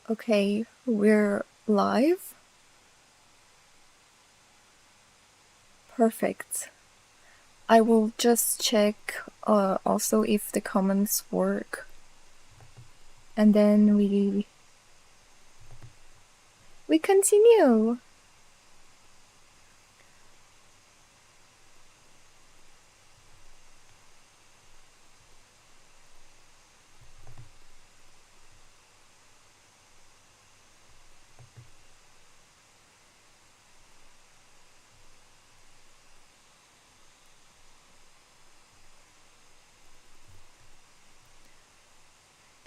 Okay, we're live. Perfect. I will just check also if the comments work. And then we continue.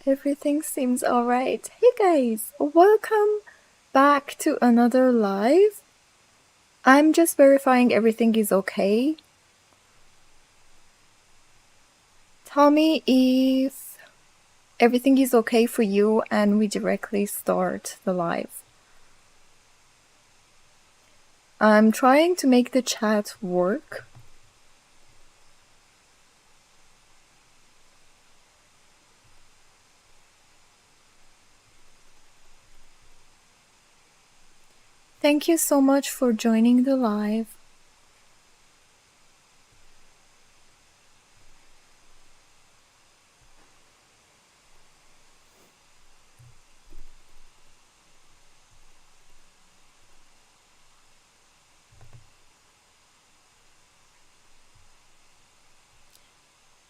Everything seems alright. Hey guys, welcome back to another live. I'm just verifying everything is okay. Tell me if everything is okay for you and we directly start the live. I'm trying to make the chat work. Thank you so much for joining the live.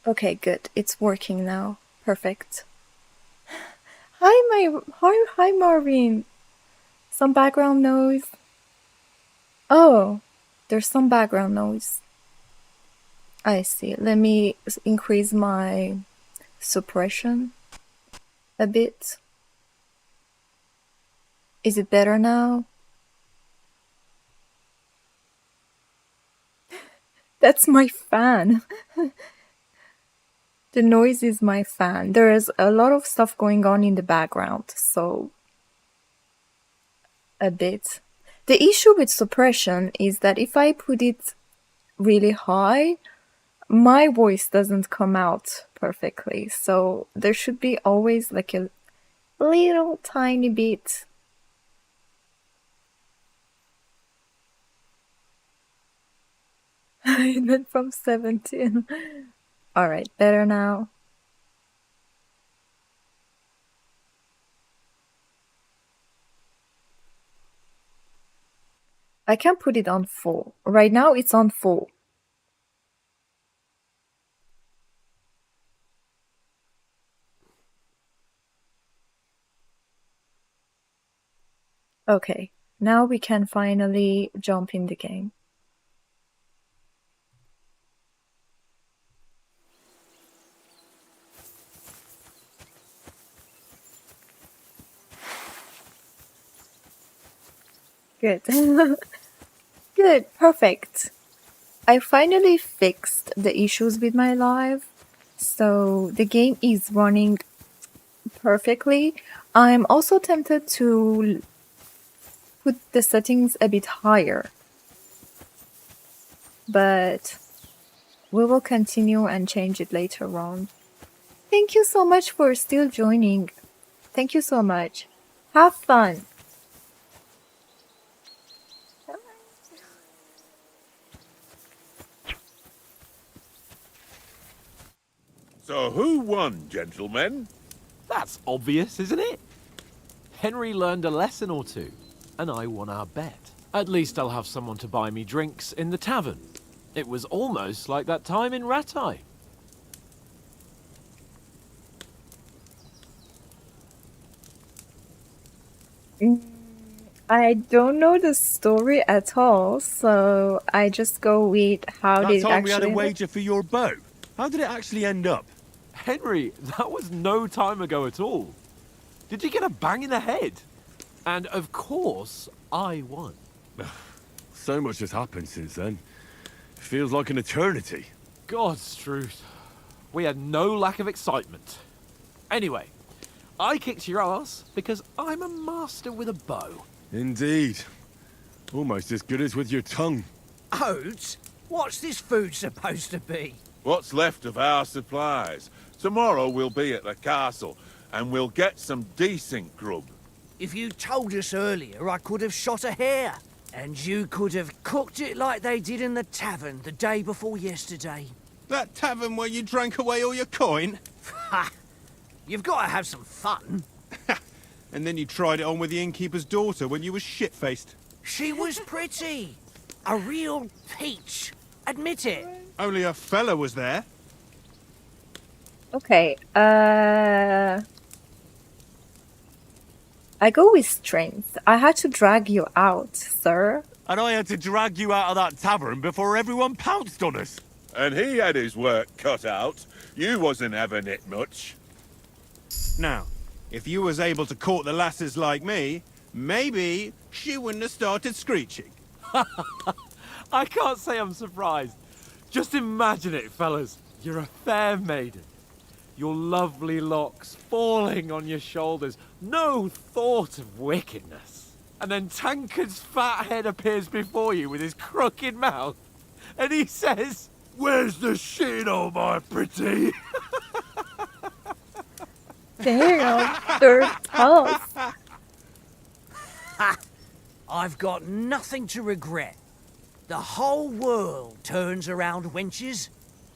Okay, good. It's working now. Perfect. Hi, Marvin. Some background noise. Oh, there's some background noise. I see. Let me increase my suppression a bit. Is it better now? That's my fan. The noise is my fan. There is a lot of stuff going on in the background, so a bit. The issue with suppression is that if I put it really high, my voice doesn't come out perfectly. So there should be always like a little tiny bit. I went from 17. Alright, better now. I can put it on full. Right now it's on full. Okay, now we can finally jump in the game. Good. Good, perfect. I finally fixed the issues with my live, so the game is running perfectly. I'm also tempted to put the settings a bit higher, but we will continue and change it later on. Thank you so much for still joining. Thank you so much. Have fun. So who won, gentlemen? That's obvious, isn't it? Henry learned a lesson or two, and I won our bet. At least I'll have someone to buy me drinks in the tavern. It was almost like that time in Rattay. I don't know the story at all, so I just go with how That did it time we had a actually wager for your bow. How did it actually end up? Henry, that was no time ago at all. Did you get a bang in the head? And of course, I won. So much has happened since then. Feels like an eternity. God's truth. We had no lack of excitement. Anyway, I kicked your ass because I'm a master with a bow. Indeed. Almost as good as with your tongue. Oats? What's this food supposed to be? What's left of our supplies. Tomorrow we'll be at the castle, and we'll get some decent grub. If you told us earlier, I could have shot a hare. And you could have cooked it like they did in the tavern the day before yesterday. That tavern where you drank away all your coin? Ha! You've got to have some fun. And then you tried it on with the innkeeper's daughter when you were shit-faced. She was pretty. A real peach. Admit it. Only a fella was there. Okay, I go with strength. I had to drag you out, sir. And I had to drag you out of that tavern before everyone pounced on us. And he had his work cut out. You wasn't having it much. Now, if you was able to court the lasses like me, maybe she wouldn't have started screeching. I can't say I'm surprised. Just imagine it, fellas. You're a fair maiden. Your lovely locks falling on your shoulders. No thought of wickedness. And then Tankard's fat head appears before you with his crooked mouth. And he says, "Where's the shit, oh my pretty?" Damn, they're tough. I've got nothing to regret. The whole world turns around wenches.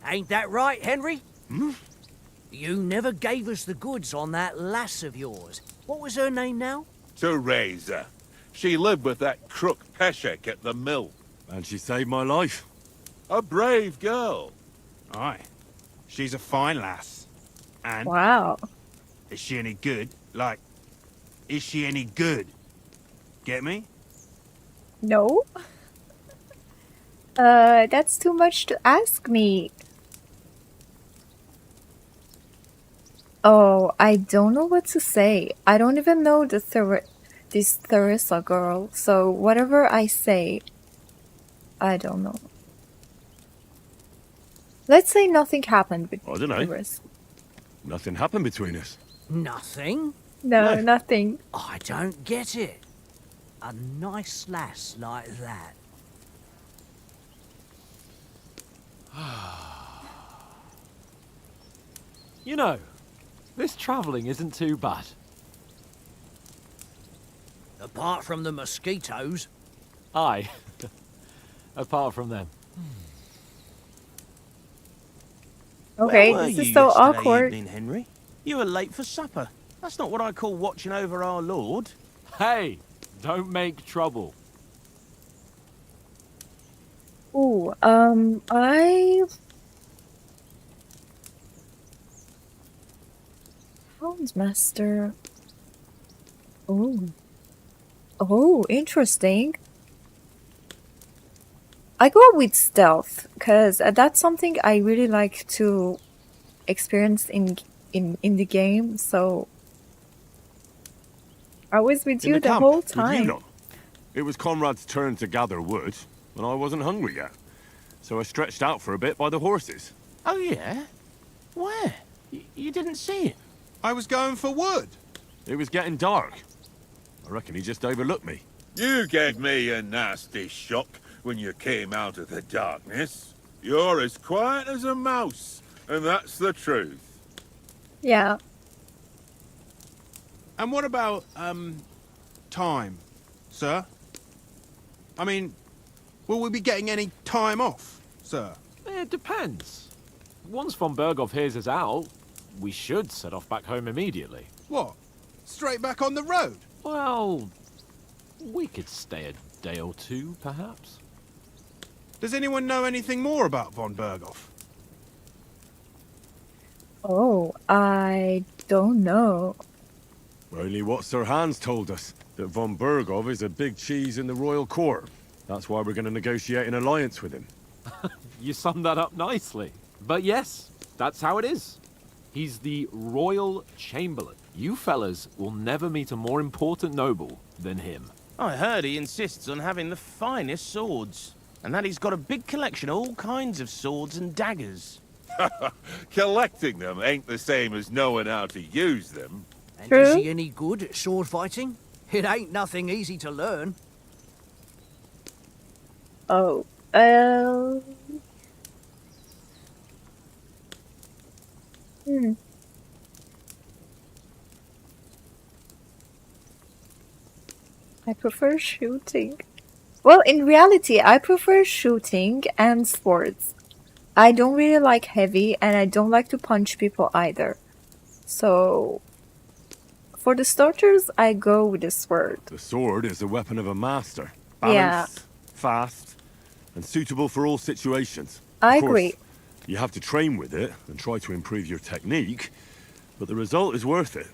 Ain't that right, Henry? You never gave us the goods on that lass of yours. What was her name now? Teresa. She lived with that crook Peshek at the mill. And she saved my life. A brave girl. Aye. She's a fine lass. And Wow. is she any good? Like, is she any good? Get me? No? That's too much to ask me. Oh, I don't know what to say. I don't even know this Theresa girl, so whatever I say, I don't know. Let's say nothing happened I don't know. between us. Nothing happened between us. Nothing? No, No. nothing. I don't get it. A nice lass like that. You know, this travelling isn't too bad. Apart from the mosquitoes. Aye. Apart from them. Okay, Where were this you is so yesterday awkward. evening, Henry? You were late for supper. That's not what I call watching over our lord. Hey, don't make trouble. Ooh, I... Houndsmaster. Oh. Oh, interesting. I go with stealth, because that's something I really like to experience in the game, so... I was with In you the the camp, whole with you time. lot. It was Conrad's turn to gather wood, and I wasn't hungry yet. So I stretched out for a bit by the horses. Oh, yeah? Where? You didn't see him? I was going for wood. It was getting dark. I reckon he just overlooked me. You gave me a nasty shock when you came out of the darkness. You're as quiet as a mouse, and that's the truth. Yeah. And what about, time, sir? I mean, will we be getting any time off, sir? It depends. Once von Berghoff hears us out, we should set off back home immediately. What? Straight back on the road? Well, we could stay a day or two, perhaps. Does anyone know anything more about von Berghoff? Oh, I don't know. Only what Sir Hans told us, that von Berghoff is a big cheese in the royal court. That's why we're going to negotiate an alliance with him. You summed that up nicely. But yes, that's how it is. He's the Royal Chamberlain. You fellas will never meet a more important noble than him. I heard he insists on having the finest swords. And that he's got a big collection of all kinds of swords and daggers. Collecting them ain't the same as knowing how to use them. And True. is he any good at sword fighting? It ain't nothing easy to learn. Oh, I prefer shooting. Well, in reality, I prefer shooting and sports. I don't really like heavy, and I don't like to punch people either. So, for the starters, I go with the sword. The sword is the weapon of a master. Yeah, Balanced, fast, and suitable for all situations. I Of agree. course, you have to train with it and try to improve your technique, but the result is worth it.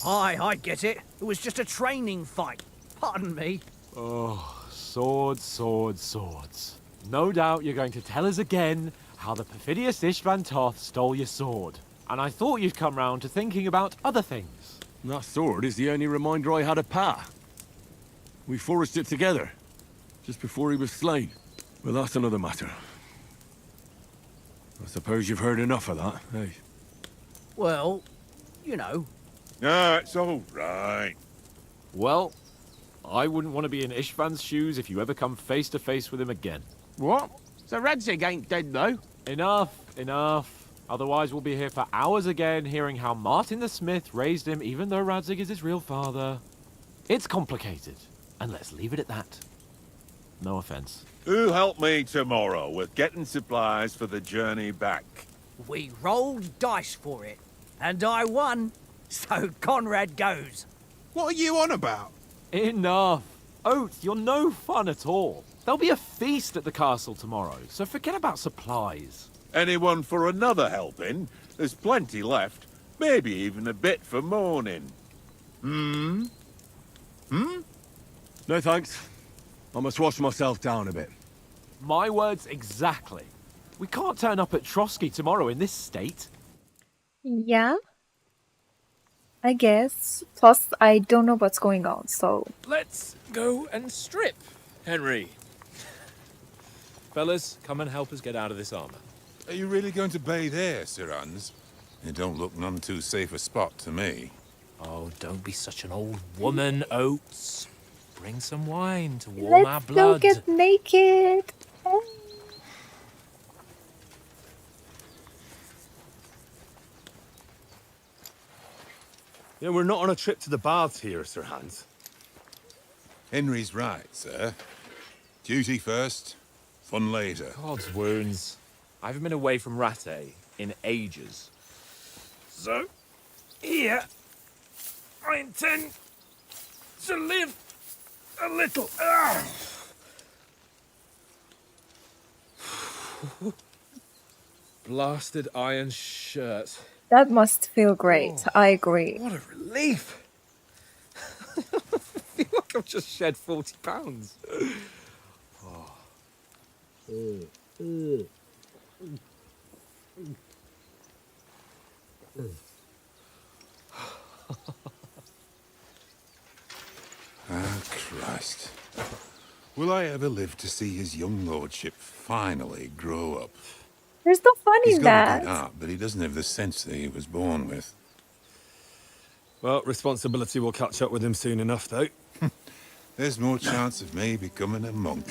Aye, I get it. It was just a training fight. Pardon me. Oh, swords, swords, swords. No doubt you're going to tell us again how the perfidious Ishvan Toth stole your sword. And I thought you'd come round to thinking about other things. That sword is the only reminder I had of Pa. We forged it together, just before he was slain. But that's another matter. I suppose you've heard enough of that, eh? Well, you know. No, it's all right. Well, I wouldn't want to be in Ishvan's shoes if you ever come face to face with him again. What? So Radzig ain't dead, though? Enough, enough. Otherwise we'll be here for hours again hearing how Martin the Smith raised him even though Radzig is his real father. It's complicated, and let's leave it at that. No offense. Who'll help me tomorrow with getting supplies for the journey back? We rolled dice for it, and I won. So Conrad goes. What are you on about? Enough. Oath, you're no fun at all. There'll be a feast at the castle tomorrow, so forget about supplies. Anyone for another helping? There's plenty left. Maybe even a bit for morning. No thanks. I must wash myself down a bit. My words exactly. We can't turn up at Trotsky tomorrow in this state. Yeah, I guess. Plus, I don't know what's going on, so. Let's go and strip, Henry. Fellas, come and help us get out of this armor. Are you really going to bathe here, Sir Hans? It don't look none too safe a spot to me. Oh, don't be such an old woman, Oates. Bring some wine to warm our Let's go blood. get naked. Yeah, we're not on a trip to the baths here, Sir Hans. Henry's right, sir. Duty first, fun later. God's wounds. I haven't been away from Rattay in ages. So, here, I intend to live a little. Blasted iron shirt. That must feel great. I agree. What a relief! I feel like I've just shed 40 pounds. Ah, Christ. Will I ever live to see his young lordship finally grow up? There's no fun He's in got a good that. heart, but he doesn't have the sense that he was born with. Well, responsibility will catch up with him soon enough, though. There's more chance of me becoming a monk.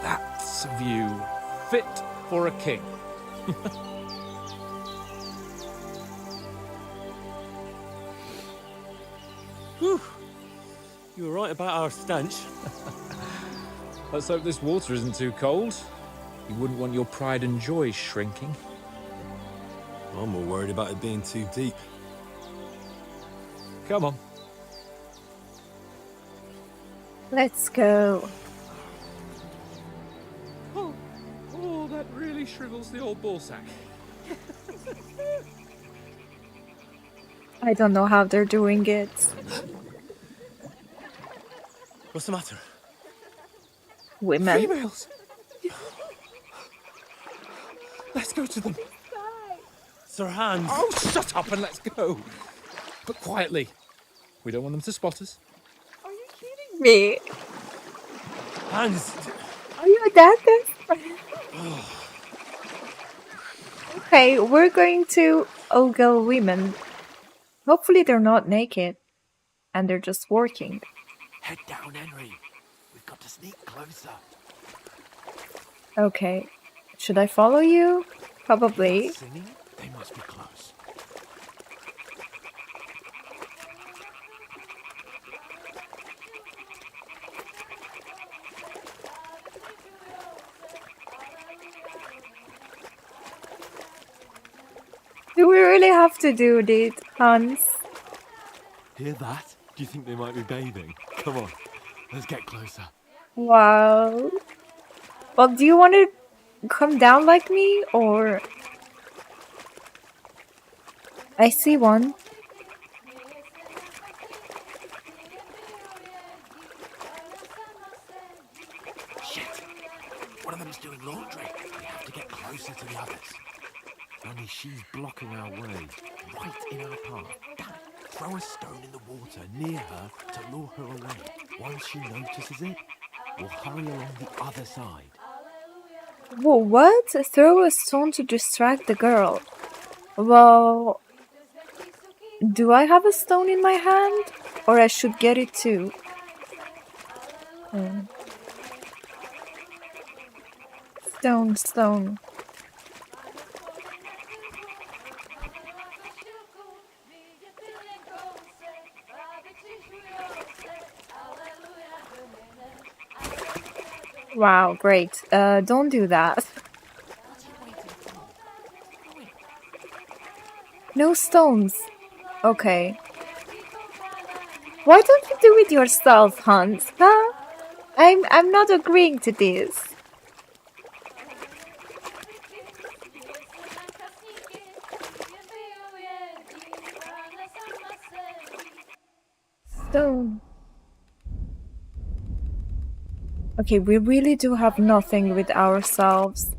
That's a view fit for a king. Whew. You were right about our stench. Let's hope this water isn't too cold. You wouldn't want your pride and joy shrinking. I'm more worried about it being too deep. Come on. Let's go. Oh, that really shrivels the old ballsack. I don't know how they're doing it. What's the matter? Women. Females! Let's go to them. Sir Hans. Oh, shut up and let's go. But quietly. We don't want them to spot us. Me. Hans. Are you a dentist? Okay, we're going to ogle women. Hopefully they're not naked. And they're just working. Head down, Henry. We've got to sneak closer. Okay. Should I follow you? Probably. Singing? They must be close. Do we really have to do this, Hans? Hear that? Do you think they might be bathing? Come on, let's get closer. Wow. Well, do you want to come down like me, or... I see one. Shit! One of them's doing laundry. We have to get closer to the others. Only she's blocking our way, right in our path. Damn it. Throw a stone in the water near her to lure her away. Once she notices it, we'll hurry along the other side. Whoa, what? Throw a stone to distract the girl. Well... Do I have a stone in my hand? Or I should get it too? Stone, stone. Wow, great. Don't do that. No stones. Okay. Why don't you do it yourself, Hans? Huh? I'm not agreeing to this. Stone. Okay, we really do have nothing with ourselves.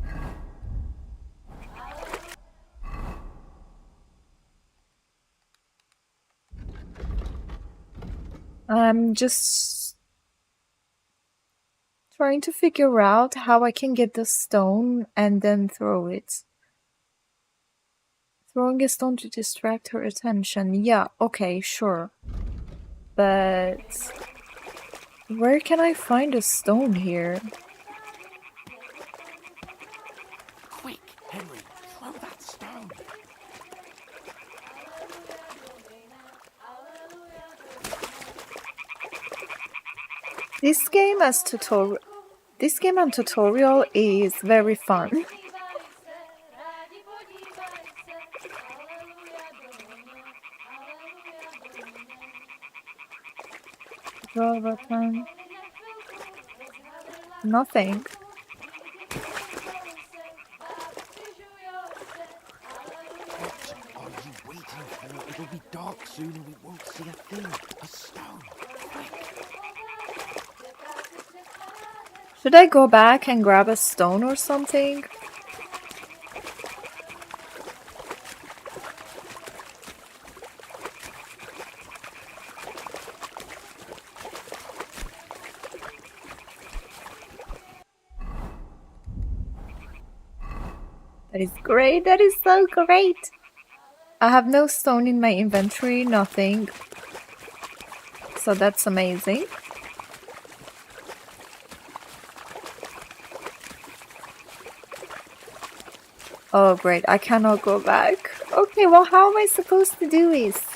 I'm just trying to figure out how I can get the stone and then throw it. Throwing a stone to distract her attention. Yeah, okay, sure. But where can I find a stone here? Quick, Henry, throw that stone. This game and tutorial is very fun. Draw button. Nothing. What are you waiting for? It'll be dark soon and we won't see a thing. A stone. Quick. Should I go back and grab a stone or something? That is great. That is so great. I have no stone in my inventory, nothing. So that's amazing. Oh great, I cannot go back. Okay, well how am I supposed to do this?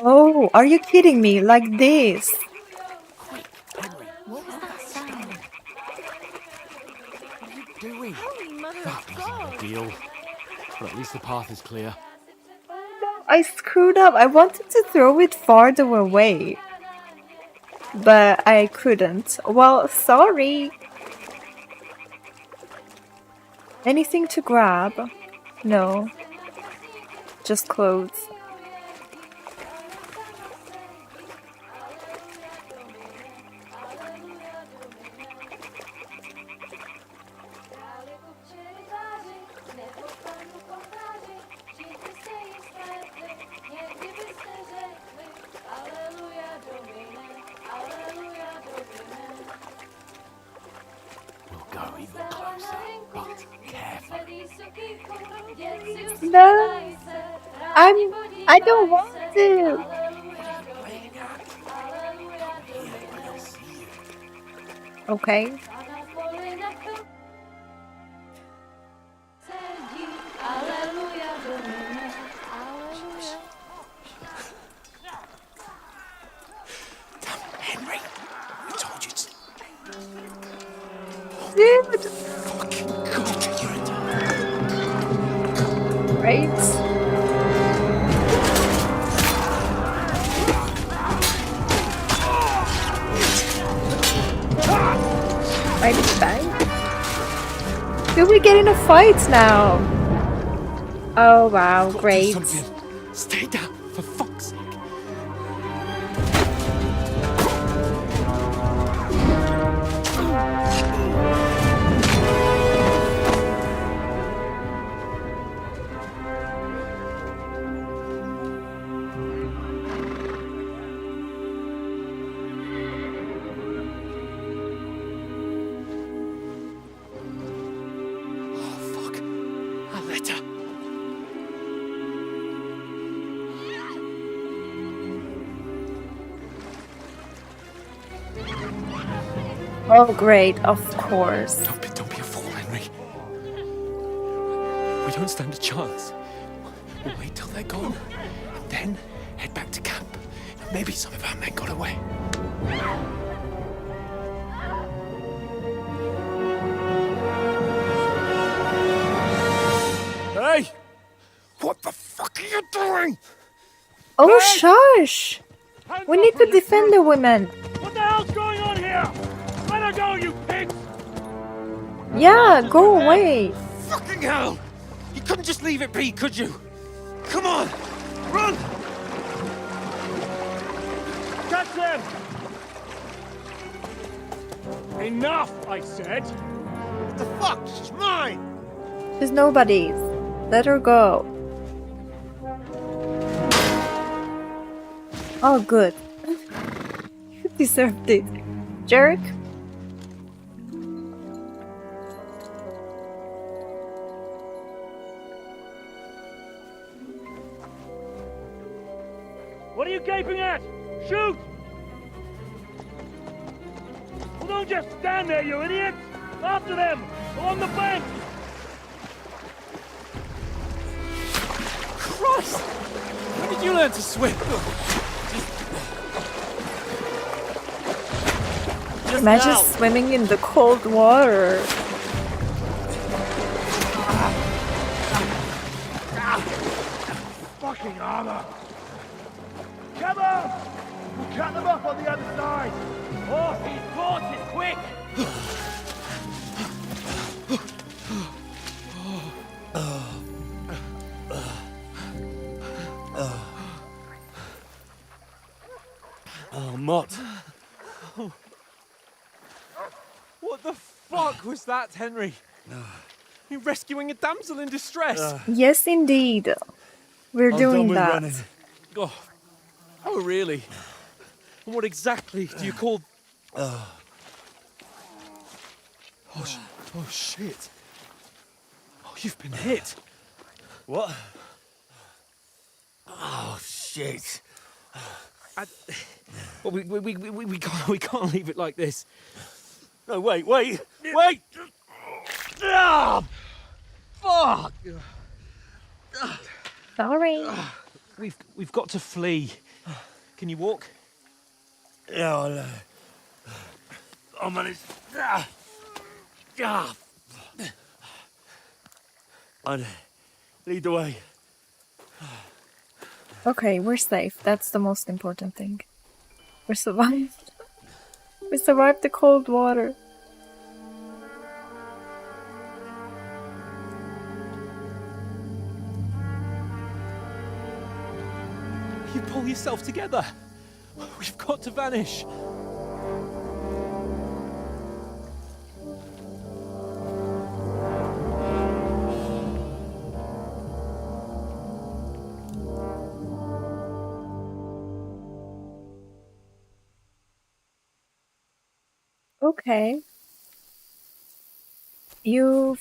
Oh, are you kidding me? Like this? Quick, Henry. What was that sound? What are you doing? That wasn't ideal. But at least the path is clear. I screwed up. I wanted to throw it farther away. But I couldn't. Well, sorry. Anything to grab? No. Just clothes. I don't want to. What are you playing at? Come here and I'll see you. Okay. Henry, I told you to. Dude. Fucking God, you're a Right. Fighting back. Do we get in a fight now? Oh wow, great. Stay down, for fuck's sake. Oh, fuck. A letter. Oh great, of course. Don't be a fool, Henry. We don't stand a chance. We'll wait till they're gone, and then head back to camp. Maybe some of our men got away. Hey! What the fuck are you doing? Oh shush! We need to defend the women. What the hell's going on here? Let her go, you pigs! Yeah, go away. Fucking hell! You couldn't just leave it be, could you? Come on! Run! Catch them! Enough, I said! What the fuck? She's mine! She's nobody's. Let her go. Oh good. You deserved it. Jerk. What are you gaping at? Shoot! Well, don't just stand there, you idiots! After them! Along the bank! Christ! When did you learn to swim? Imagine swimming in the cold water. Fucking armor! Cover! We'll cut them off on the other side! Oh, he's forces, quick! Oh, Mott. What the fuck was that, Henry? You're rescuing a damsel in distress. Yes indeed. We're doing with that. running. Oh, really? And what exactly do you call... Oh, shit. Oh, you've been hit. What? Oh, shit. Well, we can't leave it like this. No, wait! Ah! Fuck! Sorry. We've got to flee. Can you walk? Yeah, I'll manage. I'd lead the way. Okay, we're safe. That's the most important thing. We survived. We survived the cold water. You pull yourself together. We've got to vanish. Okay. You're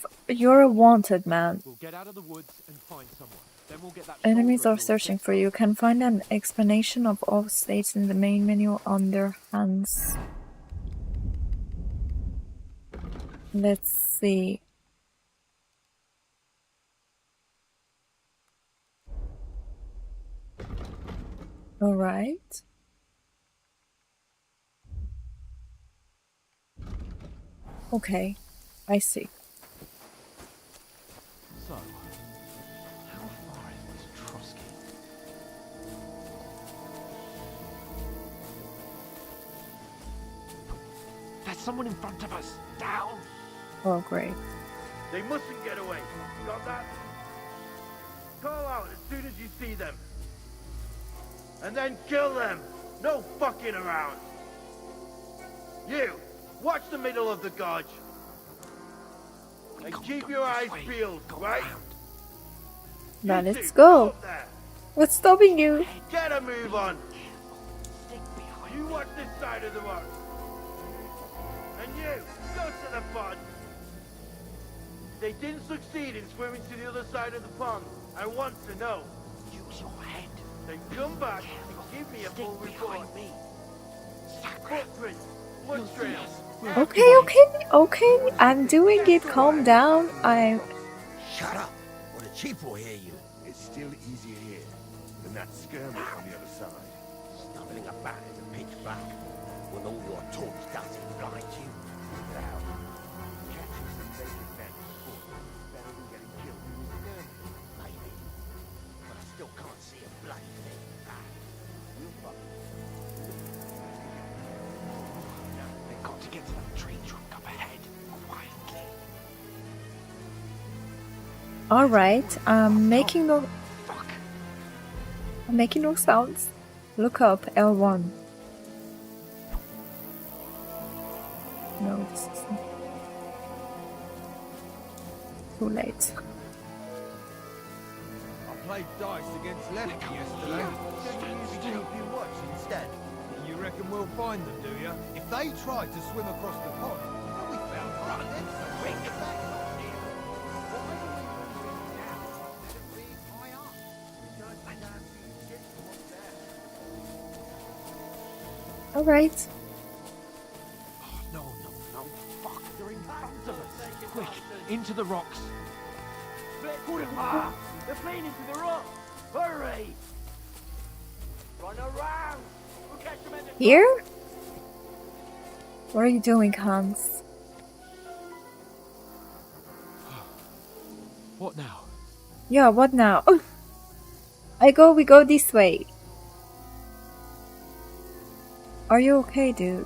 a wanted man. We'll get out of the woods and find someone. Then we'll get that Enemies soldier are of yours searching picked for up. you. Can find an explanation of all states in the main menu on their hands. Let's see. All right. Okay, I see. So, how far is this Trotsky? There's someone in front of us. Down. Oh, great. They mustn't get away. Got that? Call out as soon as you see them. And then kill them. No fucking around. You, watch the middle of the gorge. And keep your eyes peeled, right? Now You let's two, go. up there. What's stopping you? Get a move on. You watch this side of the rock. And you, go to the pond. They didn't succeed in swimming to the other side of the pond. I want to know. Use your head. Then come back and give me a full report. Footprints, blood trails. Okay. I'm doing it. Calm down. I'm. Shut up, or the chief will hear you. It's still easier here than that skirmish on the other side. Stumbling about in the pitch black, when all your torch does is blind you. Now, catching some naked men is better than getting killed in the skirmish. Maybe, but I still can't see a bloody thing. We'll fuck. They've got to get to that tree trunk up ahead. Quietly. All right. I'm making no sounds. Look up L1. No, this isn't. Too late. I played dice against Lennox yesterday. Shouldn't you be watch instead? You reckon we'll find them, do you? If they tried to swim across the pond, we found one of them somewhere. Get back up here. Why are we moving now? Let them be high up. Because I can't see shit from up there. All right. No. Fuck, they're in front of us. Quick, into the rocks. They're playing into the rock. Hurry! Run around. We'll catch them at the Here? What are you doing, Hans? What now? Yeah, what now? We go this way. Are you okay, dude?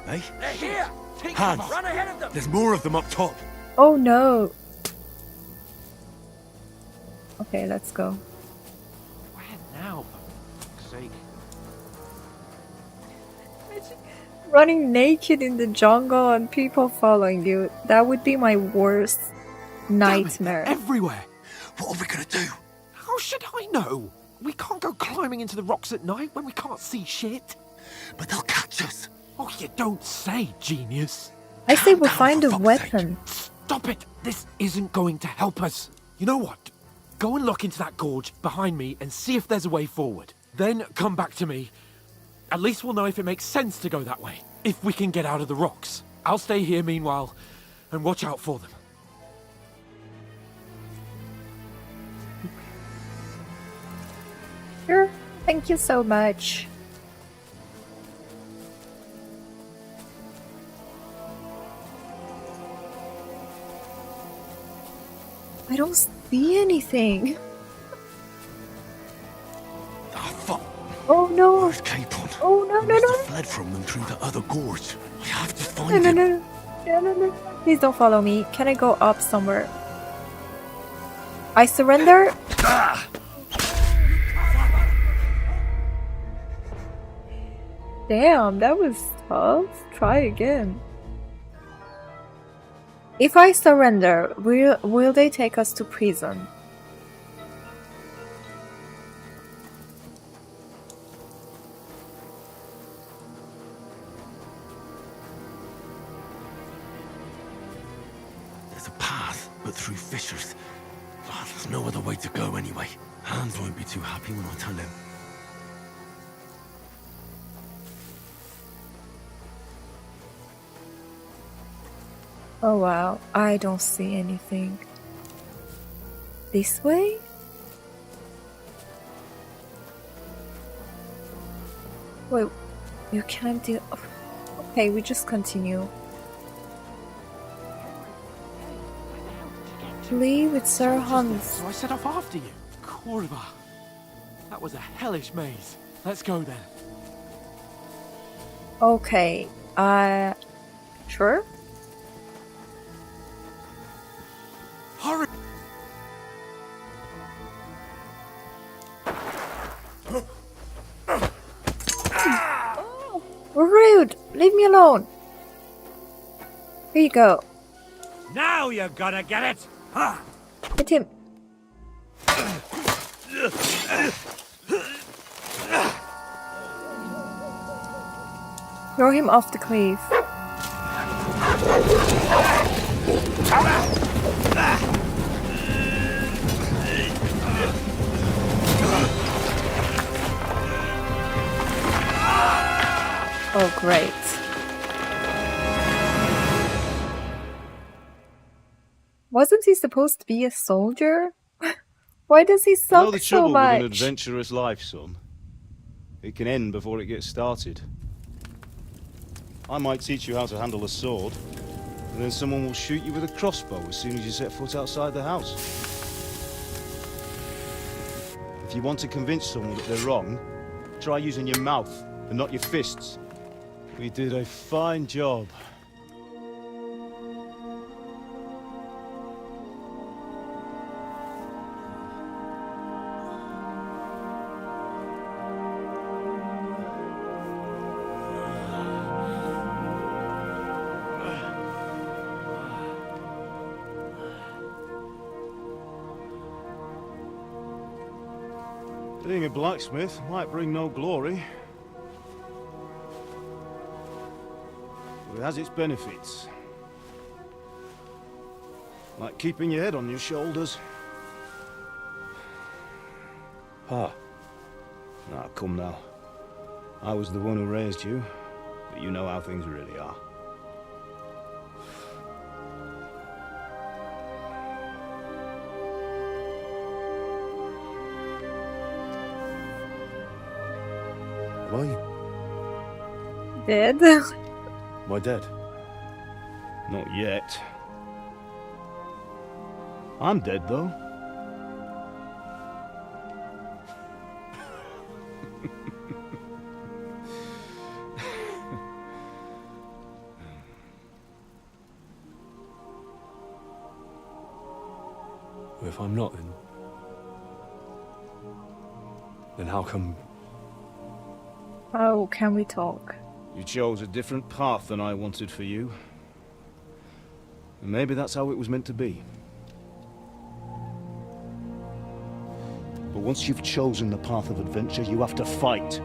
Hey? They're here! Take Hans. cover. Run ahead of them! There's more of them up top. Oh no. Okay, let's go. Where now, for fuck's sake? Running naked in the jungle and people following you. That would be my worst nightmare. Damn it, everywhere. What are we gonna do? How should I know? We can't go climbing into the rocks at night when we can't see shit. But they'll catch us. Oh, you don't say, genius. I say we'll down, find for a fuck's weapon. Stop it! This isn't going to help us. You know what? Go and look into that gorge behind me and see if there's a way forward. Then come back to me. At least we'll know if it makes sense to go that way. If we can get out of the rocks. I'll stay here meanwhile and watch out for them. Sure. Thank you so much. I don't see anything. Ah, fuck. Oh no. Where's Capon? Oh no, We no, must no. have fled from them through the other gorge. We have to find No, no, him. no. No, no, no. Please don't follow me. Can I go up somewhere? I surrender. Damn, that was tough. Try again. If I surrender, will they take us to prison? There's a path, but through fissures. Oh, there's no other way to go anyway. Hans won't be too happy when I tell him. Oh wow, I don't see anything. This way? Wait, you can't do... Okay, we just continue. Flee with Sir Hans. So I set off after you. Kurva. That was a hellish maze. Let's go then. Okay, sure? Hurry! Oh, rude! Leave me alone! Here you go. Now you're gonna get it! Hit him. Throw him off the cliff. Oh, great. Wasn't he supposed to be a soldier? Why does he suck know the so trouble with an much? adventurous life, son? It can end before it gets started. I might teach you how to handle a sword, and then someone will shoot you with a crossbow as soon as you set foot outside the house. If you want to convince someone that they're wrong, try using your mouth and not your fists. We did a fine job. Being a blacksmith might bring no glory, but it has its benefits. Like keeping your head on your shoulders. Pa. Now, come now. I was the one who raised you, but you know how things really are. Am I? Dead? Am I dead? Not yet. I'm dead, though. If I'm not, then how come... How can we talk? You chose a different path than I wanted for you. And maybe that's how it was meant to be. But once you've chosen the path of adventure, you have to fight.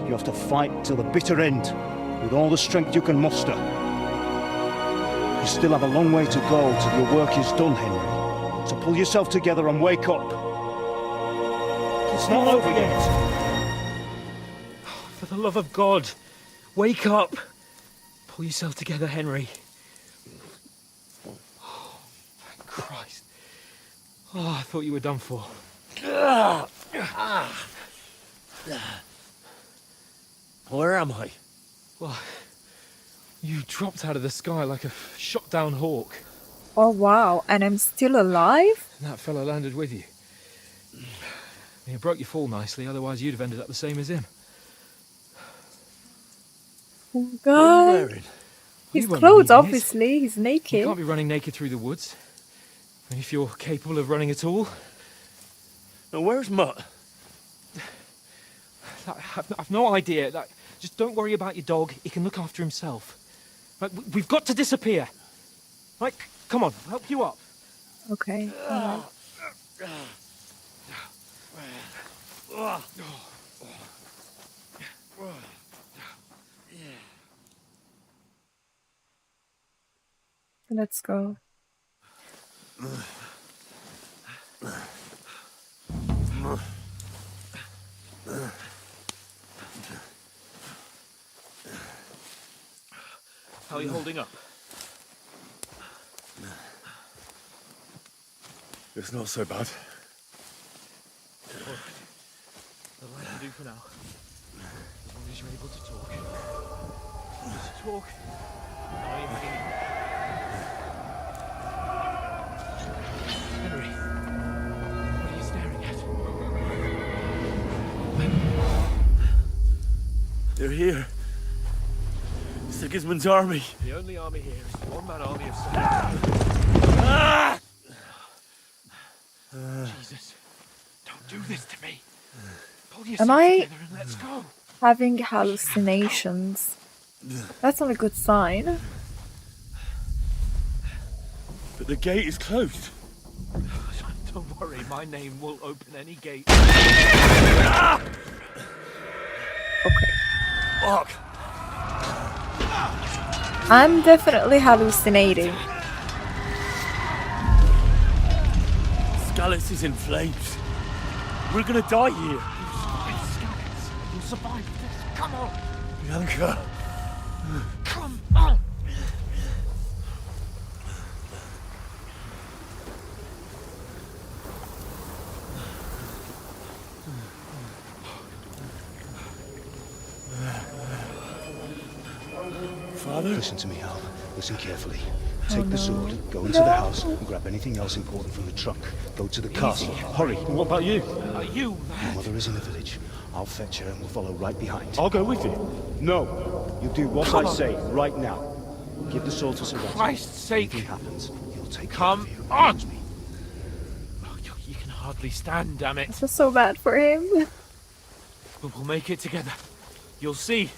You have to fight till the bitter end, with all the strength you can muster. You still have a long way to go till your work is done, Henry. So pull yourself together and wake up. It's not over yet. For the love of God, wake up! Pull yourself together, Henry. Oh, thank Christ. Oh, I thought you were done for. Where am I? Well, you dropped out of the sky like a shot-down hawk. Oh wow, and I'm still alive? And that fella landed with you. You broke your fall nicely, otherwise you'd have ended up the same as him. Oh What are you god. wearing? His You won't clothes, need it. obviously. He's You naked. can't be running naked through the woods. And if you're capable of running at all, Now, where's Mutt? I've no idea. Just don't worry about your dog. He can look after himself. We've got to disappear. Come on, I'll help you up. Okay. Alright. Let's go. How are you holding up? It's not so bad. All right. That'll have to do for now. As long as you're able to talk. Just talk. How are you feeling? Henry, what are you staring at? They're here. Sigismund's army. The only army here is the one-man army of Saul. Jesus, don't do this to me. Pull yourself Am I together and let's go. having hallucinations? That's not a good sign. But the gate is closed. Don't worry, my name will open any gate. Okay. Fuck. I'm definitely hallucinating. Scallis is in flames. We're gonna die here. You'll survive this. Come on. Bianca. Come on. Father? Listen to me, Hal. Listen carefully. Take the sword, go into the house, and grab anything else important from the trunk. Go to the castle. Hurry. What about you? Are you Your mad? mother is in the village. I'll fetch her and we'll follow right behind. I'll go with you. No. You do what Come I on. say, right now. Give the sword to Sir Ratty. Christ's sake. Anything happens, he'll take Come care of you. on. Trust me. Oh, you can hardly stand, damn it. I feel so bad for him. But we'll make it together. You'll see.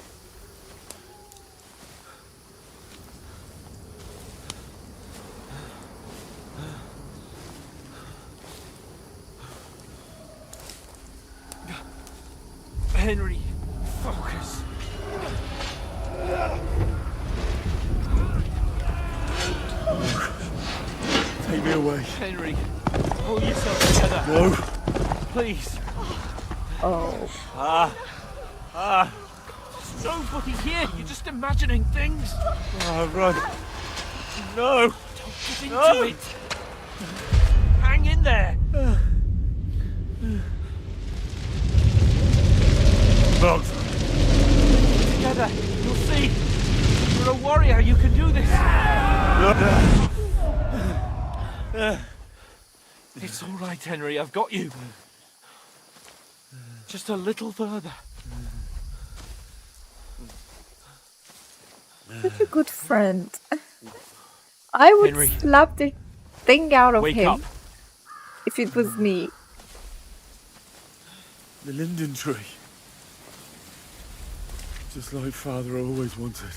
Henry, focus. Take me away. Henry, pull yourself together. No. Please. Oh. There's nobody here. You're just imagining things. Run. No. Get into it. Hang in there. Bugs. Together. You'll see. You're a warrior. You can do this. It's all right, Henry. I've got you. Just a little further. Such a good friend. I would Henry. slap the thing out of Wake him up. if it was me. The linden tree. Just like Father always wanted.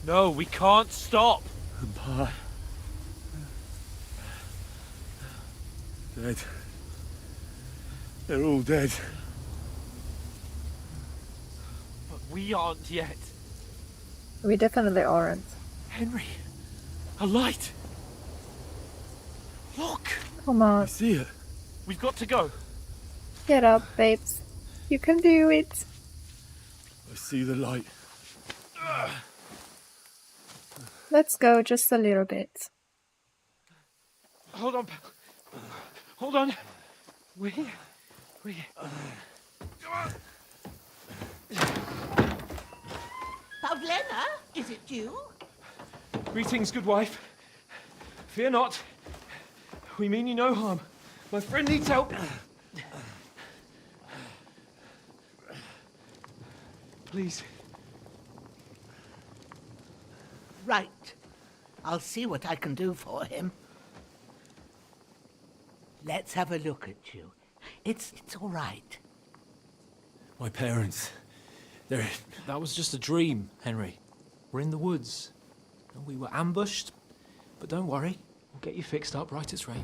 No, we can't stop. And Pa. Dead. They're all dead. But we aren't yet. We definitely aren't. Henry, a light. Look, Come I on. see it. we've got to go. Get up, babes. You can do it. I see the light. Let's go just a little bit. Hold on, pal. Hold on. We're here. We're here. Pavlena, is it you? Greetings, good wife. Fear not. We mean you no harm. My friend needs help. Please. Right. I'll see what I can do for him. Let's have a look at you. It's all right. My parents. They're... That was just a dream, Henry. We're in the woods. And we were ambushed. But don't worry. We'll get you fixed up right as rain.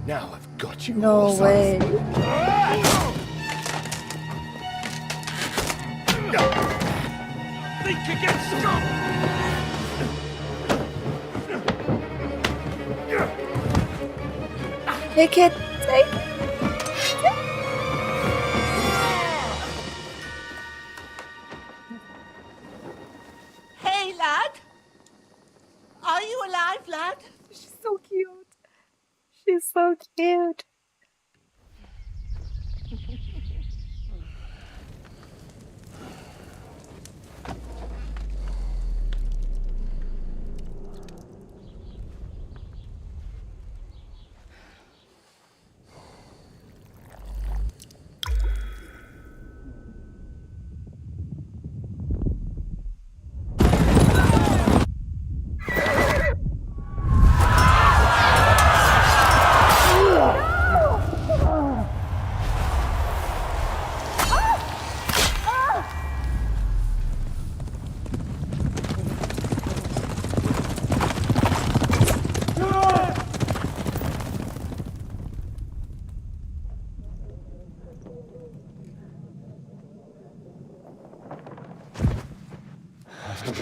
Now I've got you. No all, son. way. Think against stop! Take it. Take so cute.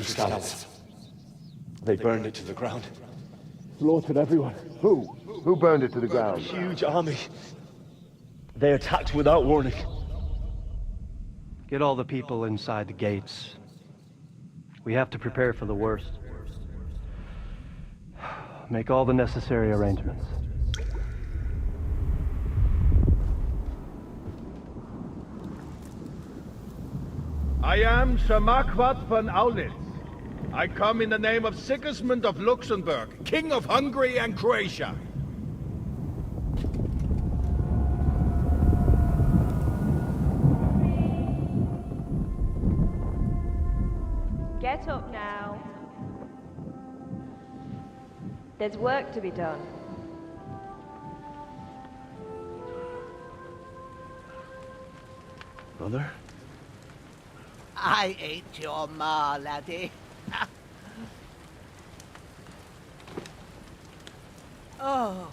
Scouts. They burned it to the ground. Slaughtered everyone. Who? Who burned it to the ground? Huge army. They attacked without warning. Get all the people inside the gates. We have to prepare for the worst. Make all the necessary arrangements. I am Sir Marquardt von Aulitz. I come in the name of Sigismund of Luxembourg, King of Hungary and Croatia. Get up now. There's work to be done. Brother? I ain't your ma, laddie. Oh,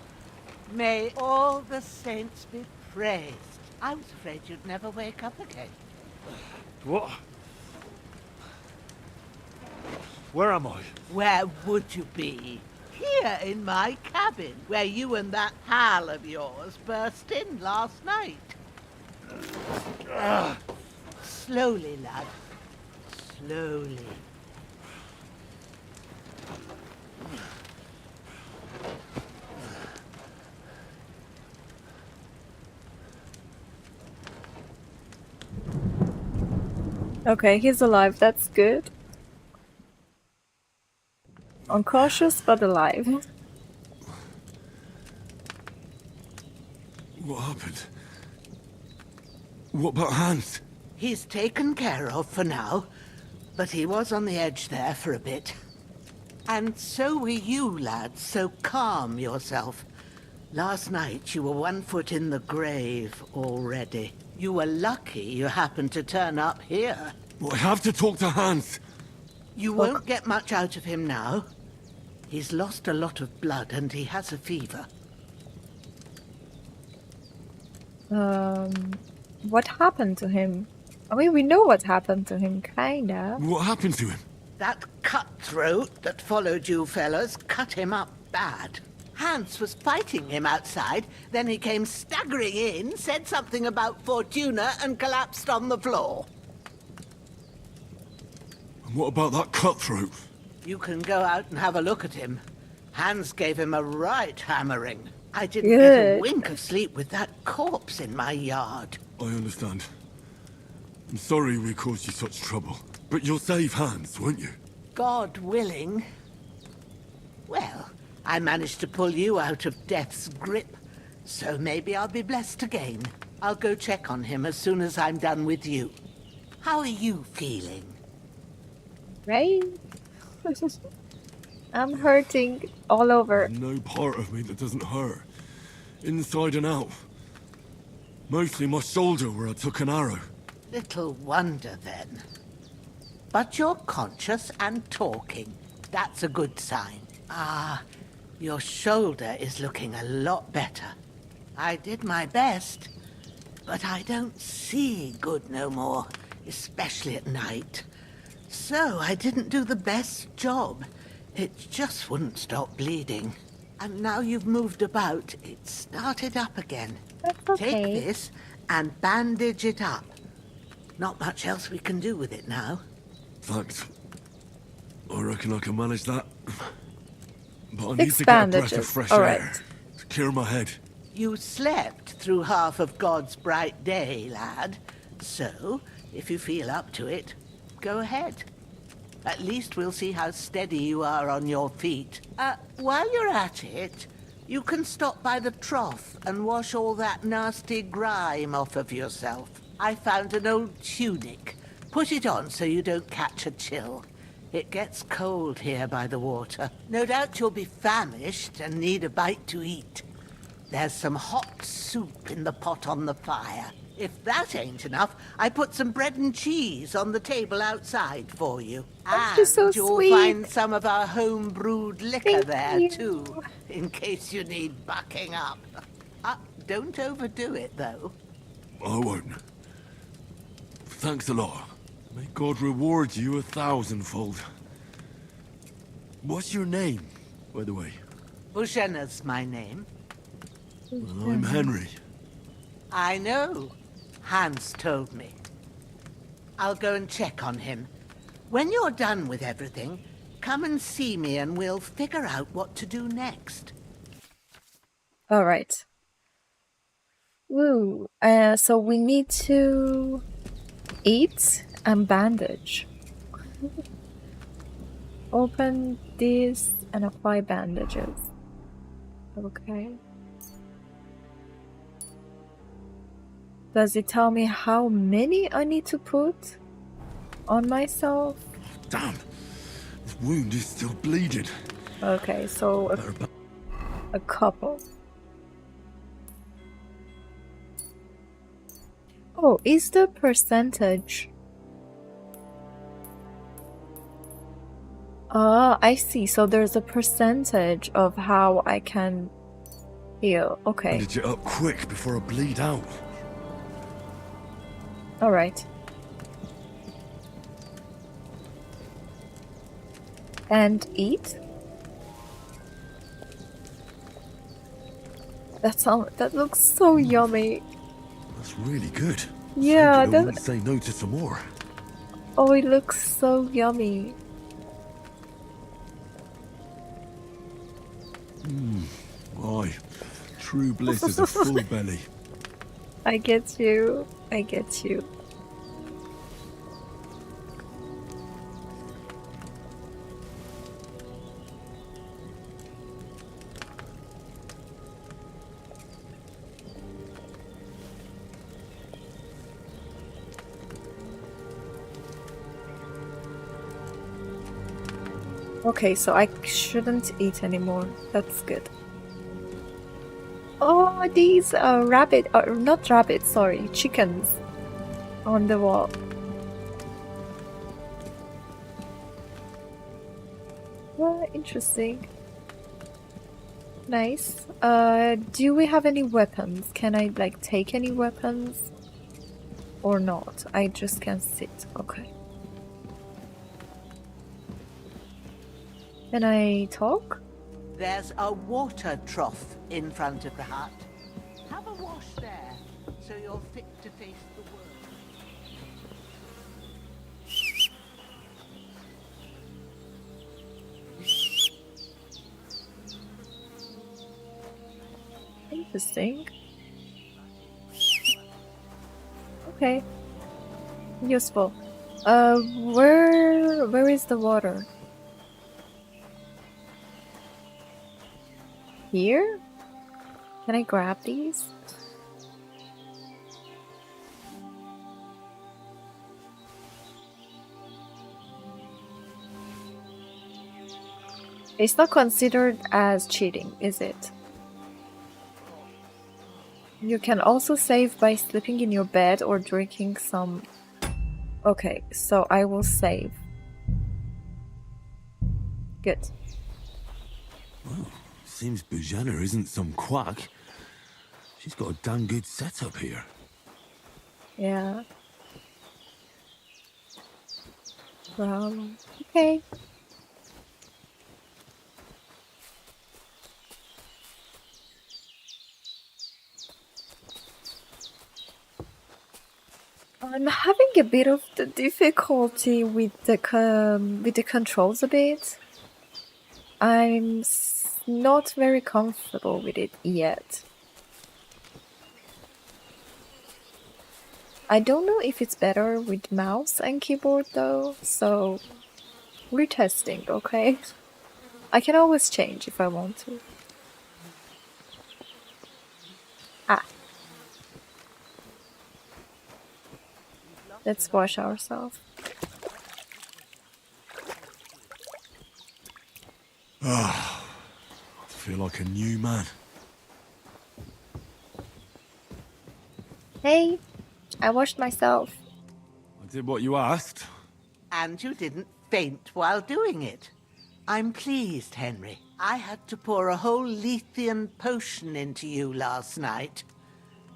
may all the saints be praised. I was afraid you'd never wake up again. What? Where am I? Where would you be? Here in my cabin, where you and that pal of yours burst in last night. Slowly, lad. Slowly. Okay, he's alive. That's good. Unconscious but alive. What happened? What about Hans? He's taken care of for now, but he was on the edge there for a bit. And so were you, lad, so calm yourself. Last night you were 1 foot in the grave already. You were lucky you happened to turn up here. Well, I have to talk to Hans. You won't get much out of him now. He's lost a lot of blood and he has a fever. What happened to him? I mean, we know what happened to him, kinda. What happened to him? That cutthroat that followed you fellas cut him up bad. Hans was fighting him outside, then he came staggering in, said something about Fortuna, and collapsed on the floor. And what about that cutthroat? You can go out and have a look at him. Hans gave him a right hammering. I didn't get a wink of sleep with that corpse in my yard. I understand. I'm sorry we caused you such trouble. But you'll save Hans, won't you? God willing. Well, I managed to pull you out of death's grip, so maybe I'll be blessed again. I'll go check on him as soon as I'm done with you. How are you feeling? Right? I'm hurting all over. There's no part of me that doesn't hurt. Inside and out. Mostly my shoulder where I took an arrow. Little wonder then. But you're conscious and talking. That's a good sign. Ah, your shoulder is looking a lot better. I did my best, but I don't see good no more, especially at night. So I didn't do the best job. It just wouldn't stop bleeding. And now you've moved about, it started up again. That's okay. Take this and bandage it up. Not much else we can do with it now. Thanks. I reckon I can manage that. But I need Fix to get a breath of bandages. fresh All air. right. It's clear my head. You slept through half of God's bright day, lad. So, if you feel up to it, go ahead. At least we'll see how steady you are on your feet. While you're at it, you can stop by the trough and wash all that nasty grime off of yourself. I found an old tunic. Put it on so you don't catch a chill. It gets cold here by the water. No doubt you'll be famished and need a bite to eat. There's some hot soup in the pot on the fire. If that ain't enough, I put some bread and cheese on the table outside for you. Oh, she's so And you'll sweet. find some of our home-brewed liquor Thank there, you. too, in case you need bucking up. Don't overdo it, though. I won't. Thanks a lot. May God reward you 1,000-fold. What's your name, by the way? Bushena's my name. Well, I'm Henry. I know. Hans told me. I'll go and check on him. When you're done with everything, come and see me and we'll figure out what to do next. All right. Woo. So we need to eat and bandage. Open this and apply bandages. Okay. Does it tell me how many I need to put on myself? Damn! This wound is still bleeding. Okay, so a couple. Oh, is the percentage? Ah, I see. So there's a percentage of how I can heal. Okay. Bandage it up quick before I bleed out. All right. And eat. That looks so yummy. That's really good. Yeah, I wouldn't say no to some more. Oh, it looks so yummy. Aye, true bliss is a full belly. I get you. I get you. Okay, so I shouldn't eat anymore. That's good. Oh, these rabbit, not rabbits, sorry, chickens on the wall. Well, interesting. Nice. Do we have any weapons? Can I like take any weapons? Or not? I just can sit. Okay. Can I talk? There's a water trough in front of the hut. Have a wash there, so you're fit to face the world. Interesting. Okay. Useful. Where is the water? Here? Can I grab these? It's not considered as cheating, is it? You can also save by sleeping in your bed or drinking some... Okay, so I will save. Good. Well, seems Bujana isn't some quack. She's got a damn good setup here. Yeah. Okay. I'm having a bit of the difficulty with the controls a bit. I'm not very comfortable with it yet. I don't know if it's better with mouse and keyboard though, so we're testing, okay? I can always change if I want to. Ah. Let's wash ourselves. Ah, I feel like a new man. Hey, I washed myself. I did what you asked. And you didn't faint while doing it. I'm pleased, Henry. I had to pour a whole Lethean potion into you last night.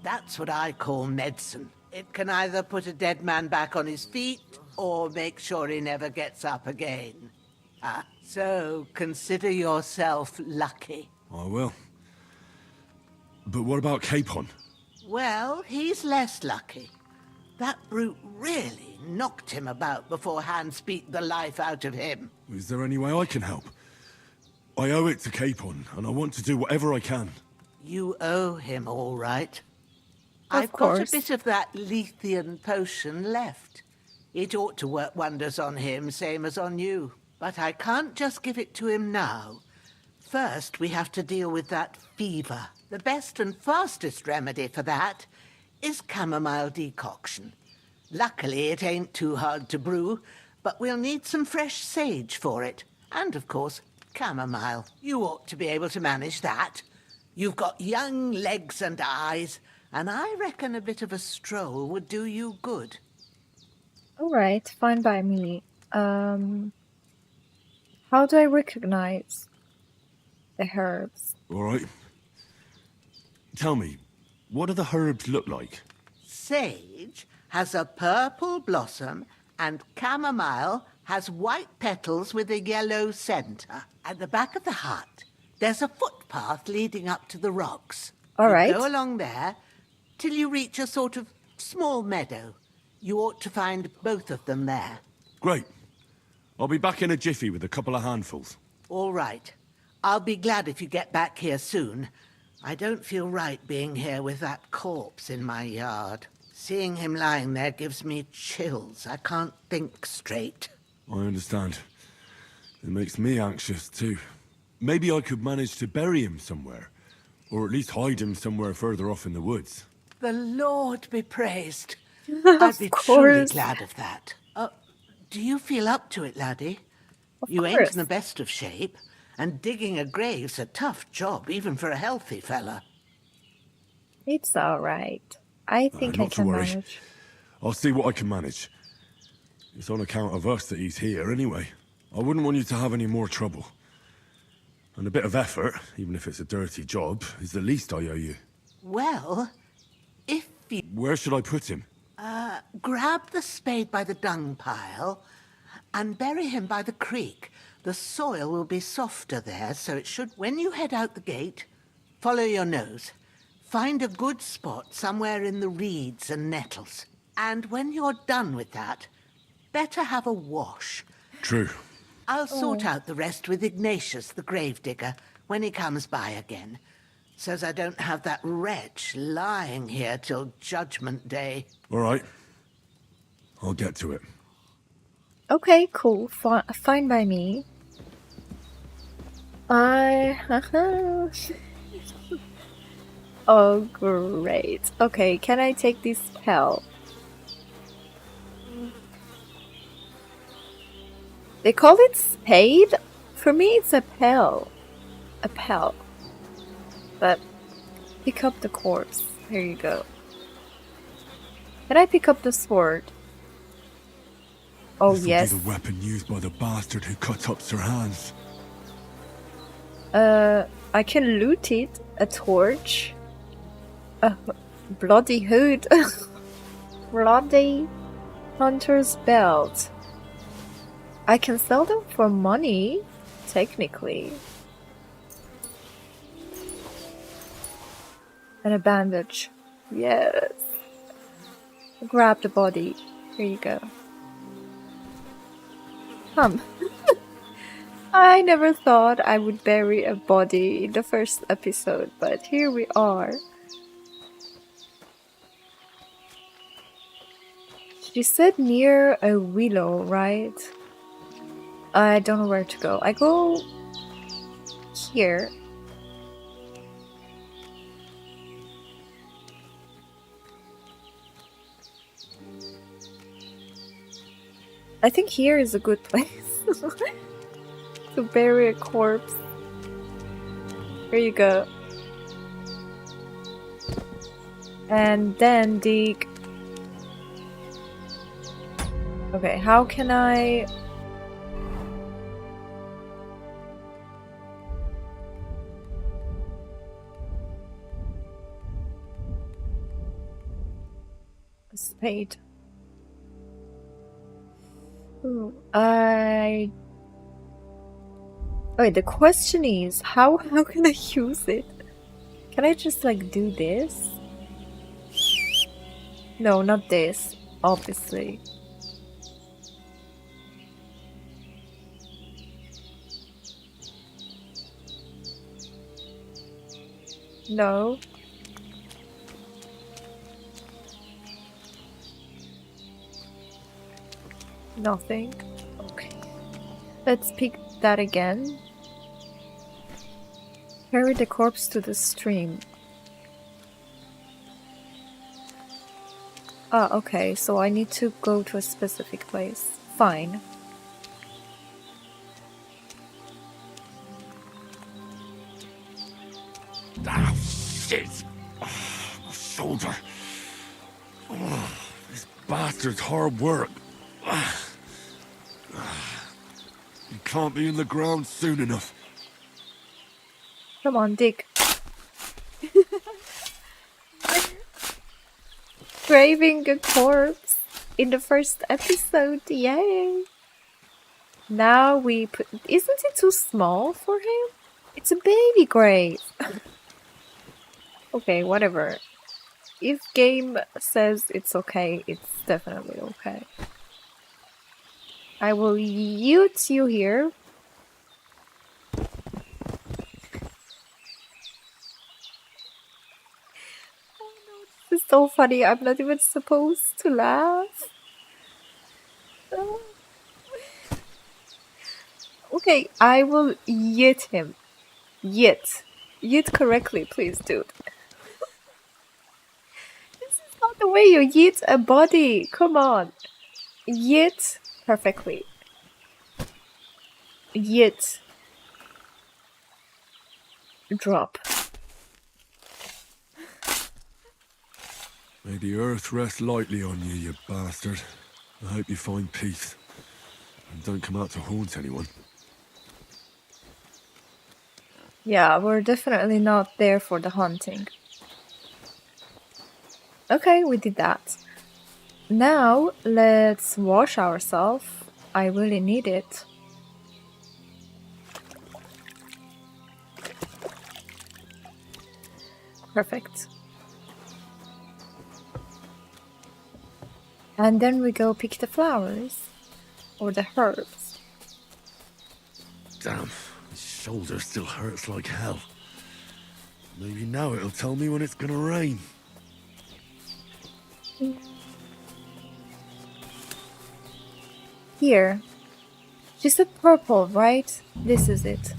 That's what I call medicine. It can either put a dead man back on his feet, or make sure he never gets up again. So consider yourself lucky. I will. But what about Capon? Well, he's less lucky. That brute really knocked him about before Hans beat the life out of him. Is there any way I can help? I owe it to Capon, and I want to do whatever I can. You owe him, all right. Of I've course. got a bit of that Lethean potion left. It ought to work wonders on him, same as on you. But I can't just give it to him now. First, we have to deal with that fever. The best and fastest remedy for that is chamomile decoction. Luckily, it ain't too hard to brew, but we'll need some fresh sage for it. And, of course, chamomile. You ought to be able to manage that. You've got young legs and eyes, and I reckon a bit of a stroll would do you good. Alright, fine by me. How do I recognize the herbs? All right. Tell me, what do the herbs look like? Sage has a purple blossom, and chamomile has white petals with a yellow centre. At the back of the hut, there's a footpath leading up to the rocks. All right. You go along there till you reach a sort of small meadow. You ought to find both of them there. Great. I'll be back in a jiffy with a couple of handfuls. All right. I'll be glad if you get back here soon. I don't feel right being here with that corpse in my yard. Seeing him lying there gives me chills. I can't think straight. I understand. It makes me anxious, too. Maybe I could manage to bury him somewhere. Or at least hide him somewhere further off in the woods. The Lord be praised. I'd be truly glad of that. Do you feel up to it, laddie? You ain't in the best of shape, and digging a grave's a tough job, even for a healthy fella. It's alright. I think I not to can worry. manage. I'll see what I can manage. It's on account of us that he's here, anyway. I wouldn't want you to have any more trouble. And a bit of effort, even if it's a dirty job, is the least I owe you. Well, if you... Where should I put him? Grab the spade by the dung pile and bury him by the creek. The soil will be softer there, so it should... When you head out the gate, follow your nose. Find a good spot somewhere in the reeds and nettles. And when you're done with that, better have a wash. True. I'll sort out the rest with Ignatius, the gravedigger, when he comes by again. Says I don't have that wretch lying here till Judgment Day. All right. I'll get to it. Okay, cool. Fine by me. Oh, great. Okay, can I take this spell? They call it spade? For me, it's a pel. A pel. But pick up the corpse. Here you go. Can I pick up the sword? Oh, This'll yes. be the weapon used by the bastard who cut up Sir Hans. I can loot it. A torch. A bloody hood. Bloody hunter's belt. I can sell them for money, technically. And a bandage. Yes. Grab the body. Here you go. Come. I never thought I would bury a body in the first episode, but here we are. She said near a willow, right? I don't know where to go. I go here. I think here is a good place to bury a corpse. Here you go. And then dig. Okay, how can I... A spade. Ooh, Wait, the question is, how can I use it? Can I just like do this? No, not this, obviously. No. Nothing. Okay. Let's pick that again. Carry the corpse to the stream. Ah, okay, so I need to go to a specific place. Fine. Ah, shit! My shoulder. This bastard's hard work. You can't be in the ground soon enough. Come on, dig. Craving a corpse in the first episode, yay! Now we put... Isn't it too small for him? It's a baby grave! Okay, whatever. If game says it's okay, it's definitely okay. I will ute you here. This is so funny, I'm not even supposed to laugh. Okay, I will yeet him. Yeet. Yeet correctly, please, dude. This is not the way you yeet a body. Come on. Yeet perfectly. Yeet. Drop. May the earth rest lightly on you, you bastard. I hope you find peace. And don't come out to haunt anyone. Yeah, we're definitely not there for the hunting. Okay, we did that. Now, let's wash ourselves. I really need it. Perfect. And then we go pick the flowers. Or the herbs. Damn, my shoulder still hurts like hell. Maybe now it'll tell me when it's gonna rain. Here. She said purple, right? This is it.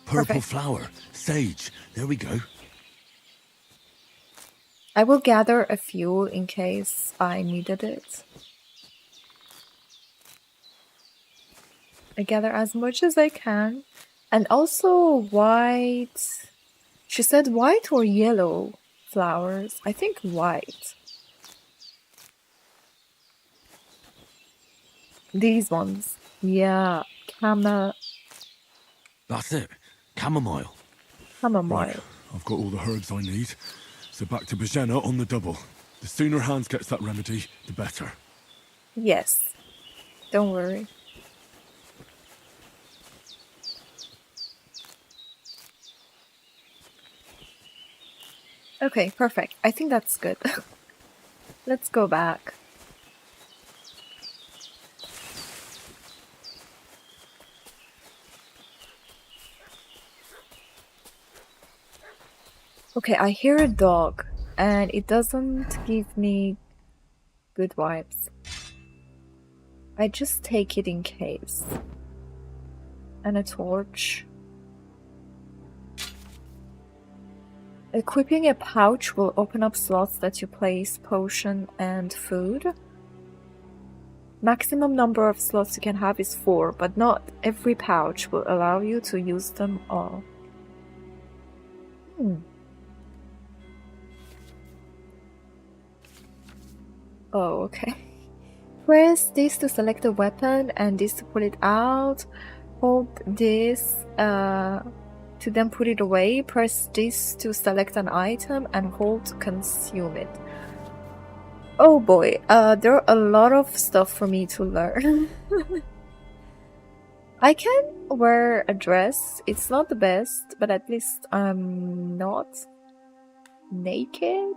Purple Perfect. flower. Sage. There we go. I will gather a few in case I needed it. I gather as much as I can. And also white. She said white or yellow flowers. I think white. These ones. Yeah. That's it. Chamomile. Chamomile. Right. I've got all the herbs I need. So back to Bajena on the double. The sooner Hans gets that remedy, the better. Yes. Don't worry. Okay, perfect. I think that's good. Let's go back. Okay, I hear a dog, and it doesn't give me good vibes. I just take it in case. And a torch. Equipping a pouch will open up slots that you place potion and food. Maximum number of slots you can have is 4, but not every pouch will allow you to use them all. Oh, okay. Press this to select a weapon and this to pull it out. Hold this to then put it away. Press this to select an item and hold to consume it. Oh boy, there are a lot of stuff for me to learn. I can wear a dress. It's not the best, but at least I'm not naked.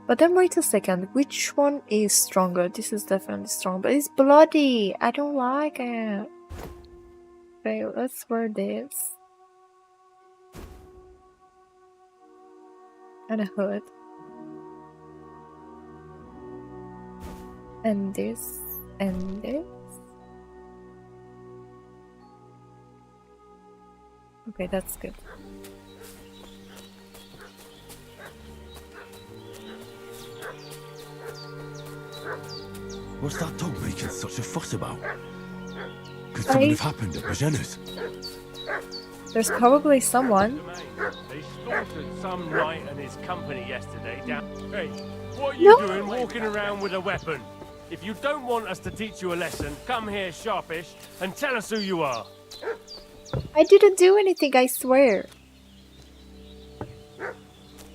But then wait a second, which one is stronger? This is definitely strong, but it's bloody. I don't like it. Okay, let's wear this. And a hood. And this. And this. Okay, that's good. What's that dog making such a fuss about? Could something have happened at Bajena's? There's probably someone. They slaughtered some knight and his company yesterday down. Hey, what are you doing walking around with a weapon? If you don't want us to teach you a lesson, come here sharpish and tell us who you are. I didn't do anything, I swear.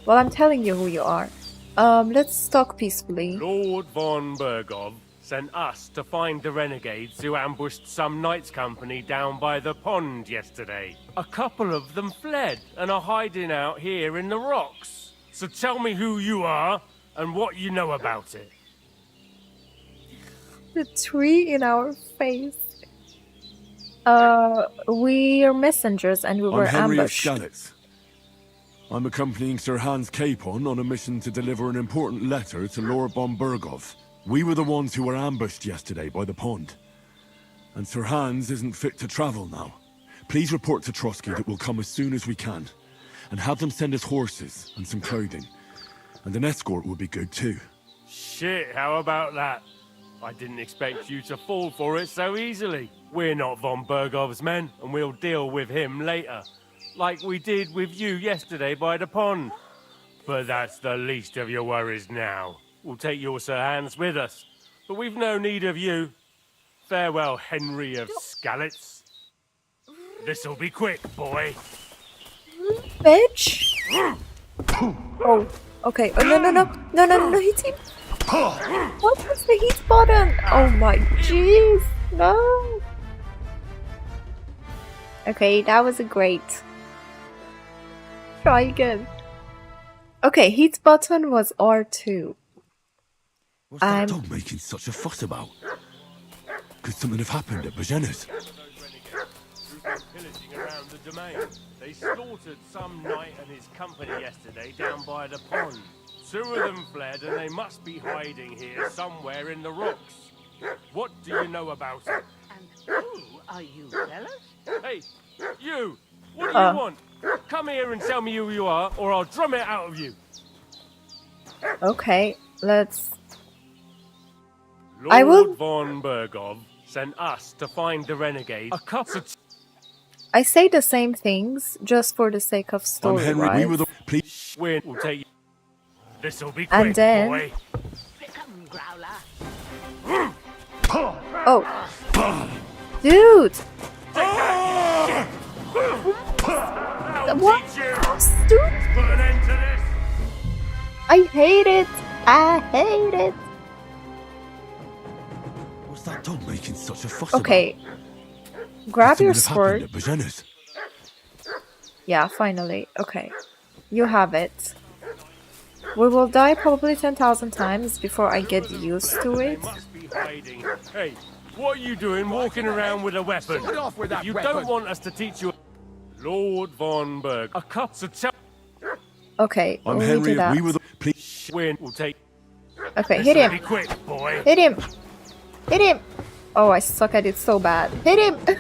Well, I'm telling you who you are. Let's talk peacefully. Lord von Bergov sent us to find the renegades who ambushed some knights' company down by the pond yesterday. A couple of them fled and are hiding out here in the rocks. So tell me who you are and what you know about it. The tree in our face. We are messengers and we were I'm Henry ambushed. of Skalitz. I'm accompanying Sir Hans Capon on a mission to deliver an important letter to Lord von Bergov. We were the ones who were ambushed yesterday by the pond. And Sir Hans isn't fit to travel now. Please report to Trotsky that we'll come as soon as we can. And have them send us horses and some clothing. And an escort would be good too. Shit, how about that? I didn't expect you to fall for it so easily. We're not von Bergov's men, and we'll deal with him later. Like we did with you yesterday by the pond. But that's the least of your worries now. We'll take your Sir Hans with us, but we've no need of you. Farewell, Henry of Skalitz. This'll be quick, boy. Bitch. Oh, okay. Oh, no, hit him. What was the hit button? Oh my jeez, no. Okay, that was a great. Try again. Okay, hit button was R2. What's that dog making such a fuss about? Could something have happened at Bajena's? Pillaging around the domain. They slaughtered some knight and his company yesterday down by the pond. 2 of them fled and they must be hiding here somewhere in the rocks. What do you know about it? And who are you, fellas? Hey, you! What do you want? Come here and tell me who you are, or I'll drum it out of you. Okay, let's. Lord von Bergov sent us to find the renegade. A couple. I say the same things just for the sake of story. I'm Henry. We were the. Please. We'll take you. This'll be quick, and then. boy. Oh, dude. What? Stupid. Put an end to this. I hate it. I hate it. What's that dog making such a fuss Okay. Grab your sword. Bajena's? Yeah, finally. Okay. You have it. We will die probably 10,000 times before I get used to it. Hey, what are you doing walking around with a weapon? If you don't want us to teach you... Lord von Berg. A cup to tell. Okay, I'm we Henry. do that. We were the. Please. Win will take. Okay, hit This'll him. be quick, boy. Hit him. Hit him. Oh, I suck at it so bad. Hit him. Hit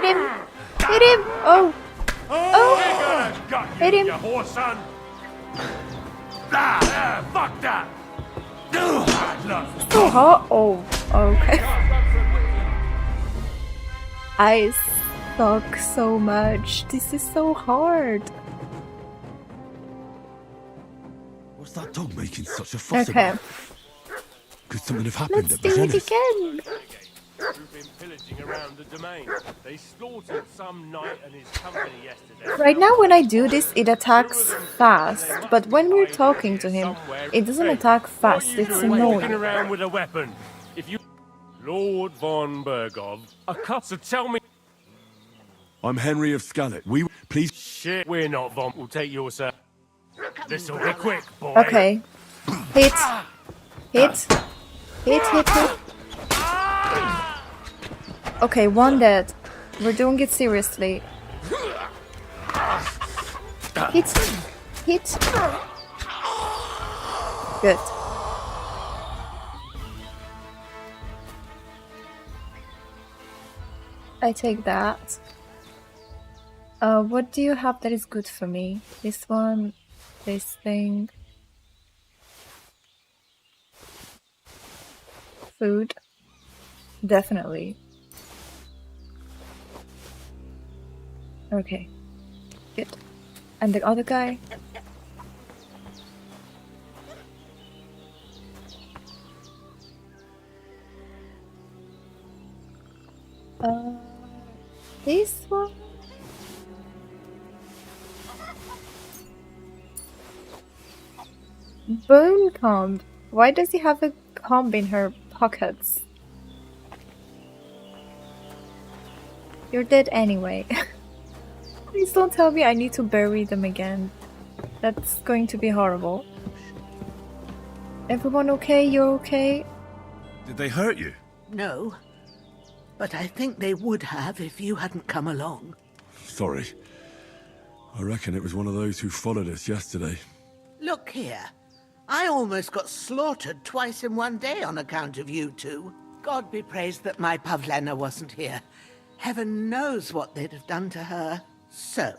him. Hit him. Oh. Oh. Got Hit him. you horse son. Fuck that. So hot. Oh. Okay. I suck so much. This is so hard. What's that dog making such a fuss Okay. about? Could something have happened Let's at do it Bajenis? again. Who've been pillaging around the domain. They slaughtered some knight and his company yesterday. Right now when I do this, it attacks fast. But when we're talking to him, it doesn't attack fast. It's Walking annoying. around with a weapon. If you, Lord von Bergov, a cup to tell me. I'm Henry of Scalet. We please. Shit, we're not von. We'll take your sir. This'll be quick, boy. Okay. Hit. Hit. Hit, hit, hit. Okay, one dead. We're doing it seriously. Hit. Hit. Good. I take that. What do you have that is good for me? This one, this thing. Food. Definitely. Okay. Good. And the other guy? This one? Bone comb. Why does he have a comb in her pockets? You're dead anyway. Please don't tell me I need to bury them again. That's going to be horrible. Everyone okay? You're okay? Did they hurt you? No, but I think they would have if you hadn't come along. Sorry. I reckon it was one of those who followed us yesterday. Look here. I almost got slaughtered twice in one day on account of you two. God be praised that my Pavlena wasn't here. Heaven knows what they'd have done to her. So,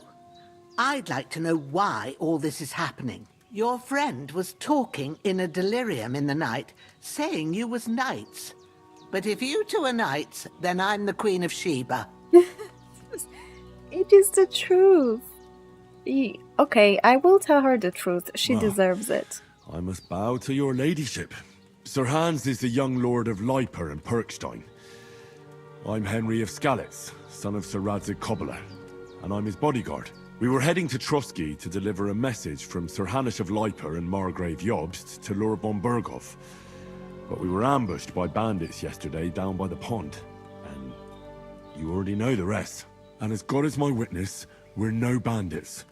I'd like to know why all this is happening. Your friend was talking in a delirium in the night, saying you was knights. But if you two are knights, then I'm the Queen of Sheba. It is the truth. Okay, I will tell her the truth. She Well, deserves it. I must bow to your ladyship. Sir Hans is the young lord of Leiper and Perkstein. I'm Henry of Skalitz, son of Sir Radzig Cobbler, and I'm his bodyguard. We were heading to Trusky to deliver a message from Sir Hanish of Leiper and Margrave Jobst to Lord von Berghoff. But we were ambushed by bandits yesterday down by the pond, and you already know the rest. And as God is my witness, we're no bandits.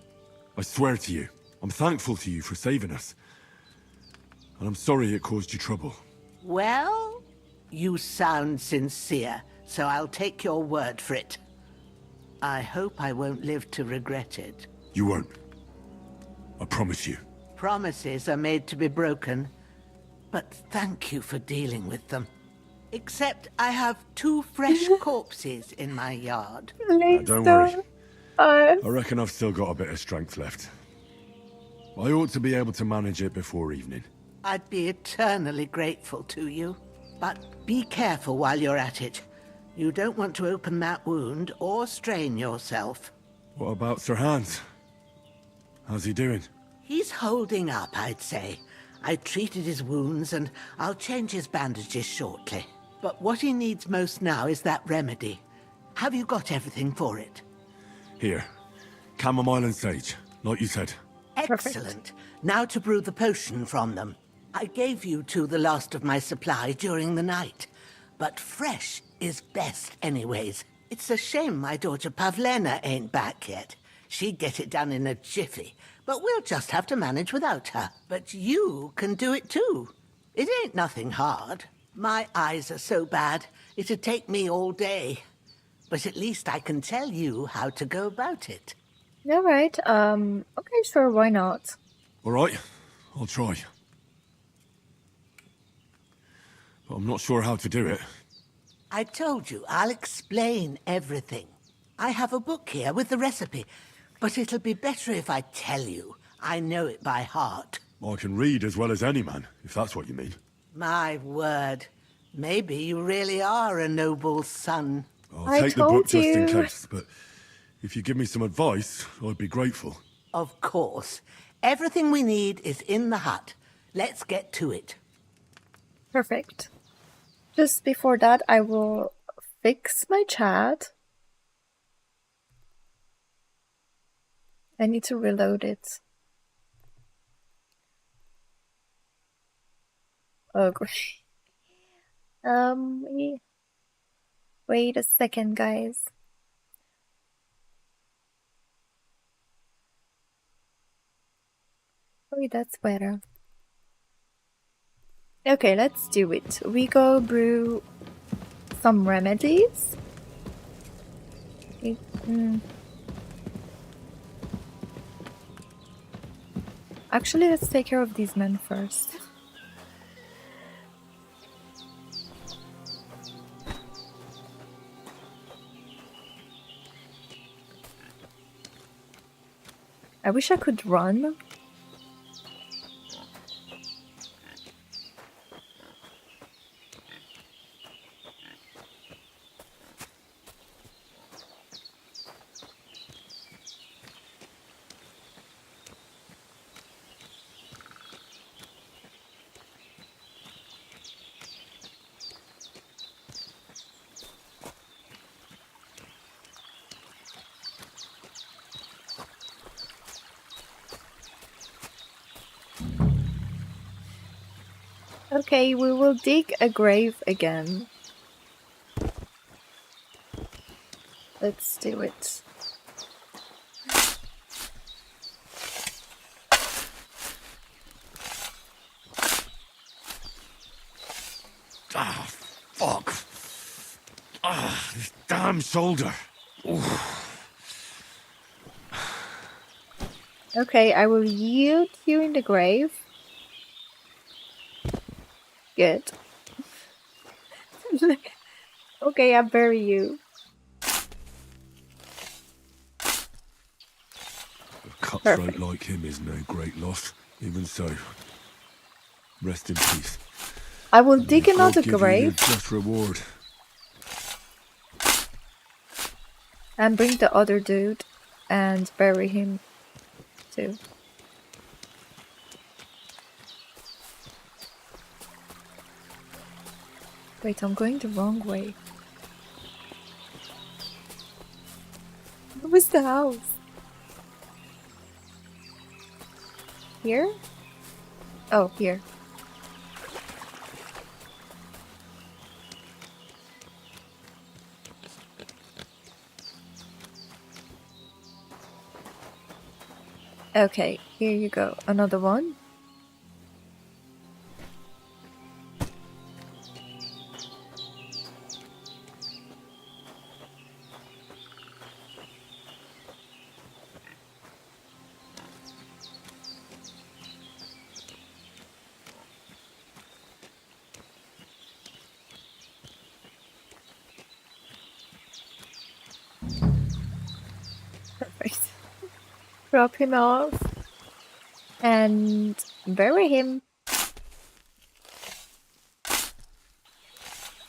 I swear to you, I'm thankful to you for saving us. And I'm sorry it caused you trouble. Well, you sound sincere, so I'll take your word for it. I hope I won't live to regret it. You won't. I promise you. Promises are made to be broken, but thank you for dealing with them. Except I have 2 fresh corpses in my yard. Don't worry. I reckon I've still got a bit of strength left. I ought to be able to manage it before evening. I'd be eternally grateful to you. But be careful while you're at it. You don't want to open that wound or strain yourself. What about Sir Hans? How's he doing? He's holding up, I'd say. I treated his wounds and I'll change his bandages shortly. But what he needs most now is that remedy. Have you got everything for it? Here. Chamomile and sage, like you said. Excellent. Now to brew the potion from them. I gave you two the last of my supply during the night. But fresh is best anyways. It's a shame my daughter Pavlena ain't back yet. She'd get it done in a jiffy. But we'll just have to manage without her. But you can do it too. It ain't nothing hard. My eyes are so bad, it'd take me all day. But at least I can tell you how to go about it. Alright, okay, sure, why not? Alright, I'll try. But I'm not sure how to do it. I told you, I'll explain everything. I have a book here with the recipe, but it'll be better if I tell you. I know it by heart. I can read as well as any man, if that's what you mean. My word. Maybe you really are a noble's son. I'll take the book just in case, but if you give me some advice, I'd be grateful. Of course. Everything we need is in the hut. Let's get to it. Perfect. Just before that, I will fix my chat. I need to reload it. Oh, great. Wait a second, guys. Oh, that's better. Okay, let's do it. We go brew some remedies. Actually, let's take care of these men first. I wish I could run. Okay, we will dig a grave again. Let's do it. Ah, fuck. Ah, this damn shoulder. Oof. Okay, I will yield you in the grave. Good. Okay, I bury you. A cutthroat like him is no great loss. Even so, rest in peace. I will dig God another give you your grave just reward. and bring the other dude and bury him too. Wait, I'm going the wrong way. Where was the house? Here? Oh, here. Okay, here you go. Another one. Perfect. Drop him off and bury him.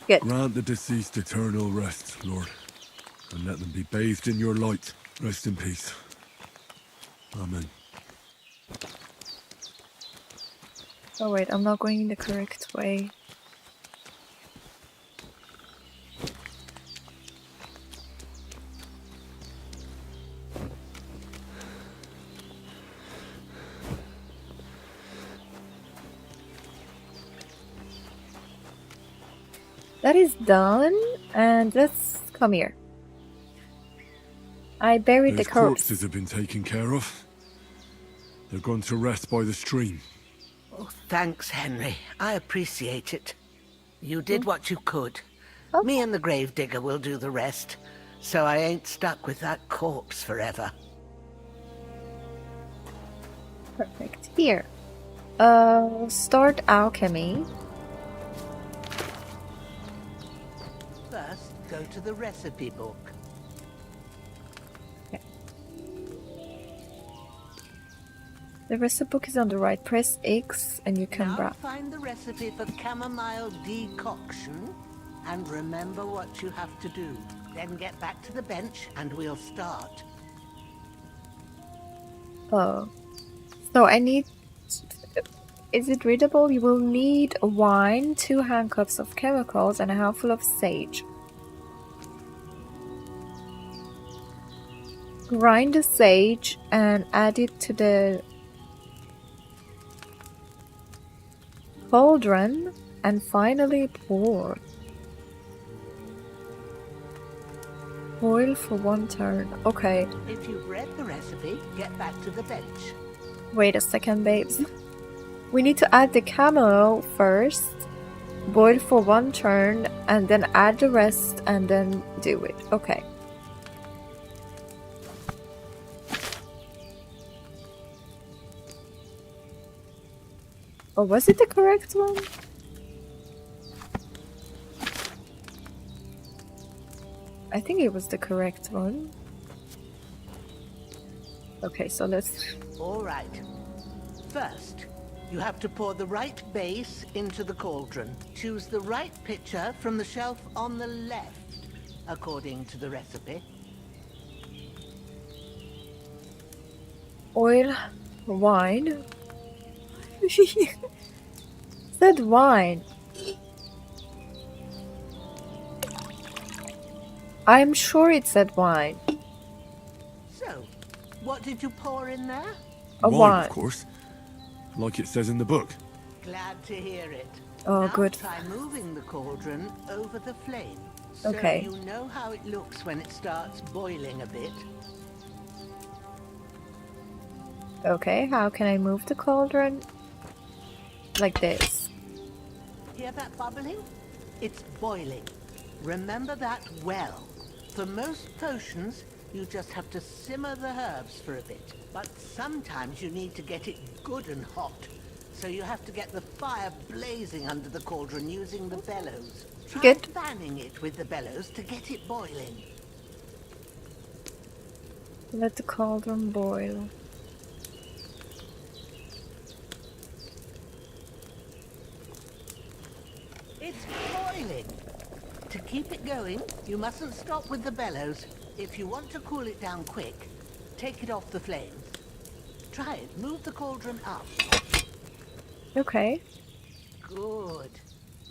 Good. Grant the deceased eternal rest, Lord, and let them be bathed in your light. Rest in peace. Amen. Oh wait, I'm not going in the correct way. That is done, and let's come here. I buried the Those corpse. corpses have been taken care of. They're going to rest by the stream. Oh, thanks, Henry. I appreciate it. You did what you could. Me and the gravedigger will do the rest, so I ain't stuck with that corpse forever. Perfect. Here. Start alchemy. First, go to the recipe book. The recipe book is on the right. Press X and you can Now browse. find the recipe for chamomile decoction and remember what you have to do. Then get back to the bench and we'll start. Oh. So I need... Is it readable? You will need wine, 2 handcuffs of chemicals, and a handful of sage. Grind the sage and add it to the cauldron and finally pour. Boil for 1 turn. Okay. If you've read the recipe, get back to the bench. Wait a second, babes. We need to add the chamomile first, boil for 1 turn, and then add the rest and then do it. Okay. Oh, was it the correct one? I think it was the correct one. Okay, so let's... All right. First, you have to pour the right base into the cauldron. Choose the right pitcher from the shelf on the left, according to the recipe. Oil, wine. Said wine. I'm sure it said wine. So, what did you pour in there? A wine. Of course. Like it says in the book. Glad to hear it. Oh, now good. try moving the cauldron over the flame. Okay. So you know how it looks when it starts boiling a bit. Okay, how can I move the cauldron? Like this. Hear that bubbling? It's boiling. Remember that well. For most potions, you just have to simmer the herbs for a bit. But sometimes you need to get it good and hot. So you have to get the fire blazing under the cauldron using the bellows. Try fanning it with the bellows to get it boiling. Let the cauldron boil. It's boiling. To keep it going, you mustn't stop with the bellows. If you want to cool it down quick, take it off the flames. Try it. Move the cauldron up. Okay. Good.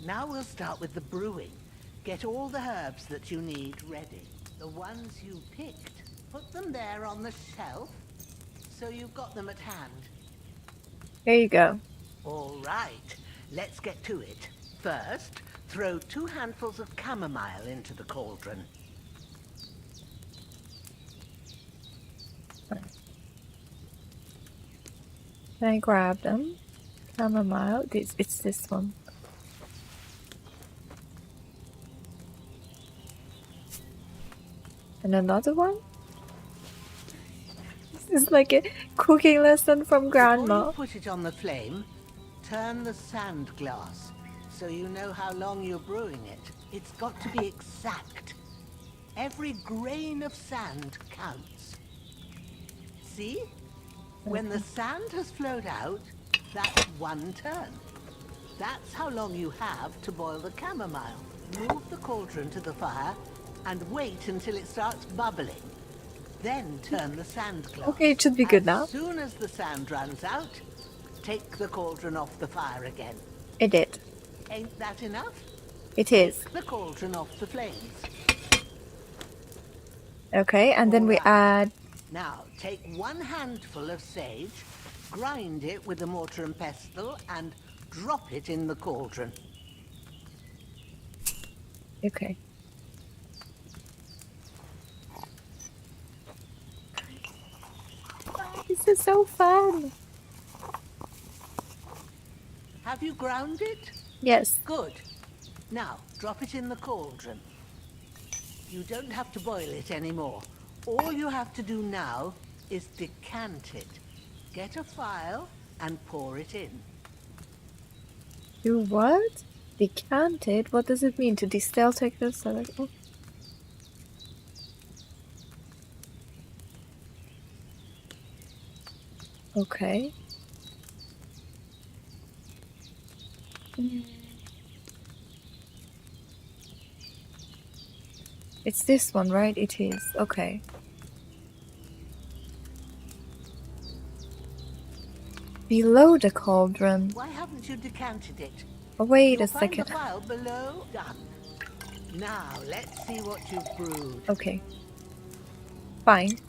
Now we'll start with the brewing. Get all the herbs that you need ready. The ones you picked, put them there on the shelf, so you've got them at hand. Here you go. All right. Let's get to it. First, throw 2 handfuls of chamomile into the cauldron. Can I grab them? Chamomile. It's this one. And another one? This is like a cooking lesson from Grandma. Before you put it on the flame, turn the sand glass so you know how long you're brewing it. It's got to be exact. Every grain of sand counts. See? When the sand has flowed out, that's 1 turn. That's how long you have to boil the chamomile. Move the cauldron to the fire and wait until it starts bubbling. Then turn the sand glass. Okay, it should be good now. As soon as the sand runs out, take the cauldron off the fire again. It did. Ain't that enough? It is. Take the cauldron off the flames. Okay, and then we add... Now, take 1 handful of sage, grind it with a mortar and pestle, and drop it in the cauldron. Okay. This is so fun. Have you ground it? Yes. Good. Now, drop it in the cauldron. You don't have to boil it anymore. All you have to do now is decant it. Get a phial and pour it in. Do what? Decanted? What does it mean? To distill, take this? Oh. Okay. It's this one, right? It is. Okay. Below the cauldron. Why haven't you decanted it? Oh, wait You'll a find second. the phial below. Done. Now, let's see what you've brewed. Okay. Fine.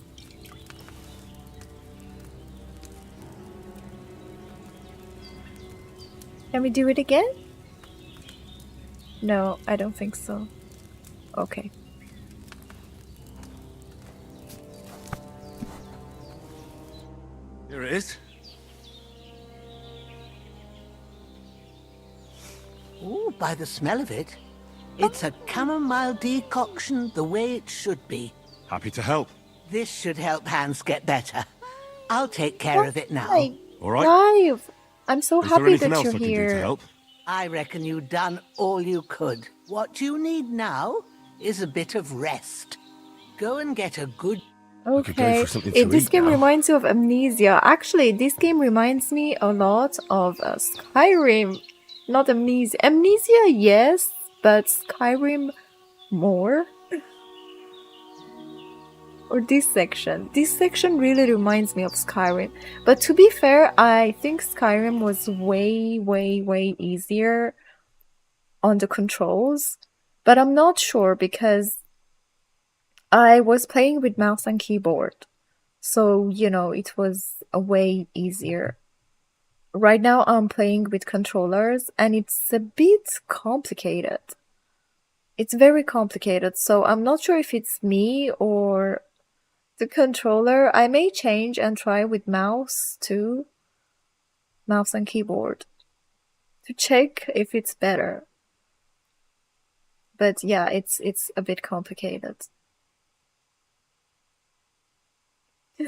Can we do it again? No, I don't think so. Okay. Here it is. Ooh, by the smell of it, it's a chamomile decoction the way it should be. Happy to help. This should help Hans get better. I'll take care of it now. All right. Live. I'm so Is there happy anything that else you're I can do to here. help? I reckon you've done all you could. What you need now is a bit of rest. Go and get a good... Okay. something to This eat game now. reminds you of Amnesia. Actually, this game reminds me a lot of Skyrim. Not Amnesia. Amnesia, yes, but Skyrim more. Or this section. This section really reminds me of Skyrim. But to be fair, I think Skyrim was way, way, way easier on the controls. But I'm not sure because I was playing with mouse and keyboard. So, you know, it was a way easier. Right now I'm playing with controllers and it's a bit complicated. It's very complicated, so I'm not sure if it's me or the controller. I may change and try with mouse too. Mouse and keyboard. To check if it's better. But yeah, it's a bit complicated. No,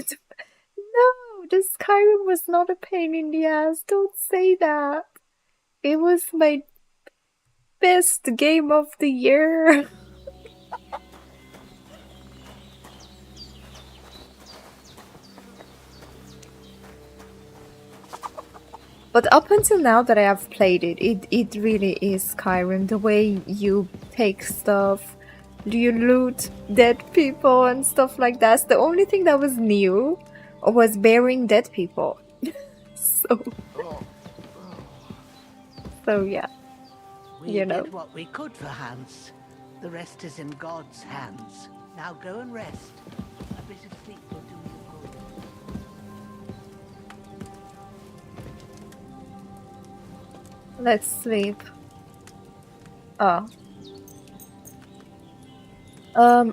the Skyrim was not a pain in the ass. Don't say that. It was my best game of the year. But up until now that I have played it, it really is Skyrim. The way you take stuff, you loot dead people and stuff like that. The only thing that was new was burying dead people. So yeah, We you know. did what we could for Hans. The rest is in God's hands. Now go and rest. A bit of sleep will do you good. Let's sleep. Oh.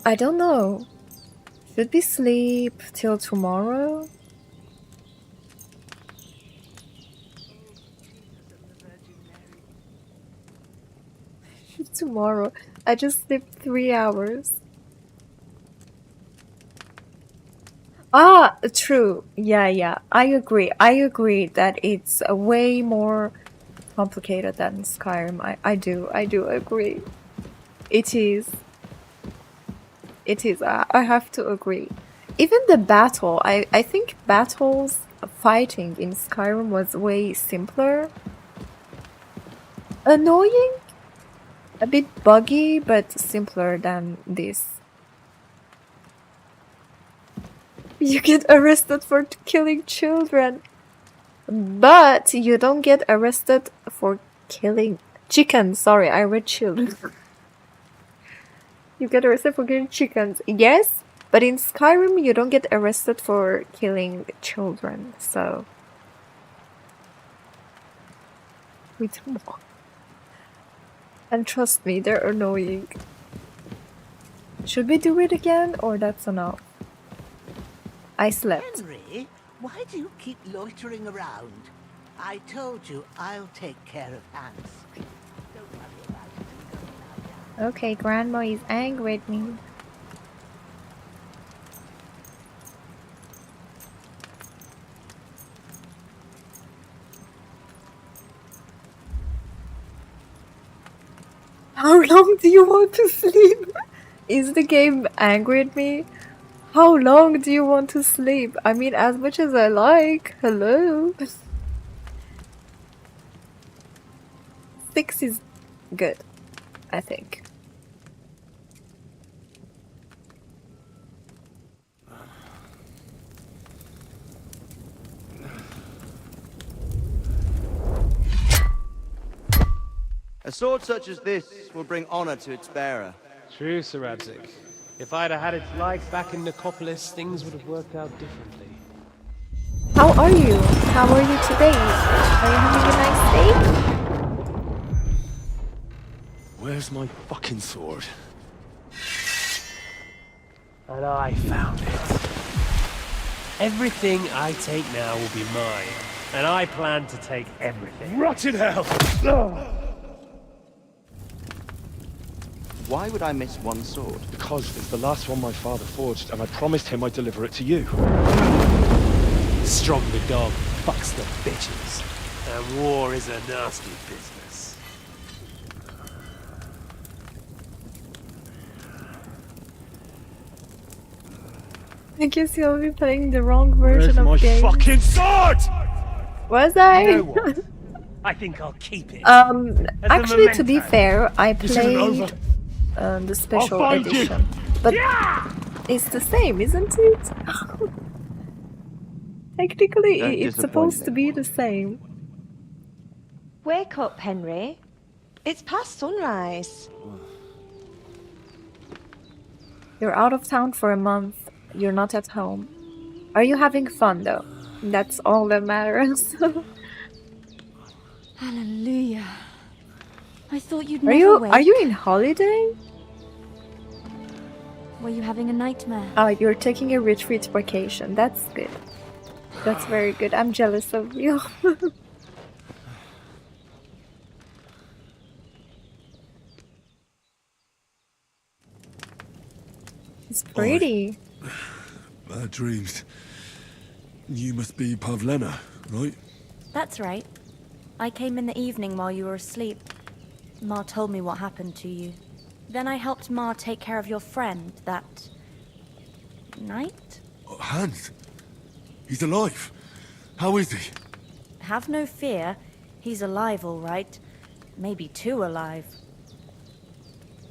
I don't know. Should we sleep till tomorrow? Tomorrow. I just slept 3 hours. Ah, true. Yeah. I agree that it's a way more complicated than Skyrim. I do agree. It is. I have to agree. Even the battle, I think battles fighting in Skyrim was way simpler. Annoying? A bit buggy, but simpler than this. You get arrested for killing children. But you don't get arrested for killing chickens. Sorry, I read children. You get arrested for killing chickens. Yes, but in Skyrim you don't get arrested for killing children. So we do more. And trust me, they're annoying. Should we do it again or that's enough? I slept. Henry, why do you keep loitering around? I told you I'll take care of Hans. Don't worry about it. Okay, Grandma is angry at me. How long do you want to sleep? Is the game angry at me? How long do you want to sleep? I mean, as much as I like. Hello? 6 is good, I think. A sword such as this will bring honor to its bearer. True, Sir Radzik. If I'd have had its life back in Nicopolis, things would have worked out differently. How are you? How are you today? Are you having a nice day? Where's my fucking sword? And I found it. Everything I take now will be mine, and I plan to take everything. Rot in hell! Why would I miss one sword? Because it's the last one my father forged, and I promised him I'd deliver it to you. Stronger dog fucks the bitches, and war is a nasty business. I guess you'll be playing the wrong version of Where's my games. fucking sword? Was I? You know what? I think I'll keep it. Actually, to be memento. fair, I This isn't played over. the special find you. edition. But it's the same, isn't it? Technically, Don't it's disappoint supposed me. to be the same. Wake up, Henry. It's past sunrise. You're out of town for a month. You're not at home. Are you having fun, though? That's all that matters. Hallelujah. I thought you'd Are never you wake. are you in holiday? Were you having a nightmare? Oh, you're taking a retreat vacation. That's good. That's very good. I'm jealous of you. It's pretty. Bad dreams. You must be Pavlena, right? That's right. I came in the evening while you were asleep. Ma told me what happened to you. Then I helped Ma take care of your friend that night? Oh, Hans. He's alive. How is he? Have no fear. He's alive, all right. Maybe too alive.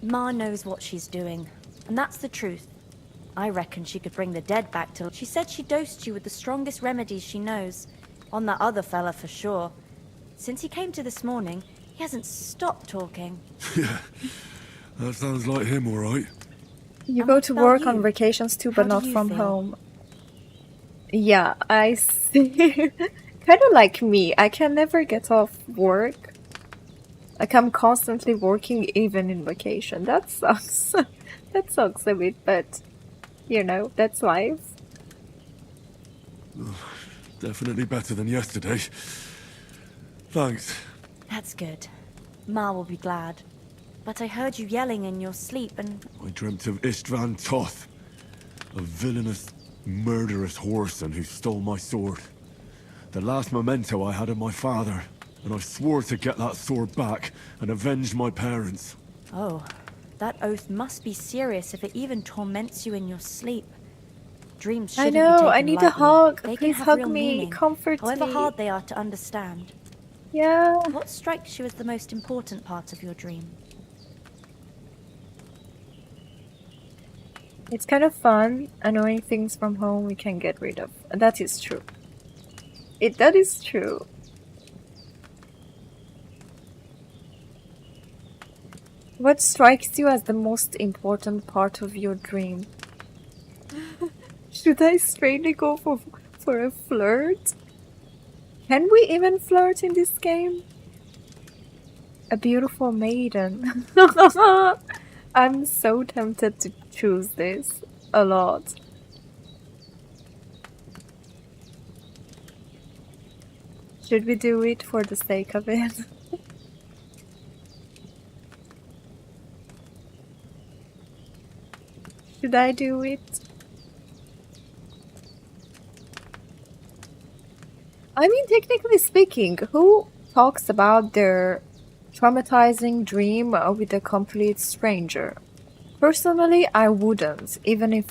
Ma knows what she's doing, and that's the truth. I reckon she could bring the dead back to... She said she dosed you with the strongest remedies she knows. On that other fella for sure. Since he came to this morning, he hasn't stopped talking. Yeah. That sounds like him, all right. You And go what to about work you? on vacations too, How but do not you from feel? home. Yeah, I see. Kind of like me. I can never get off work. Like, I'm constantly working even in vacation. That sucks. That sucks a bit, but you know, that's life. Definitely better than yesterday. Thanks. That's good. Ma will be glad. But I heard you yelling in your sleep and... I dreamt of Istvan Toth, a villainous, murderous whoreson who stole my sword. The last memento I had of my father, and I swore to get that sword back and avenge my parents. Oh, that oath must be serious if it even torments you in your sleep. Dreams I shouldn't know, be taken I need a lightly. hug. They Please can have hug real me, meaning, comfort however me. hard they are to understand. Yeah. What strikes you as the most important part of your dream? It's kind of fun. Annoying things from home we can get rid of. And that is true. That is true. What strikes you as the most important part of your dream? Should I straightly go for a flirt? Can we even flirt in this game? A beautiful maiden. I'm so tempted to choose this a lot. Should we do it for the sake of it? Should I do it? I mean, technically speaking, who talks about their traumatizing dream with a complete stranger? Personally, I wouldn't, even if,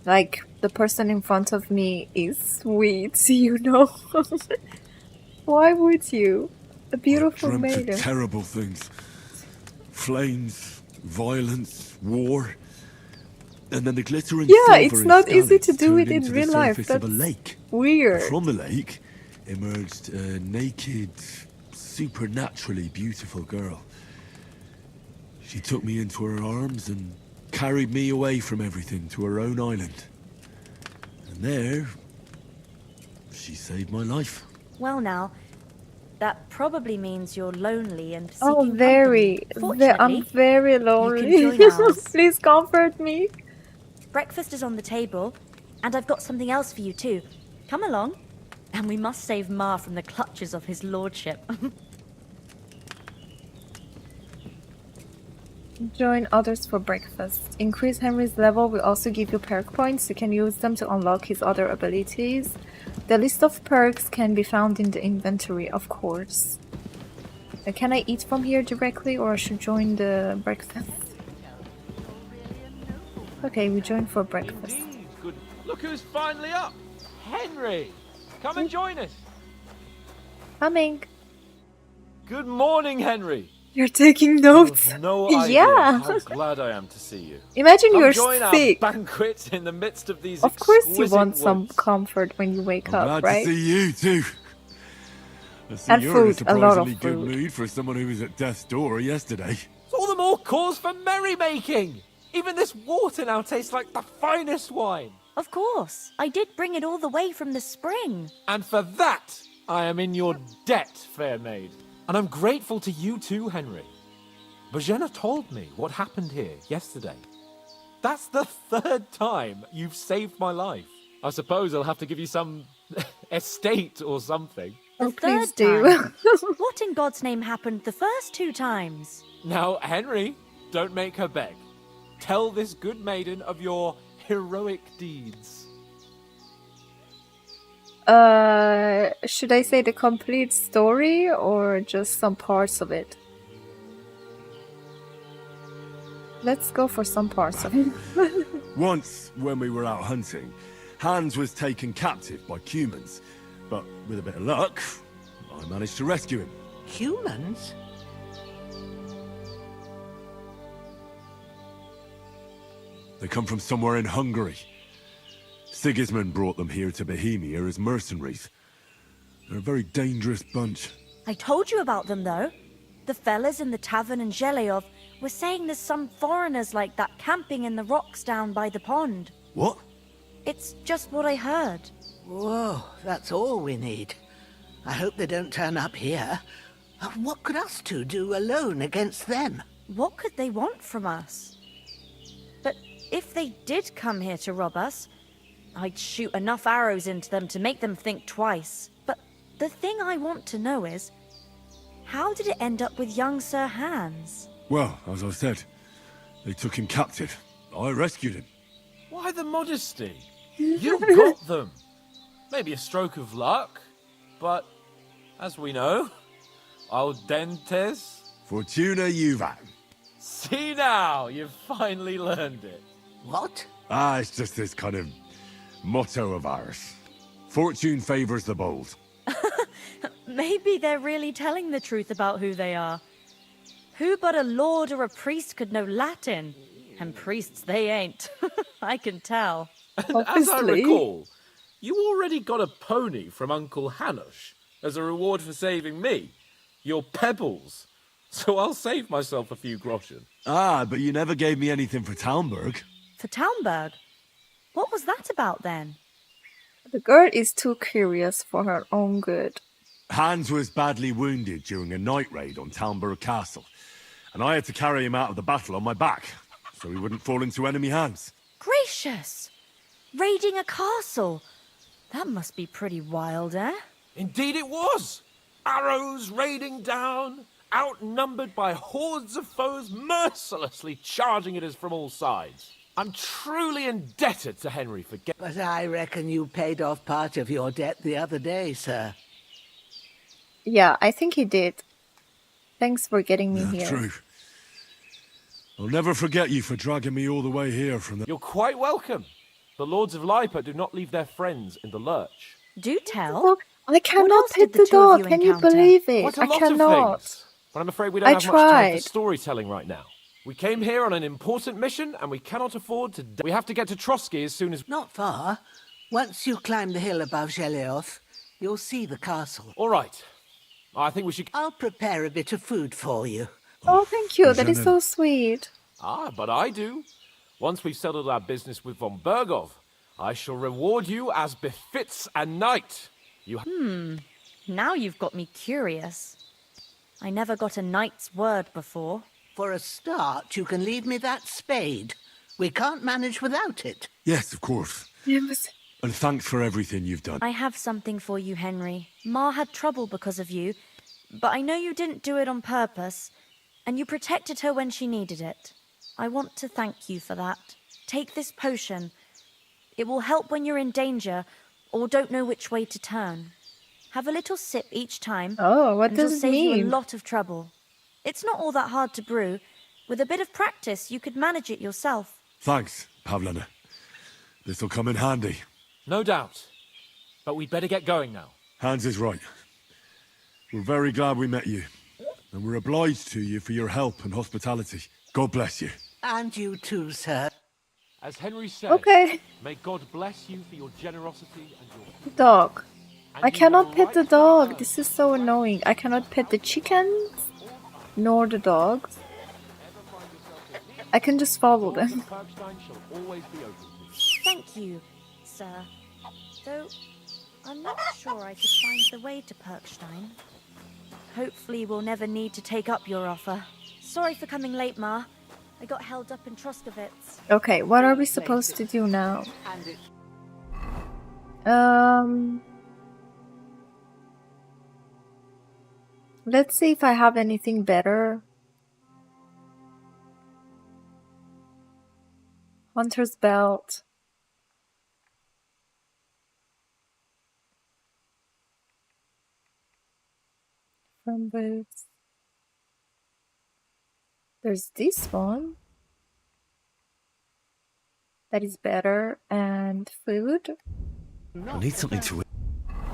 like, the person in front of me is sweet, you know? Why would you? A beautiful Dreamt of maiden. terrible things. Flames, violence, war. And then the glittering Yeah, silver it's in not easy to Skalitz do turned it in into the real life. surface of a That's lake. weird. And from the lake emerged a naked, supernaturally beautiful girl. She took me into her arms and carried me away from everything to her own island. And there, she saved my life. Well now, that probably means you're lonely and Oh, seeking very. company. Fortunately, I'm very you can lonely. join ours. Please comfort me. Breakfast is on the table, and I've got something else for you too. Come along, and we must save Ma from the clutches of his lordship. Join others for breakfast. Increase Henry's level will also give you perk points. You can use them to unlock his other abilities. The list of perks can be found in the inventory, of course. Can I eat from here directly, or I should join the breakfast? Okay, we join for breakfast. Indeed. Good. Look who's finally up. Henry, come and join us. Coming. Good morning, Henry. You're taking notes. No idea Yeah. how glad I am to see you. Imagine Come you're join sick. our banquet in the midst of these Of course you exquisite want some woods. comfort when you wake I'm up, glad right? to see you too. I see And you're in a food, a lot of surprisingly good food. mood for someone who was at death's door yesterday. It's all the more cause for merrymaking. Even this water now tastes like the finest wine. Of course, I did bring it all the way from the spring. And for that, I am in your debt, fair maid. And I'm grateful to you too, Henry. Bojena told me what happened here yesterday. That's the third time you've saved my life. I suppose I'll have to give you some estate or something. Oh, The please third do. time. What in God's name happened the first 2 times? Now, Henry, don't make her beg. Tell this good maiden of your heroic deeds. Should I say the complete story or just some parts of it? Let's go for some parts of it. Once, when we were out hunting, Hans was taken captive by humans. But with a bit of luck, I managed to rescue him. Humans? They come from somewhere in Hungary. Sigismund brought them here to Bohemia as mercenaries. They're a very dangerous bunch. I told you about them, though. The fellas in the tavern in Zheleov were saying there's some foreigners like that camping in the rocks down by the pond. What? It's just what I heard. Whoa, that's all we need. I hope they don't turn up here. What could us two do alone against them? What could they want from us? But if they did come here to rob us, I'd shoot enough arrows into them to make them think twice. But the thing I want to know is, how did it end up with young Sir Hans? Well, as I said, they took him captive. I rescued him. Why the modesty? You got them. Maybe a stroke of luck, but as we know, al dentes. Fortuna juvat. See now, you've finally learned it. What? It's just this kind of motto of ours. Fortune favors the bold. Maybe they're really telling the truth about who they are. Who but a lord or a priest could know Latin? And priests they ain't. I can tell. And as I recall, you already got a pony from Uncle Hanush as a reward for saving me. Your pebbles. So I'll save myself a few groschen. But you never gave me anything for Talmberg. For Talmberg? What was that about then? The girl is too curious for her own good. Hans was badly wounded during a night raid on Talmberg Castle, and I had to carry him out of the battle on my back, so he wouldn't fall into enemy hands. Gracious! Raiding a castle? That must be pretty wild, eh? Indeed it was. Arrows raining down, outnumbered by hordes of foes mercilessly charging at us from all sides. I'm truly indebted to Henry for getting... But I reckon you paid off part of your debt the other day, sir. Yeah, I think he did. Thanks for getting me here. True. I'll never forget you for dragging me all the way here from the... You're quite welcome. The Lords of Lipa do not leave their friends in the lurch. Do tell. Oh, I cannot else pet did the the two of dog. you Can you encounter? believe it? Quite a I lot cannot. of things. But I'm afraid we don't I have much time tried. for storytelling right now. We came here on an important mission, and we cannot afford to... We have to get to Trotsky as soon as... Not far. Once you climb the hill above Geleoth, you'll see the castle. All right. I think we should... I'll prepare a bit of food for you. Oh, thank you. That is so sweet. Ah, but I do. Once we've settled our business with von Bergov, I shall reward you as befits a knight. You... Now you've got me curious. I never got a knight's word before. For a start, you can leave me that spade. We can't manage without it. Yes, of course. Yes. And thanks for everything you've done. I have something for you, Henry. Ma had trouble because of you, but I know you didn't do it on purpose, and you protected her when she needed it. I want to thank you for that. Take this potion. It will help when you're in danger or don't know which way to turn. Have a little sip each time. Oh, what and does it'll it save you mean? a lot of trouble. It's not all that hard to brew. With a bit of practice, you could manage it yourself. Thanks, Pavlena. This'll come in handy. No doubt. But we'd better get going now. Hans is right. We're very glad we met you. And we're obliged to you for your help and hospitality. God bless you. And you too, sir. As Henry said, Okay. may God bless you for your generosity and your... Dog. I cannot pet the dog. This is so annoying. I cannot pet the chickens, nor the dogs. I can just follow them. Thank you, sir. Though, I'm not sure I could find the way to Perkstein. Hopefully we'll never need to take up your offer. Sorry for coming late, Ma. I got held up in Troskowitz. Okay, what are we supposed to do now? Let's see if I have anything better. Hunter's belt. From boots. There's this one. That is better. And food. I need something to eat.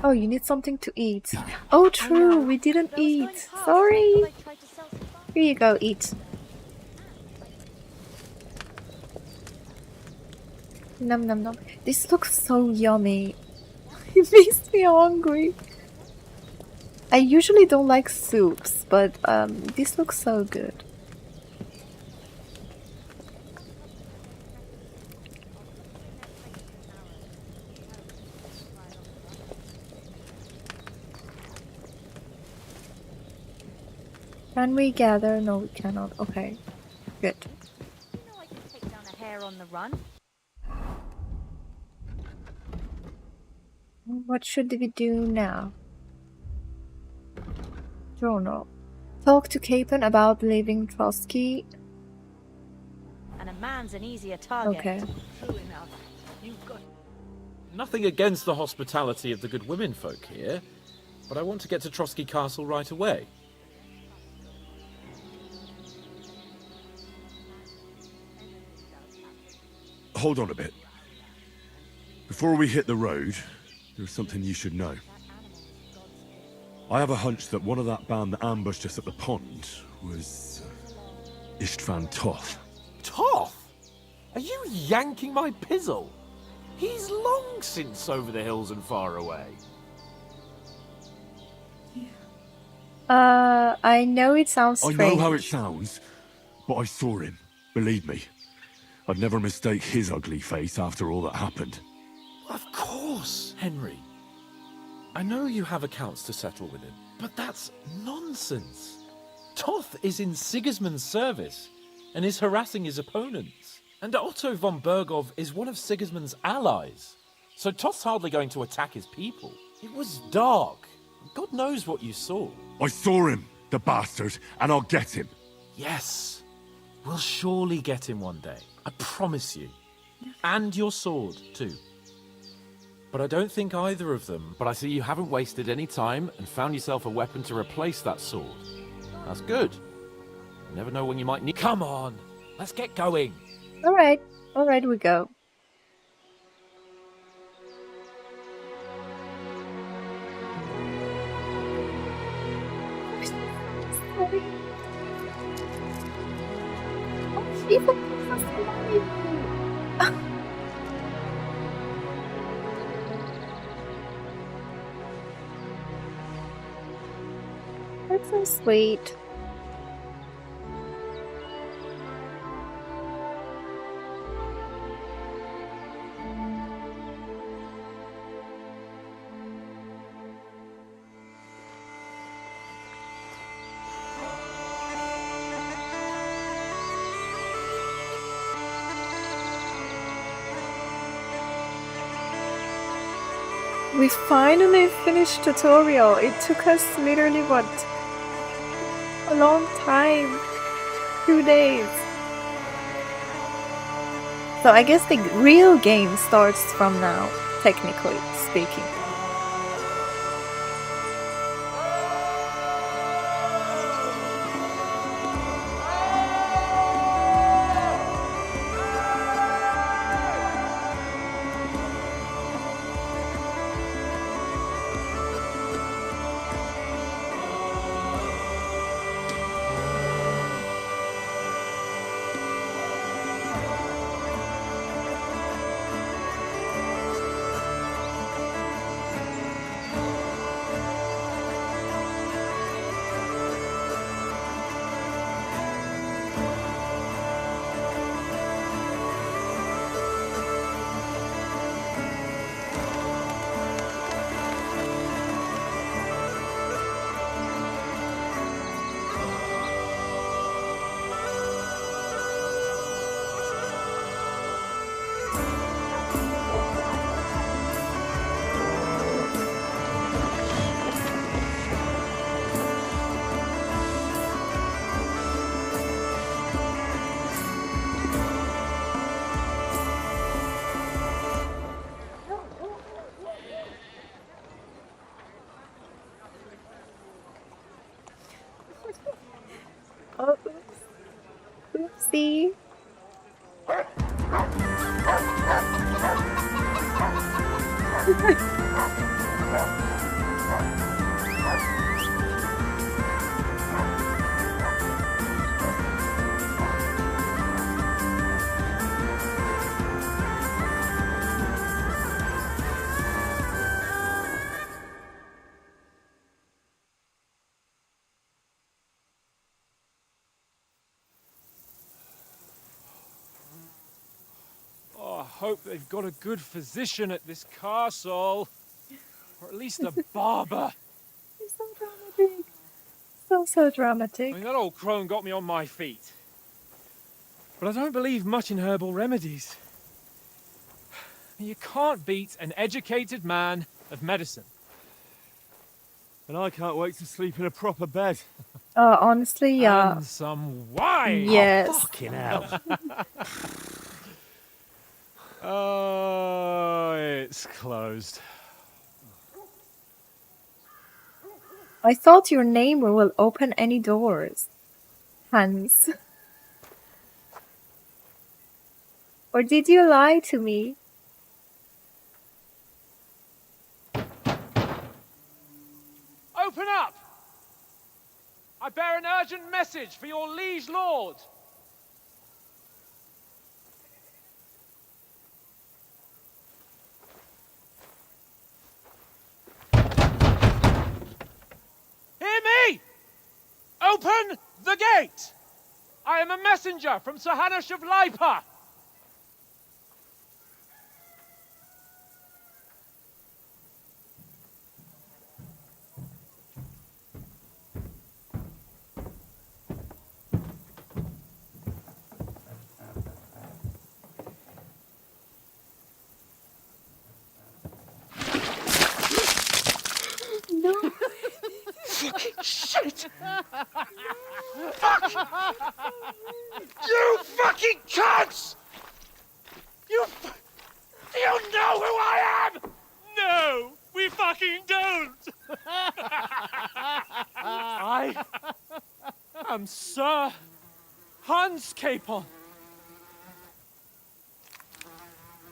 Oh, you need something to eat. Oh, true. We didn't eat. Sorry. Here you go. Eat. Num num num. This looks so yummy. It makes me hungry. I usually don't like soups, but this looks so good. Can we gather? No, we cannot. Okay, good. You know I can take down a hare on the run. What should we do now? Journal. Talk to Capon about leaving Trotsky. And a man's an easier target. Okay. True enough. You've got... Nothing against the hospitality of the good women folk here, but I want to get to Trotsky Castle right away. Hold on a bit. Before we hit the road, there's something you should know. I have a hunch that one of that band that ambushed us at the pond was Istvan Toth. Toth? Are you yanking my pizzle? He's long since over the hills and far away. I know it sounds strange. I know how it sounds, but I saw him. Believe me. I'd never mistake his ugly face after all that happened. Of course, Henry. I know you have accounts to settle with him, but that's nonsense. Toth is in Sigismund's service and is harassing his opponents. And Otto von Bergov is one of Sigismund's allies. So Toth's hardly going to attack his people. It was dark. God knows what you saw. I saw him. the bastard, and I'll get him. Yes. We'll surely get him one day. I promise you. And your sword, too. But I don't think either of them. But I see you haven't wasted any time and found yourself a weapon to replace that sword. That's good. You never know when you might need... Come on! Let's get going! Alright, we go. That's so sweet. We finally finished tutorial. It took us literally what? A long time. 2 days. So I guess the real game starts from now, technically speaking. Oh, oops. Oopsie. Oh, I hope they've got a good physician at this castle. Or at least a barber. It's so dramatic. So dramatic. I mean, that old crone got me on my feet. But I don't believe much in herbal remedies. You can't beat an educated man of medicine. And I can't wait to sleep in a proper bed. Honestly, yeah. And some wine! Yes. Oh, fucking hell. Oh, it's closed. I thought your name will open any doors, Hans. Or did you lie to me? Open up! I bear an urgent message for your liege lord. Hear me! Open the gate! I am a messenger from Sir Hanush of Lipa. No. Fucking shit! Fuck! You fucking cunts! Do you know who I am? No, we fucking don't! I am Sir Hans Capon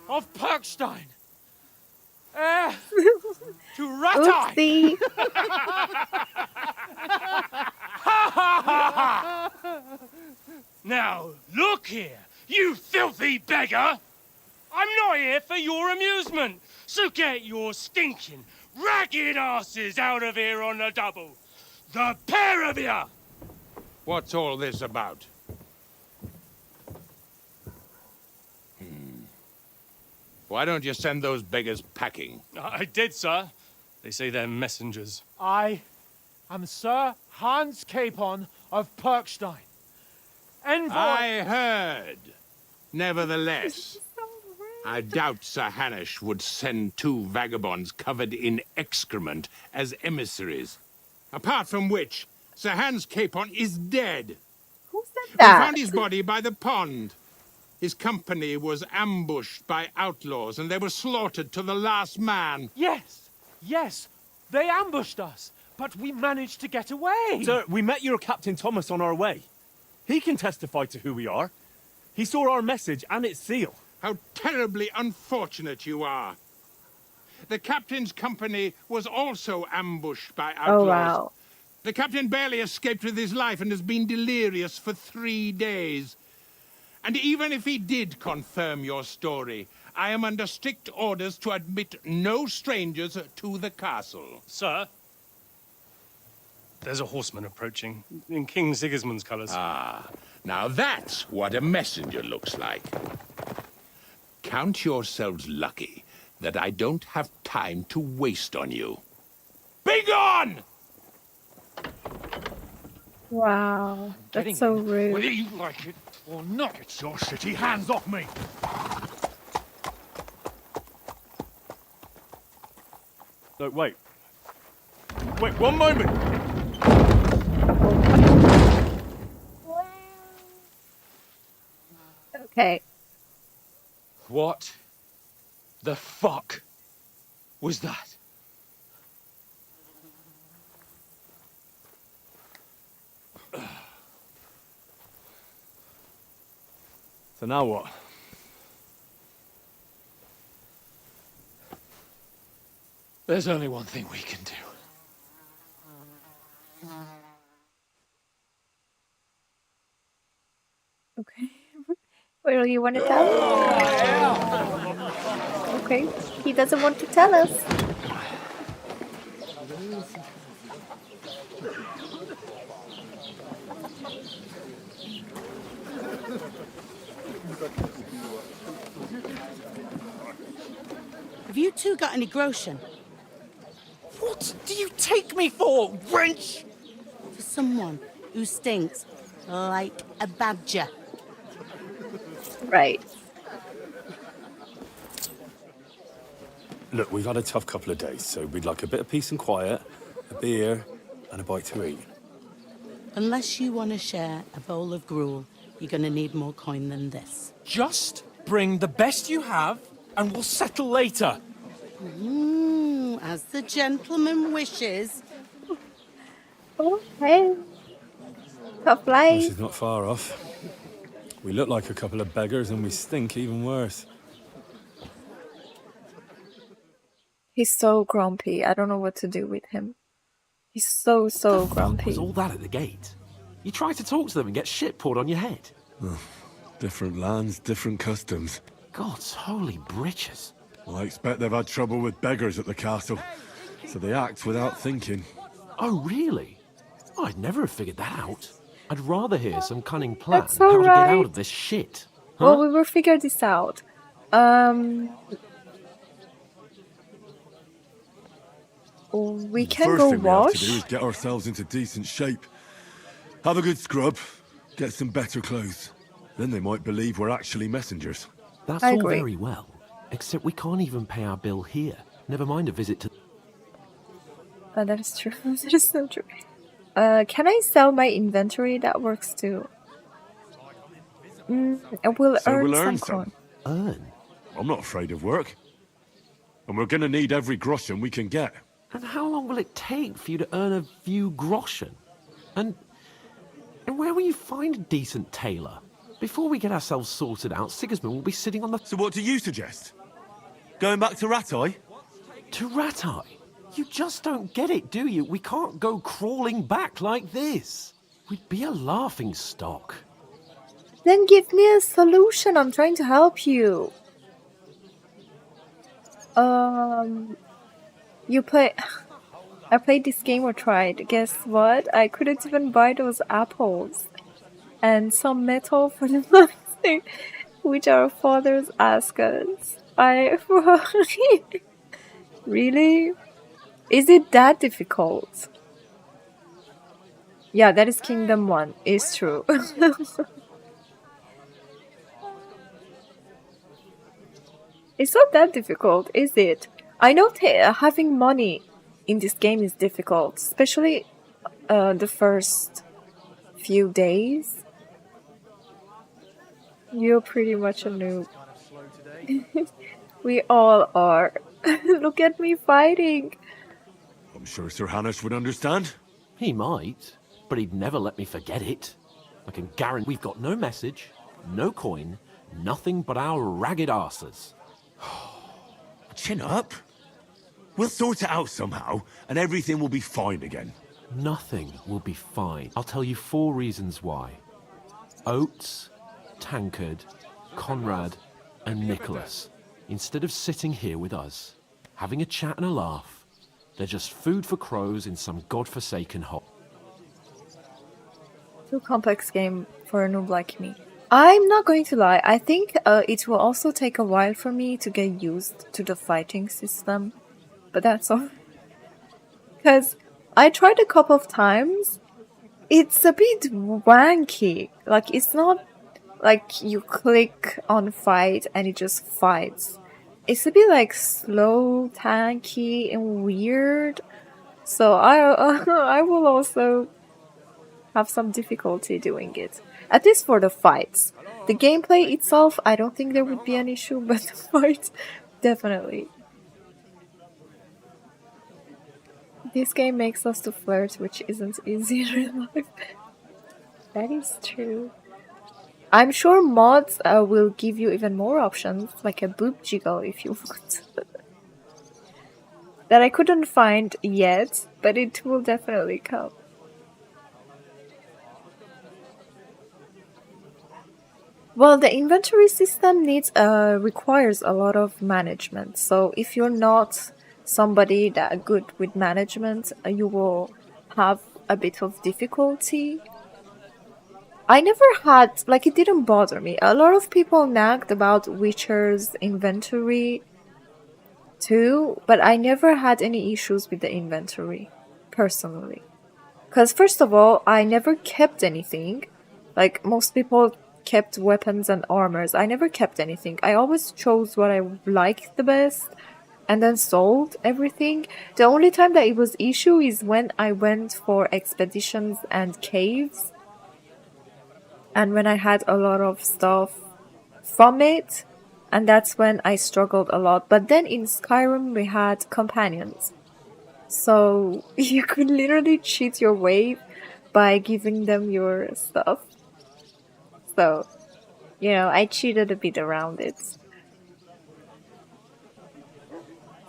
of Perkstein, heir to Ratai! Oopsie. Now, look here, you filthy beggar! I'm not here for your amusement, so get your stinking, ragged asses out of here on the double. The pair of you! What's all this about? Why don't you send those beggars packing? I did, sir. They say they're messengers. I am Sir Hans Capon of Perkstein. Envoy... I heard. Nevertheless, I doubt Sir Hanush would send two vagabonds covered in excrement as emissaries. Apart from which, Sir Hans Capon is dead. Who said We that? found his body by the pond. His company was ambushed by outlaws, and they were slaughtered to the last man. Yes, yes, they ambushed us, but we managed to get away. Sir, we met your Captain Thomas on our way. He can testify to who we are. He saw our message and its seal. How terribly unfortunate you are. The captain's company was also ambushed by outlaws. Oh, wow. The captain barely escaped with his life and has been delirious for 3 days. And even if he did confirm your story, I am under strict orders to admit no strangers to the castle. Sir, there's a horseman approaching in King Sigismund's colours. Ah, now that's what a messenger looks like. Count yourselves lucky that I don't have time to waste on you. Be gone! Wow, that's so rude. Whether you like it or not, get your shitty hands off me! No, wait. Wait, one moment! Okay. What the fuck was that? So now what? There's only one thing we can do. Okay. Well, you want to tell us? Okay. He doesn't want to tell us. Have you two got any groschen? What do you take me for, wench? For someone who stinks like a badger. Right. Look, we've had a tough couple of days, so we'd like a bit of peace and quiet, a beer, and a bite to eat. Unless you want to share a bowl of gruel, you're going to need more coin than this. Just bring the best you have, and we'll settle later. As the gentleman wishes. Okay. Tough life. This is not far off. We look like a couple of beggars and we stink even worse. He's so grumpy. I don't know what to do with him. He's so grumpy. Was all that at the gate? You try to talk to them and get shit poured on your head. Oh, different lands, different customs. God's holy britches. Well, I expect they've had trouble with beggars at the castle, so they act without thinking. Oh, really? Oh, I'd never have figured that out. I'd rather hear some cunning plan That's how to get alright. out of this shit. Huh? Well, we will figure this out. We can First go thing we have to wash. do is get ourselves into decent shape. Have a good scrub, get some better clothes. Then they might believe we're actually messengers. That's I all agree. very well, except we can't even pay our bill here. Never mind a visit to... That is true. That is so true. Can I sell my inventory? That works too. I will So earn we'll some earn coin. some. Earn? I'm not afraid of work. And we're gonna need every groschen we can get. And how long will it take for you to earn a few groschen? And where will you find a decent tailor? Before we get ourselves sorted out, Sigismund will be sitting on the... So what do you suggest? Going back to Rattay? To Rattay? You just don't get it, do you? We can't go crawling back like this. We'd be a laughing stock. Then give me a solution. I'm trying to help you. You play... I played this game or tried. Guess what? I couldn't even buy those apples. And some metal for the thing, which our fathers ask us. Really? Is it that difficult? Yeah, that is Kingdom 1. It's true. It's not that difficult, is it? I know having money in this game is difficult, especially the first few days. You're pretty much a noob. We all are. Look at me fighting. I'm sure Sir Hanush would understand. He might, but he'd never let me forget it. I can guarantee we've got no message, no coin, nothing but our ragged arses. Chin up. We'll sort it out somehow, and everything will be fine again. Nothing will be fine. I'll tell you 4 reasons why. Oates, Tankard, Conrad, and Nicholas, instead of sitting here with us, having a chat and a laugh, they're just food for crows in some godforsaken hole. Too complex game for a noob like me. I'm not going to lie, I think it will also take a while for me to get used to the fighting system. But that's all. Because I tried a couple of times. It's a bit wanky. Like, it's not like you click on fight and it just fights. It's a bit like slow, tanky, and weird. So I will also have some difficulty doing it. At least for the fights. The gameplay itself, I don't think there would be an issue, but the fights, definitely. This game makes us to flirt, which isn't easy in real life. That is true. I'm sure mods will give you even more options, like a boob jiggle if you want. That I couldn't find yet, but it will definitely come. Well, the inventory system requires a lot of management. So if you're not somebody that good with management, you will have a bit of difficulty. I never had, like, it didn't bother me. A lot of people nagged about Witcher's inventory too, but I never had any issues with the inventory, personally. Because first of all, I never kept anything. Like, most people kept weapons and armors. I never kept anything. I always chose what I liked the best and then sold everything. The only time that it was issue is when I went for expeditions and caves. And when I had a lot of stuff from it, and that's when I struggled a lot. But then in Skyrim we had companions. So you could literally cheat your way by giving them your stuff. So, you know, I cheated a bit around it.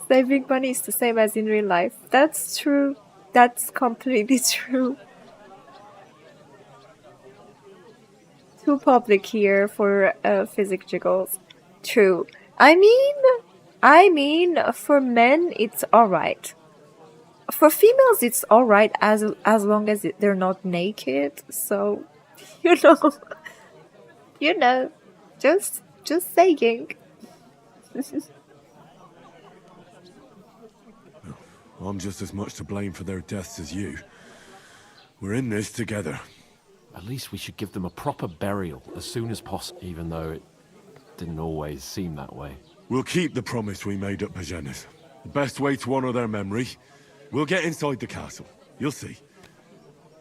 Saving money is the same as in real life. That's true. That's completely true. Too public here for physic jiggles. True. I mean, for men it's alright. For females it's alright as long as they're not naked. So, you know. You know, just saying. I'm just as much to blame for their deaths as you. We're in this together. At least we should give them a proper burial as soon as possible, even though it didn't always seem that way. We'll keep the promise we made at Pagenis. The best way to honor their memory. We'll get inside the castle. You'll see.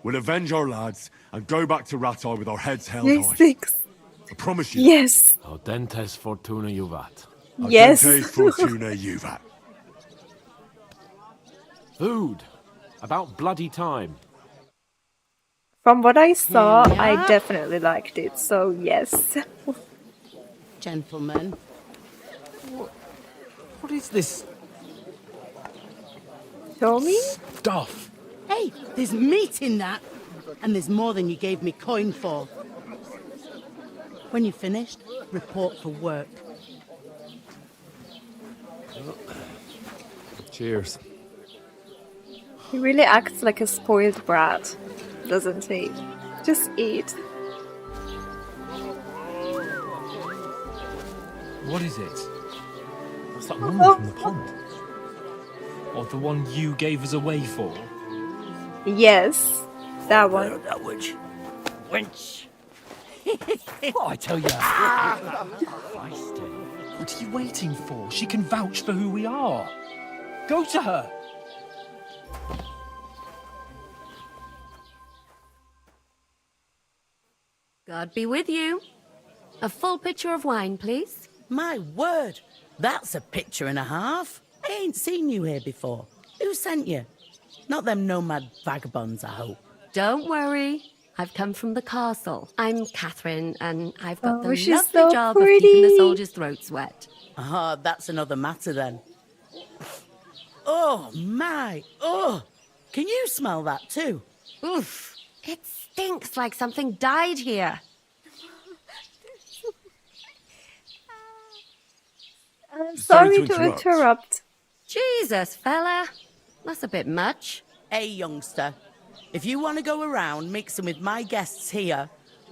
We'll avenge our lads and go back to Rattay with our heads held Yes, high. thanks. I promise you. Yes. Audentes fortuna juvat. Yes. Audentes fortuna juvat. Food. About bloody time. From what I saw, Yeah. I definitely liked it, so yes. Gentlemen. What is this Show me? stuff? Hey, there's meat in that. And there's more than you gave me coin for. When you're finished, report for work. Cheers. He really acts like a spoiled brat, doesn't he? Just eat. What is it? What's that woman from the pond? Or the one you gave us away for? Yes, that one. That witch. Wench. What I tell you? What are you waiting for? She can vouch for who we are. Go to her. God be with you. A full pitcher of wine, please. My word, that's a picture and a half. I ain't seen you here before. Who sent you? Not them nomad vagabonds, I hope. Don't worry. I've come from the castle. I'm Catherine, and I've got Oh, the she's lovely so job of keeping the pretty. soldiers' throats wet. Ah, that's another matter then. Oh, my. Oh, can you smell that too? Oof. It stinks like something died here. Sorry to interrupt. Jesus, fella. That's a bit much. Hey, youngster. If you want to go around mixing with my guests here,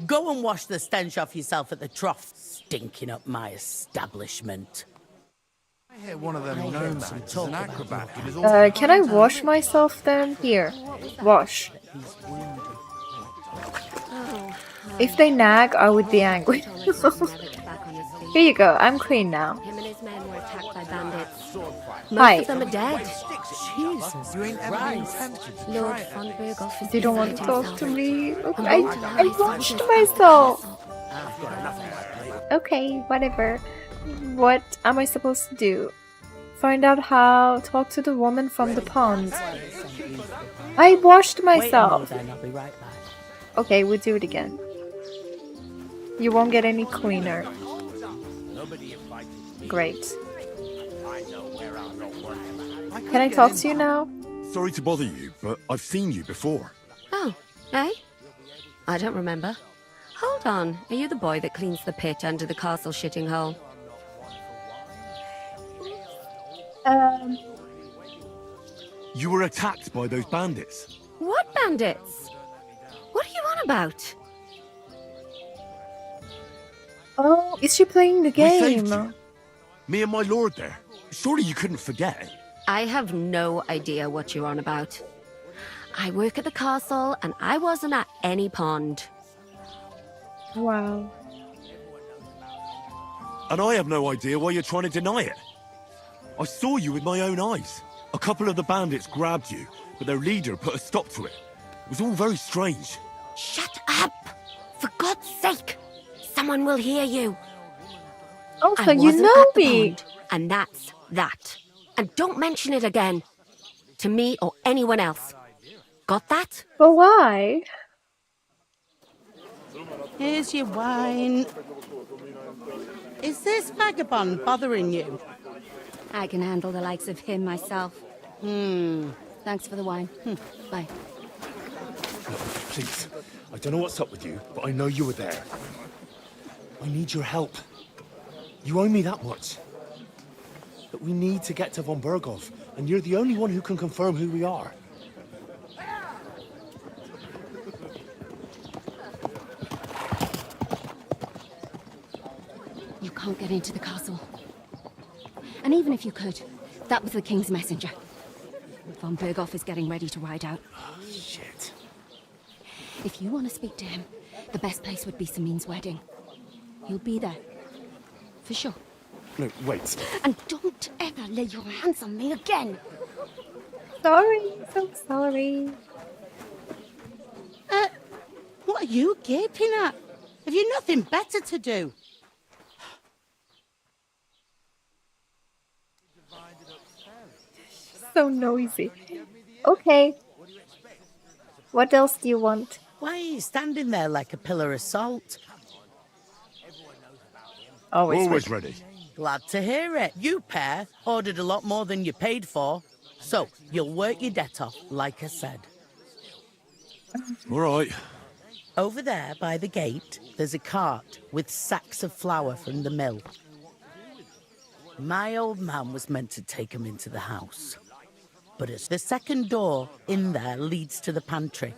go and wash the stench off yourself at the trough, stinking up my establishment. I hear one of them nomads is an acrobat. Can I wash myself then? Here. Wash. If they nag, I would be angry. Here you go, I'm clean now. Him and his men were attacked by bandits. Most Hi. of them are dead. Jesus, you ain't ever been tempted to Lord try it. von Berghoff is They don't want to beside talk to himself. me. Look, Among I the washed soldiers myself. I've got enough on my plate. Okay, whatever. What am I supposed to do? Find out how. Talk to the woman from the pond. I washed myself. Then I'll be right back. Okay, we'll do it again. You won't get any cleaner. Great. Can I talk to you now? Sorry to bother you, but I've seen you before. Oh, eh? I don't remember. Hold on. Are you the boy that cleans the pit under the castle shitting hole? You were attacked by those bandits. What bandits? What are you on about? Oh, is she playing the I saved game? you. Me and my lord there. Surely you couldn't forget. I have no idea what you're on about. I work at the castle, and I wasn't at any pond. Wow. And I have no idea why you're trying to deny it. I saw you with my own eyes. A couple of the bandits grabbed you, but their leader put a stop to it. It was all very strange. Shut up! For God's sake! Someone will hear you. Oh, I so you wasn't know at the me. pond, and that's that. And don't mention it again. To me or anyone else. Got that? But why? Here's your wine. Is this vagabond bothering you? I can handle the likes of him myself. Thanks for the wine. Bye. Please, I don't know what's up with you, but I know you were there. I need your help. You owe me that much. But we need to get to von Berghoff, and you're the only one who can confirm who we are. You can't get into the castle. And even if you could, that was the king's messenger. Von Berghoff is getting ready to ride out. Shit. If you want to speak to him, the best place would be Samin's wedding. He'll be there. For sure. No, wait. And don't ever lay your hands on me again. Sorry, so sorry. What are you gaping at? Have you nothing better to do? So noisy. Okay. What else do you want? Why are you standing there like a pillar of salt? Always ready. Glad to hear it. You pair ordered a lot more than you paid for. So, you'll work your debt off, like I said. All right. Over there, by the gate, there's a cart with sacks of flour from the mill. My old man was meant to take 'em into the house. But it's the second door in there leads to the pantry.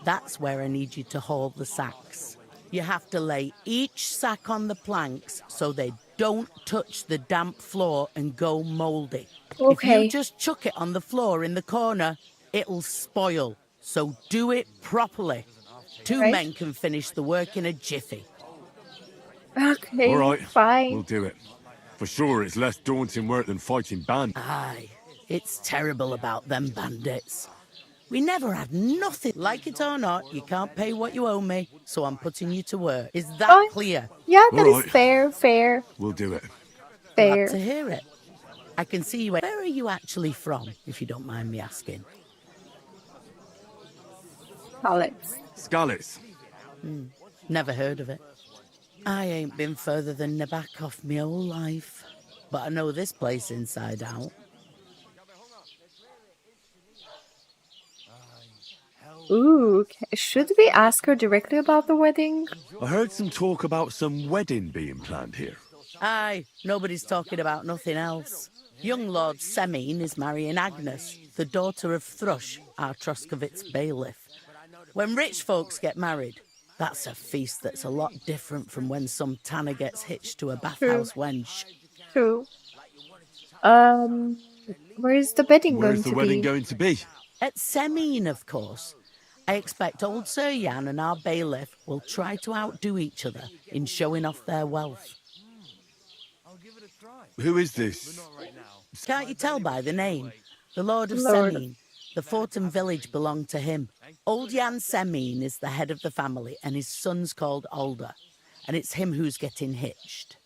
That's where I need you to haul the sacks. You have to lay each sack on the planks so they don't touch the damp floor and go mouldy. If Okay. you just chuck it on the floor in the corner, it'll spoil. So do it properly. Two Right. men can finish the work in a jiffy. Okay, All right. fine. We'll do it. For sure, it's less daunting work than fighting bandits. Aye, it's terrible about them bandits. We never had nothing. Like it or not, you can't pay what you owe me, so I'm putting you to work. Is that Fine. clear? Yeah, that is Alright. fair. We'll do it. Fair. Glad to hear it. I can see you. Where are you actually from, if you don't mind me asking? Alex. Scallops. Never heard of it. I ain't been further than the back off my whole life, but I know this place inside out. Ooh, okay. Should we ask her directly about the wedding? I heard some talk about some wedding being planned here. Aye, nobody's talking about nothing else. Young Lord Semine is marrying Agnes, the daughter of Thrush, our Troskovitz bailiff. When rich folks get married, that's a feast that's a lot different from when some tanner gets hitched to a bathhouse wench. True. Where is the wedding Where's going the to wedding be? going to be? At Semine, of course. I expect old Sir Jan and our bailiff will try to outdo each other in showing off their wealth. Who is this? Can't you tell by the name? The Lord of Lord. Semine. The fort and village belong to him. Old Jan Semine is the head of the family, and his son's called Alder. And it's him who's getting hitched.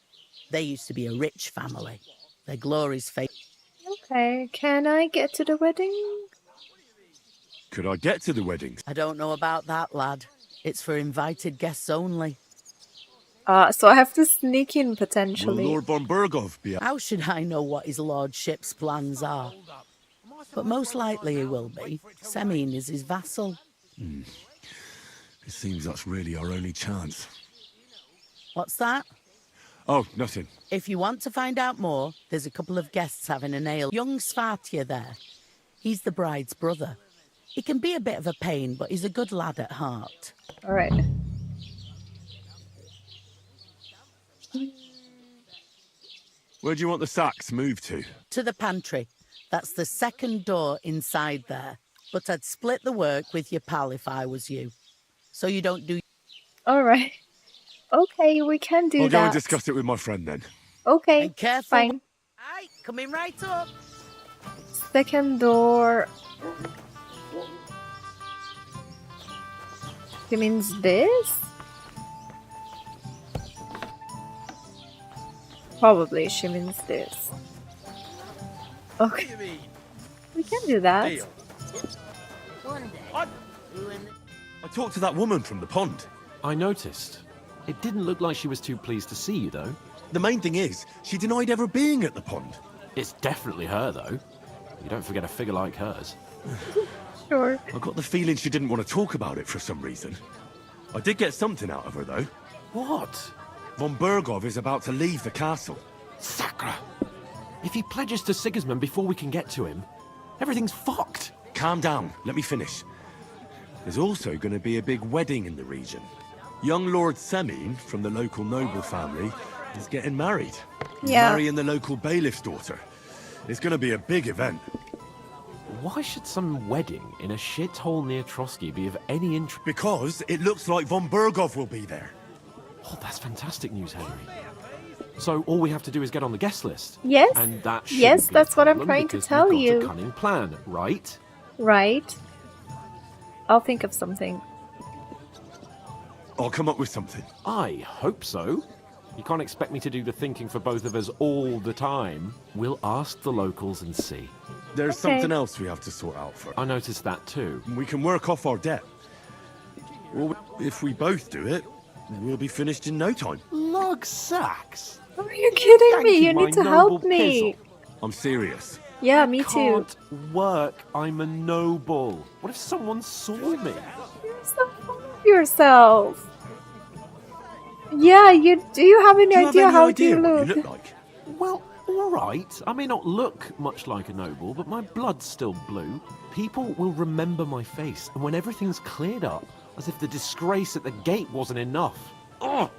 They used to be a rich family. Their glory's faded. Okay, can I get to the wedding? Could I get to the wedding? I don't know about that, lad. It's for invited guests only. So I have to sneak in Will potentially. Lord von Bergov be? How should I know what his lordship's plans are? But most likely he will be. Semine is his vassal. It seems that's really our only chance. What's that? Oh, nothing. If you want to find out more, there's a couple of guests having a nail. Young Svartje there. He's the bride's brother. He can be a bit of a pain, but he's a good lad at heart. All right. Where do you want the sacks moved to? To the pantry. That's the second door inside there. But I'd split the work with your pal if I was you. So you don't do... All right. Okay, we can do I'll that. go and discuss it with my friend then. Okay, And careful. fine. Aye, coming right up. Second door. She means this? Probably she means this. Okay. We can do that. I talked to that woman from the pond. I noticed. It didn't look like she was too pleased to see you, though. The main thing is, she denied ever being at the pond. It's definitely her, though. You don't forget a figure like hers. Sure. I got the feeling she didn't want to talk about it for some reason. I did get something out of her, though. What? Von Bergov is about to leave the castle. Sacra! If he pledges to Sigismund before we can get to him, everything's fucked. Calm down, let me finish. There's also going to be a big wedding in the region. Young Lord Semine, from the local noble family, is getting married. He's Yeah. marrying the local bailiff's daughter. It's going to be a big event. Why should some wedding in a shithole near Trotsky be of any interest? Because it looks like von Bergov will be there. Oh, that's fantastic news, Henry. So all we have to do is get on the guest list. Yes. And that shouldn't Yes, be a that's what I'm problem trying to because tell we've got you. a cunning plan, right? Right. I'll think of something. I'll come up with something. I hope so. You can't expect me to do the thinking for both of us all the time. We'll ask the locals and see. There's something else we have to sort out first. I noticed that too. We can work off our debt. Well, if we both do it, we'll be finished in no time. Lug sacks? Are you kidding Thank me? you, You my need to noble help me. pizzle. I'm serious. Yeah, me too. Can't work. I'm a noble. What if someone saw me? You're so full of yourself. Yeah, do you have any idea how you look? like? Well, all right. I may not look much like a noble, but my blood's still blue. People will remember my face, and when everything's cleared up, as if the disgrace at the gate wasn't enough. Ugh!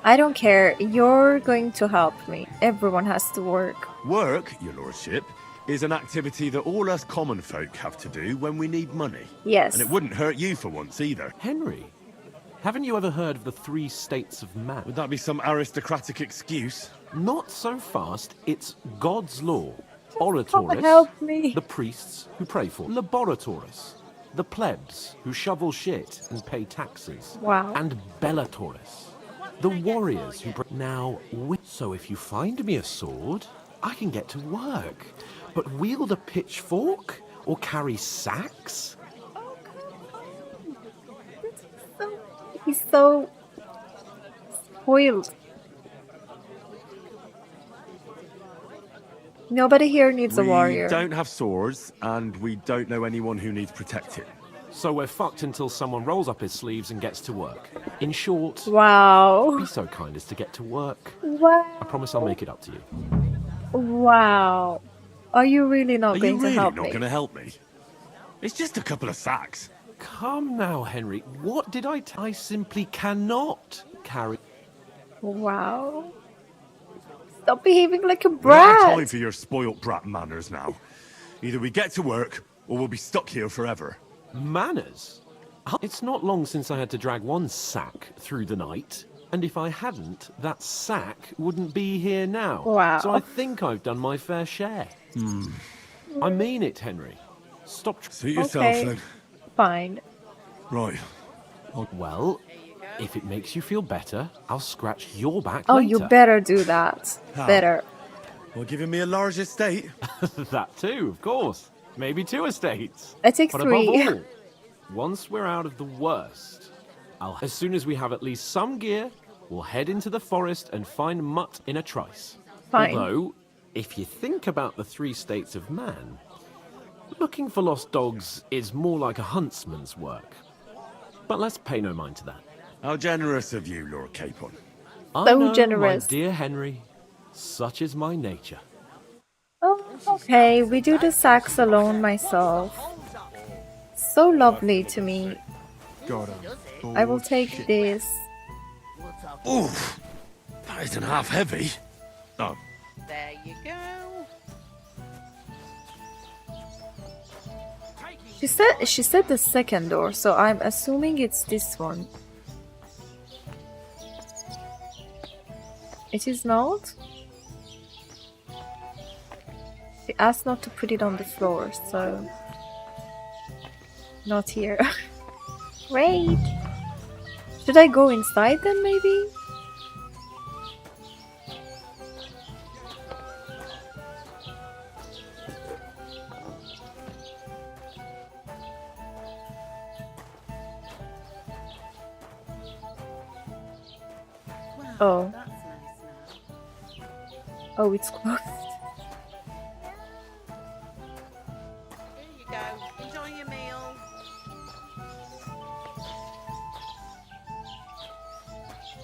I don't care. You're going to help me. Everyone has to work. Work, your lordship, is an activity that all us common folk have to do when we need money. Yes. And it wouldn't hurt you for once either. Henry, haven't you ever heard of the 3 states of man? Would that be some aristocratic excuse? Not so fast. It's God's law. Come Oratorus, help me. the priests who pray for. Laboratorus, the plebs who shovel shit and pay taxes. Wow. And Bellatorus, the warriors who so if you find me a sword, I can get to work. But wield a pitchfork or carry sacks? He's so spoiled. Nobody here needs a warrior. We don't have swords, and we don't know anyone who needs protecting. So we're fucked until someone rolls up his sleeves and gets to work. In short, Wow. be so kind as to get to work. Wow. I promise I'll make it up to you. Wow. Are you really not Are going you really to help not me? going to help me? It's just a couple of sacks. Come now, Henry. What did I simply cannot carry. Wow. Stop behaving like a We don't have time brat. for your spoilt brat manners now. Either we get to work, or we'll be stuck here forever. Manners? It's not long since I had to drag one sack through the night. And if I hadn't, that sack wouldn't be here now. Wow. So I think I've done my fair share. I mean it, Henry. Stop. Suit yourself, Okay. then. Fine. Right. Well, if it makes you feel better, I'll scratch your back Oh, later. you better do that. How? Better. Well, giving me a large estate. That too, of course. Maybe 2 estates. I take But 3. above all, once we're out of the worst, as soon as we have at least some gear, we'll head into the forest and find Mutt in a trice. Fine. Although, if you think about the 3 states of man, looking for lost dogs is more like a huntsman's work. But let's pay no mind to that. How generous of you, Lord Capon. I So know, generous. my dear Henry. Such is my nature. Oh, okay. We do the sacks alone myself. So lovely to me. God, I will take this. Oof! That isn't half heavy. Oh. There you go. She said the second door, so I'm assuming it's this one. It is not? She asked not to put it on the floor, so not here. Great. Should I go inside then maybe? Oh. Oh, it's closed. Here you go. Enjoy your meal.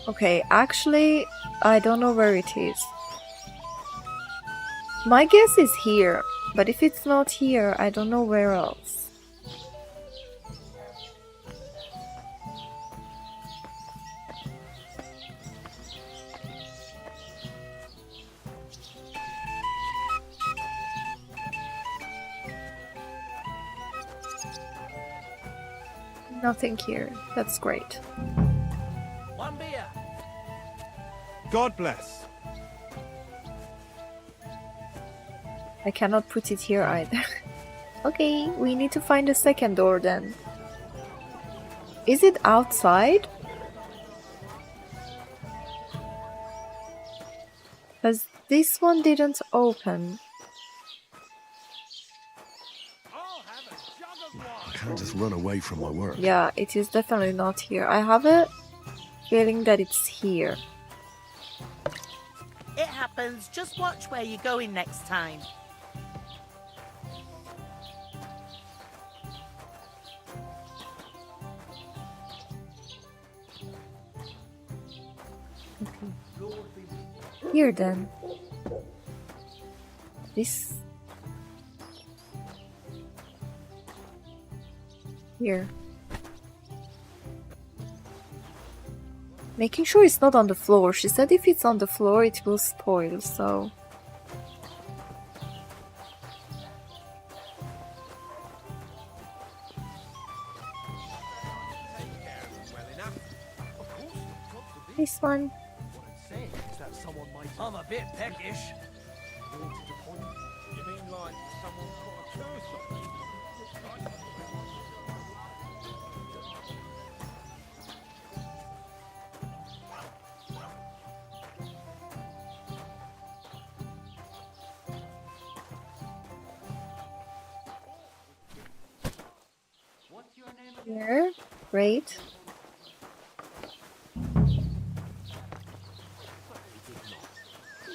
Okay, actually, I don't know where it is. My guess is here, but if it's not here, I don't know where else. Nothing here. That's great. One beer. God bless. I cannot put it here either. Okay, we need to find a second door then. Is it outside? Because this one didn't open. I can't just run away from my work. Yeah, it is definitely not here. I have a feeling that it's here. It happens. Just watch where you're going next time. Here then. This. Here. Making sure it's not on the floor. She said if it's on the floor it will spoil, so... This one. I'm a bit peckish. You mean like someone caught a curse on me? Here. Great.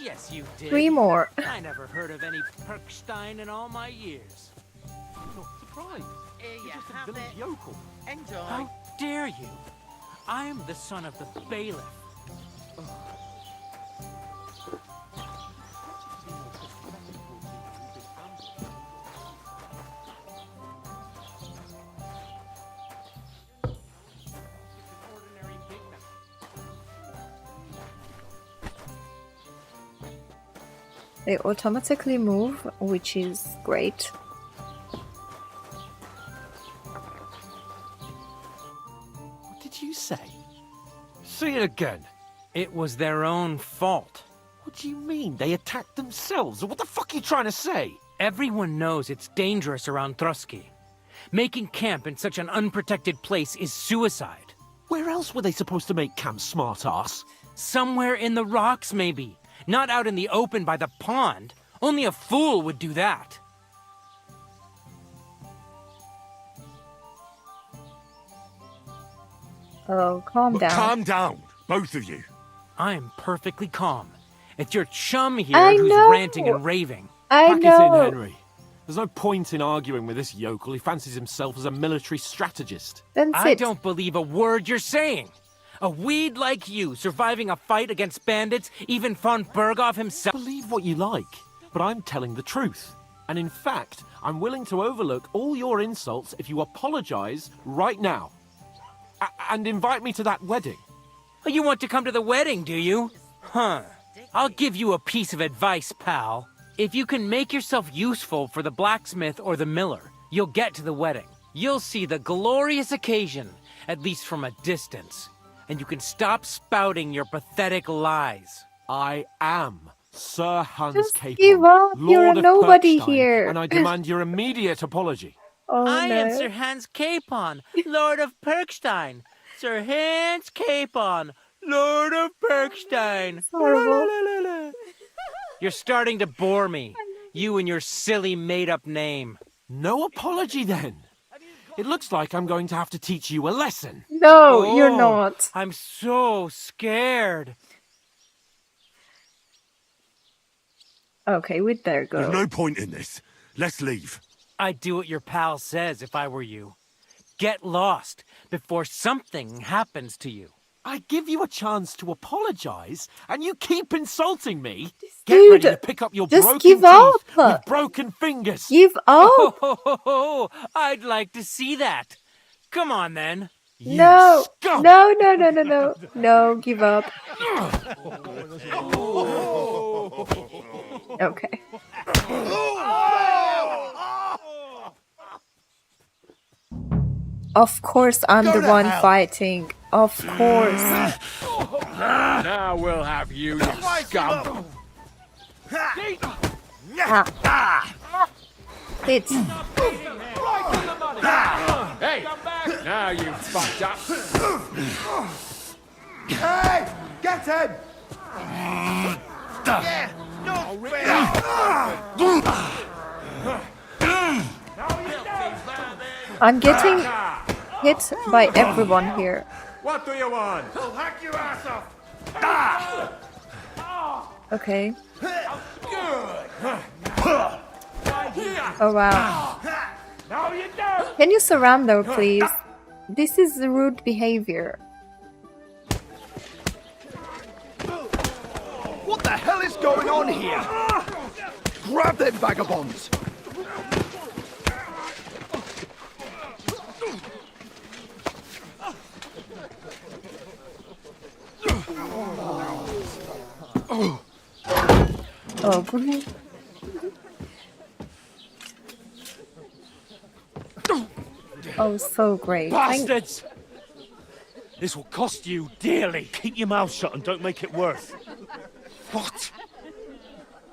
Yes, you did. 3 more. I never heard of any Perkstein in all my years. I'm not surprised. Here you You're just a have village it. yokel. Enjoy. How dare you? I am the son of the bailiff. They automatically move, which is great. What did you say? Say it again. It was their own fault. What do you mean? They attacked themselves? What the fuck are you trying to say? Everyone knows it's dangerous around Trotsky. Making camp in such an unprotected place is suicide. Where else were they supposed to make camp, smart-ass? Somewhere in the rocks, maybe. Not out in the open by the pond. Only a fool would do that. Oh, calm down. Calm down, both of you. I'm perfectly calm. It's your chum here I who's know. ranting and raving. I Pack know. it in, Henry. There's no point in arguing with this yokel. He fancies himself as a military strategist. Then I sit. don't believe a word you're saying. A weed like you surviving a fight against bandits, even von Berghoff himself. Believe what you like, but I'm telling the truth. And in fact, I'm willing to overlook all your insults if you apologize right now. And invite me to that wedding. Oh, you want to come to the wedding, do you? Huh. I'll give you a piece of advice, pal. If you can make yourself useful for the blacksmith or the miller, you'll get to the wedding. You'll see the glorious occasion, at least from a distance. And you can stop spouting your pathetic lies. I am Sir Hans Just Capon, give up. Lord You're of nobody Perkstein, here. and I demand your immediate apology. Oh, I no. am Sir Hans Capon, Lord of Perkstein. Sir Hans Capon, Lord of Perkstein. Horrible. You're starting to bore me. You and your silly made-up name. No apology, then. It looks like I'm going to have to teach you a lesson. No, you're not. I'm so scared. Okay, we'd better go. There's no point in this. Let's leave. I'd do what your pal says if I were you. Get lost before something happens to you. I give you a chance to apologize, and you keep insulting me. Dude, Get ready to pick up your just broken give teeth up. with broken fingers. Give up. Oh, I'd like to see that. Come on, then. No. scum. No, no, no, no, no. No, give up. Okay. Of course I'm Go the to one hell. fighting. Of course. Now we'll have you, you scum. Sit. Hey, now you fucked up. Hey! Get him! I'm getting hit by everyone here. What do you want? I'll hack your ass off. Okay. Oh wow. Now you don't. Can you surrender, please? This is rude behavior. What the hell is going on here? Grab them vagabonds! Oh, great. Oh, so great. Bastards! This will cost you dearly. Keep your mouth shut and don't make it worse. What?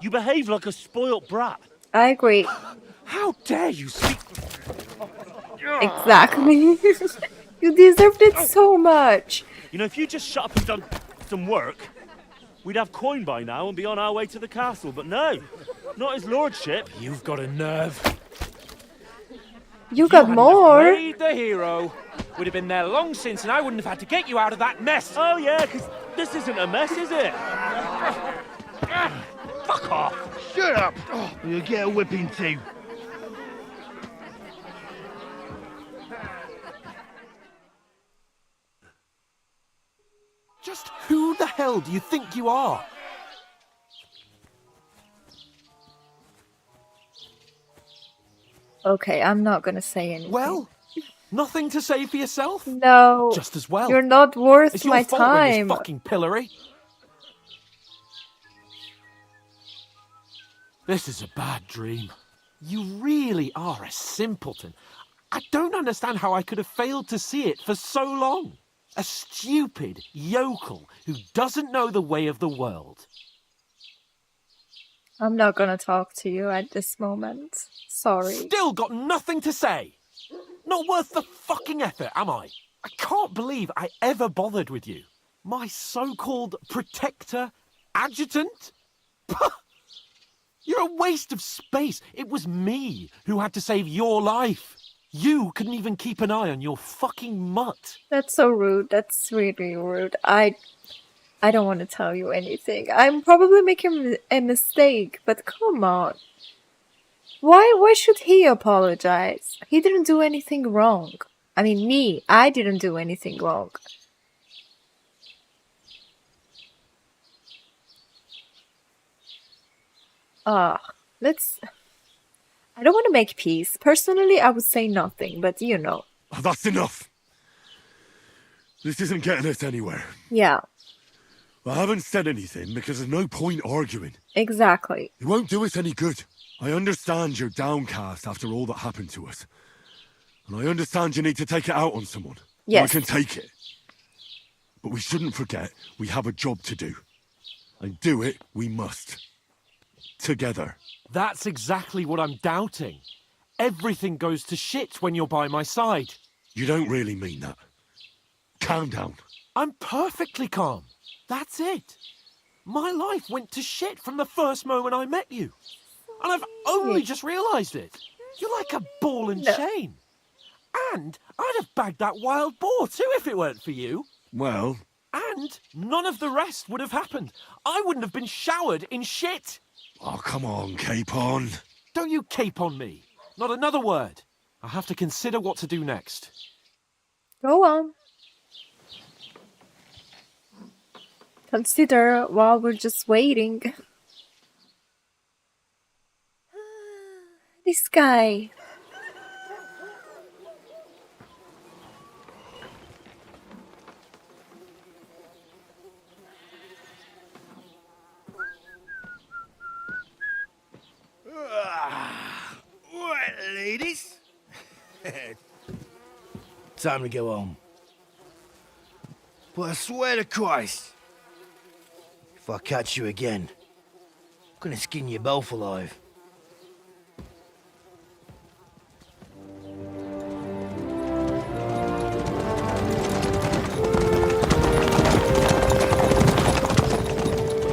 You behave like a spoilt brat. I agree. How dare you speak? Exactly. You deserved it so much. You know, if you just shut up and done some work, we'd have coin by now and be on our way to the castle. But no, not his lordship. You've got a nerve. You got more. Played the hero. We'd have been there long since, and I wouldn't have had to get you out of that mess. Oh yeah, because this isn't a mess, is it? Fuck off! Shut up! You'll get a whipping too. Just who the hell do you think you are? Okay, I'm not gonna say anything. Well, nothing to say for yourself? No. Just as well. You're not worth It's my your fault we're in time. this fucking pillory. This is a bad dream. You really are a simpleton. I don't understand how I could have failed to see it for so long. A stupid yokel who doesn't know the way of the world. I'm not gonna talk to you at this moment. Sorry. Still got nothing to say. Not worth the fucking effort, am I? I can't believe I ever bothered with you. My so-called protector, adjutant? You're a waste of space. It was me who had to save your life. You couldn't even keep an eye on your fucking mutt. That's so rude. That's really rude. I don't want to tell you anything. I'm probably making a mistake, but come on. Why should he apologize? He didn't do anything wrong. I mean, I didn't do anything wrong. Let's... I don't want to make peace. Personally, I would say nothing, but you know. Oh, that's enough. This isn't getting us anywhere. Yeah, I haven't said anything because there's no point arguing. exactly. It won't do us any good. I understand you're downcast after all that happened to us. And I understand you need to take it out on someone. Yes. I can take it. But we shouldn't forget we have a job to do. And do it we must. Together. That's exactly what I'm doubting. Everything goes to shit when you're by my side. You don't really mean that. Calm down. I'm perfectly calm. That's it. My life went to shit from the first moment I met you. And I've only just realised it. You're like a ball and chain. And I'd have bagged that wild boar too if it weren't for you. Well... And none of the rest would have happened. I wouldn't have been showered in shit. Oh, come on, Capon. Don't you cape on me. Not another word. I have to consider what to do next. Go on. Consider while we're just waiting. This guy. Right, ladies. Time to go home. But I swear to Christ, if I catch you again, I'm gonna skin you both alive.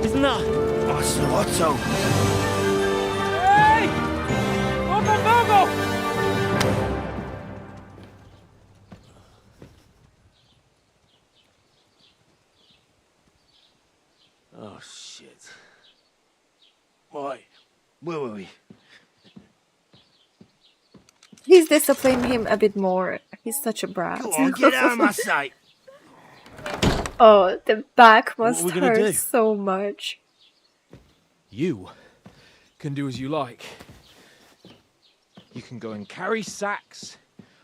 Isn't that? I Otto! Hey! Lord von Berghoff! Oh, shit. Why? Where were we? He's disciplining him a bit more. He's such a brat. Go on, get out of my sight! Oh, the back What must are we gonna hurt do? so much. You can do as you like. You can go and carry sacks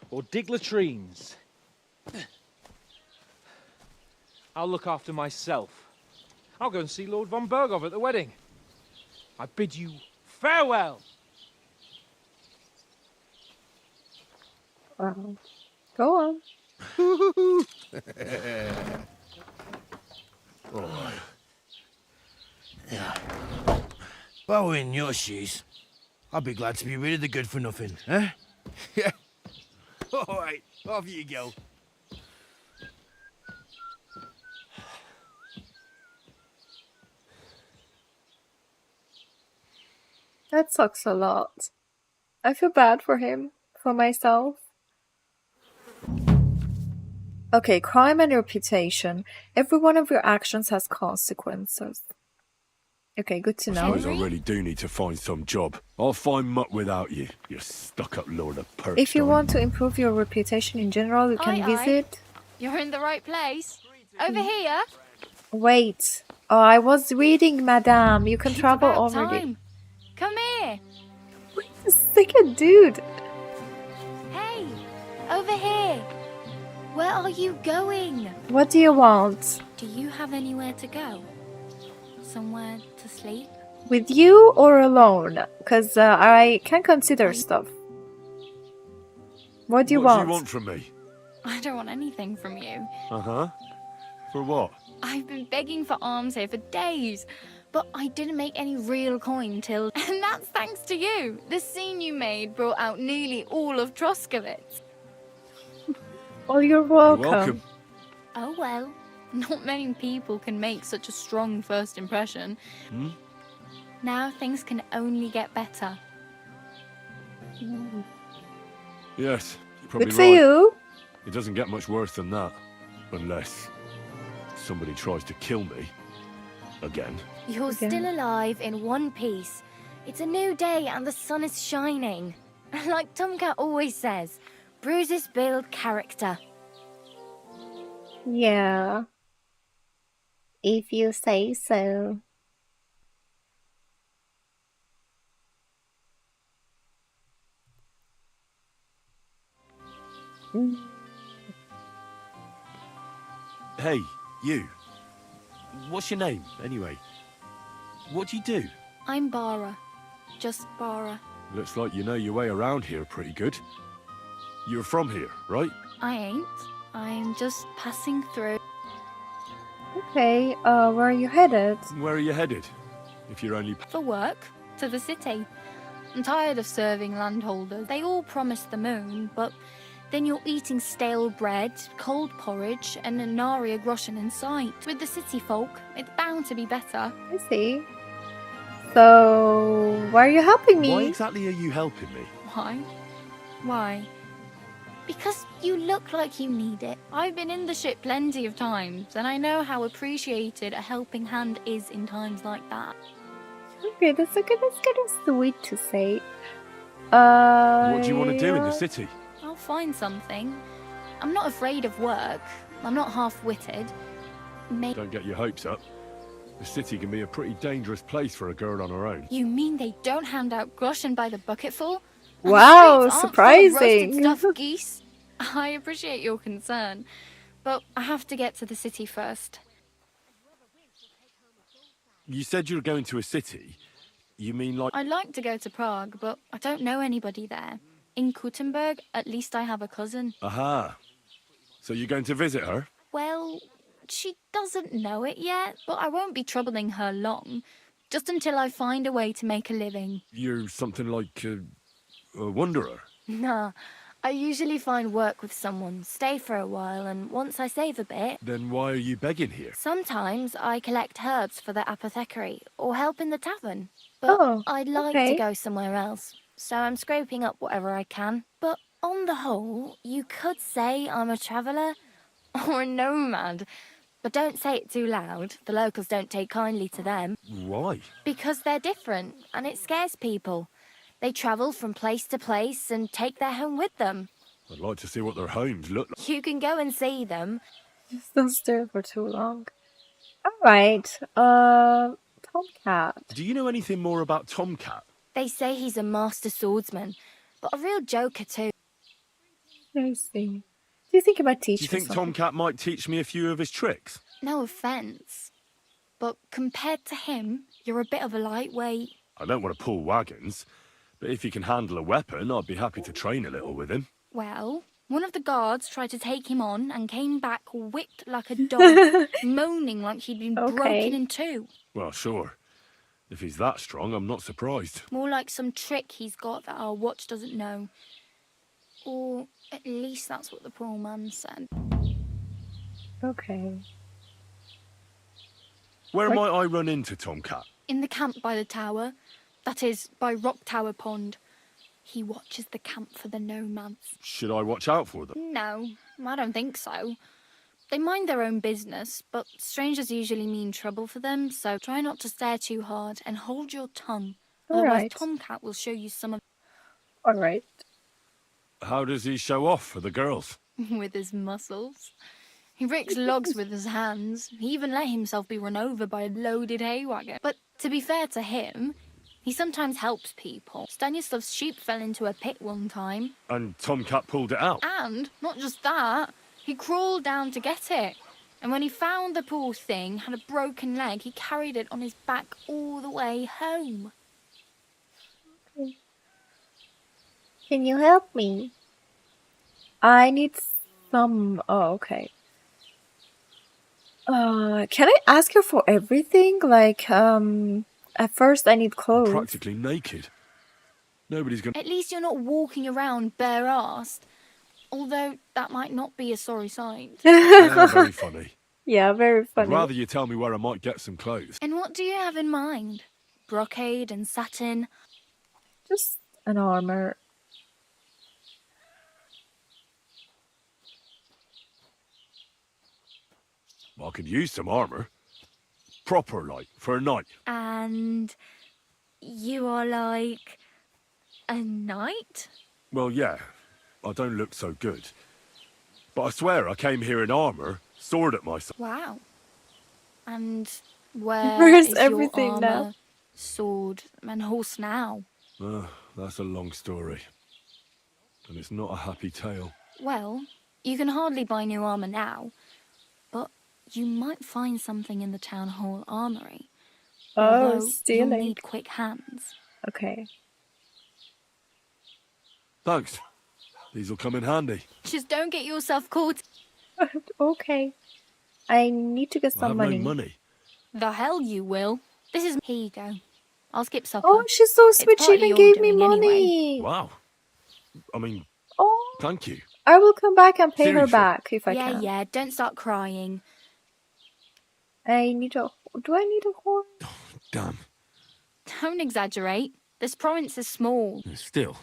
or dig latrines. I'll look after myself. I'll go and see Lord von Berghoff at the wedding. I bid you farewell. Go on. Oh. Yeah. If I were in your shoes, I'd be glad to be rid of the good for nothing, eh? Yeah. All right, off you go. That sucks a lot. I feel bad for him, for myself. Okay, crime and reputation. Every one of your actions has consequences. Okay, good to I know. suppose I really do need to find some job. I'll find mutt without you, you stuck-up lord of Perkstein. If you want to improve your reputation in general, you can visit... You're in the right place. Over here. Wait. Oh, I was reading, madame. You can travel About already. time. Come here. Second dude. Hey, over here. Where are you going? What do you want? Do you have anywhere to go? Somewhere to sleep? With you or alone? Because I can consider stuff. What do you What want? do you want from me? I don't want anything from you. Uh-huh. For what? I've been begging for alms here for days, but I didn't make any real coin till... And that's thanks to you. The scene you made brought out nearly all of Troskowitz. Oh, you're welcome. You're welcome. Oh well. Not many people can make such a strong first impression. Hmm? Now things can only get better. Yes, you're probably Good for right. you. It doesn't get much worse than that. Unless somebody tries to kill me. Again. You're still alive in one piece. It's a new day and the sun is shining. Like Tomcat always says, bruises build character. Yeah. If you say so. Hey, you. What's your name, anyway? What do you do? I'm Bara. Just Bara. Looks like you know your way around here pretty good. You're from here, right? I ain't. I'm just passing through. Okay, where are you headed? Where are you headed? If you're only... For work. To the city. I'm tired of serving landholders. They all promise the moon, but then you're eating stale bread, cold porridge, and a nary a groschen in sight. With the city folk, it's bound to be better. I see. So, why are you helping me? Why exactly are you helping me? Why? Why? Because you look like you need it. I've been in the ship plenty of times, and I know how appreciated a helping hand is in times like that. Okay, that's kind of sweet to say. What do you want to do in the city? I'll find something. I'm not afraid of work. I'm not half-witted. Don't get your hopes up. The city can be a pretty dangerous place for a girl on her own. You mean they don't hand out groschen by the bucketful? Wow, And the streets aren't full of surprising. roasted stuffed geese? I appreciate your concern, but I have to get to the city first. You said you were going to a city. You mean like... I'd like to go to Prague, but I don't know anybody there. In Kuttenberg, at least I have a cousin. Aha. So you're going to visit her? Well, she doesn't know it yet, but I won't be troubling her long. Just until I find a way to make a living. You're something like a wanderer. Nah, I usually find work with someone, stay for a while, and once I save a bit... Then why are you begging here? Sometimes I collect herbs for the apothecary, or help in the tavern. But Oh, I'd like to okay. go somewhere else, so I'm scraping up whatever I can. But on the whole, you could say I'm a traveller, or a nomad. But don't say it too loud, the locals don't take kindly to them. Why? Because they're different, and it scares people. They travel from place to place and take their home with them. I'd like to see what their homes look like. You can go and see them. Just don't stare for too long. Alright, Tomcat. Do you know anything more about Tomcat? They say he's a master swordsman, but a real joker too. I see. Do you think he might teach Do you me think something? Tomcat might teach me a few of his tricks? No offence, but compared to him, you're a bit of a lightweight. I don't want to pull wagons, but if he can handle a weapon, I'd be happy to train a little with him. Well, one of the guards tried to take him on and came back whipped like a dog, moaning like he'd been broken in two. Well, sure. If he's that strong, I'm not surprised. More like some trick he's got that our watch doesn't know. Or at least that's what the poor man said. Okay. Where might I run into Tomcat? In the camp by the tower. That is, by Rock Tower Pond. He watches the camp for the nomads. Should I watch out for them? No, I don't think so. They mind their own business, but strangers usually mean trouble for them, so try not to stare too hard and hold your tongue. Otherwise, Alright. Tomcat will show you some of... Alright. How does he show off for the girls? with his muscles. He ricks logs with his hands. He even let himself be run over by a loaded hay wagon. But to be fair to him, he sometimes helps people. Stanislav's sheep fell into a pit one time. And Tomcat pulled it out? And not just that, he crawled down to get it. And when he found the poor thing had a broken leg, he carried it on his back all the way home. Can you help me? I need some... Oh, okay. Can I ask her for everything? Like, at first I need clothes. Practically naked. Nobody's gonna... At least you're not walking around bare-assed. Although that might not be a sorry sight. Yeah, very funny. Yeah, very I'd funny. rather you tell me where I might get some clothes. And what do you have in mind? Brocade and satin? Just an armor. I could use some armor. Proper, like, for a night. And you are like a knight? Well, yeah. I don't look so good. But I swear I came here in armor, sword at my side. Wow. And where Where's is everything your now? armor, sword, and horse now? That's a long story. And it's not a happy tale. Well, you can hardly buy new armor now, but you might find something in the town hall armory. Oh, Although you'll stealing. need quick hands. Okay. Thanks. These'll come in handy. Just don't get yourself caught. Okay. I need to get I some have money. no money. The hell you will. This is... Here you go. I'll skip supper. Oh, she's so sweet. It's She part of even your gave me doing anyway. money. Wow. I mean, Oh, thank you. I will come back and pay her Seriously? back if I Yeah, can. yeah, don't start crying. I need a... Do I need a horse? Damn. Don't exaggerate. This province is small. Still.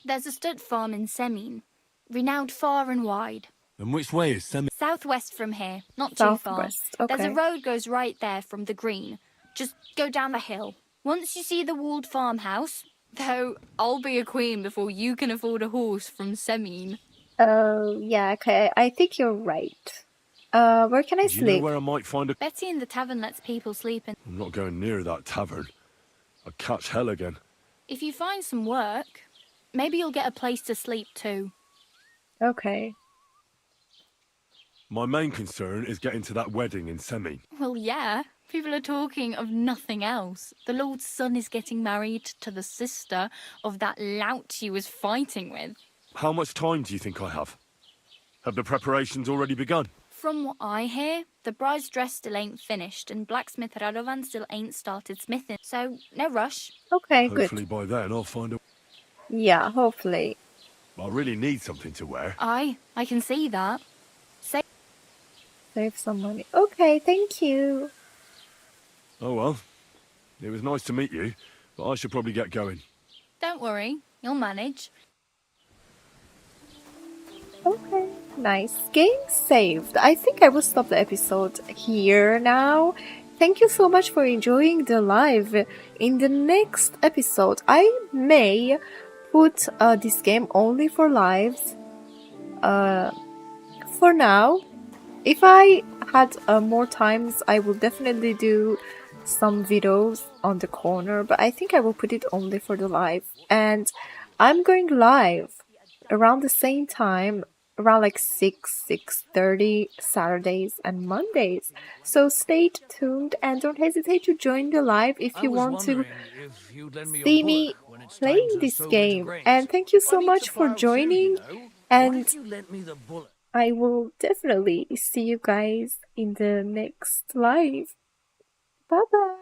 There's a stud farm in Semin, renowned far and wide. And which way is Semi? Southwest from here, not too far. Southwest, There's a okay. road goes right there from the green. Just go down the hill. Once you see the walled farmhouse, though I'll be a queen before you can afford a horse from Semin. Oh, yeah, okay. I think you're right. Where can I Do you know sleep? where I might find a... Betty in the tavern lets people sleep in. I'm not going near that tavern. I'd catch hell again. If you find some work, maybe you'll get a place to sleep too. Okay. My main concern is getting to that wedding in Semin. Well, yeah. People are talking of nothing else. The Lord's son is getting married to the sister of that lout he was fighting with. How much time do you think I have? Have the preparations already begun? From what I hear, the bride's dress still ain't finished and blacksmith Radovan still ain't started smithing. So, no rush. Okay, Hopefully good. by then I'll find a... Yeah, hopefully. I really need something to wear. I can see that. Save some money. Okay, thank you. Oh well. It was nice to meet you, but I should probably get going. Don't worry, you'll manage. Okay, nice. Game saved. I think I will stop the episode here now. Thank you so much for enjoying the live. In the next episode, I may put this game only for lives. For now, if I had more times, I will definitely do some videos on the corner, but I think I will put it only for the live. And I'm going live around the same time, around like 6:30 Saturdays and Mondays. So stay tuned and don't hesitate to join the live if you want to see me playing this game. And thank you so much for joining, and I will definitely see you guys in the next live. Bye bye.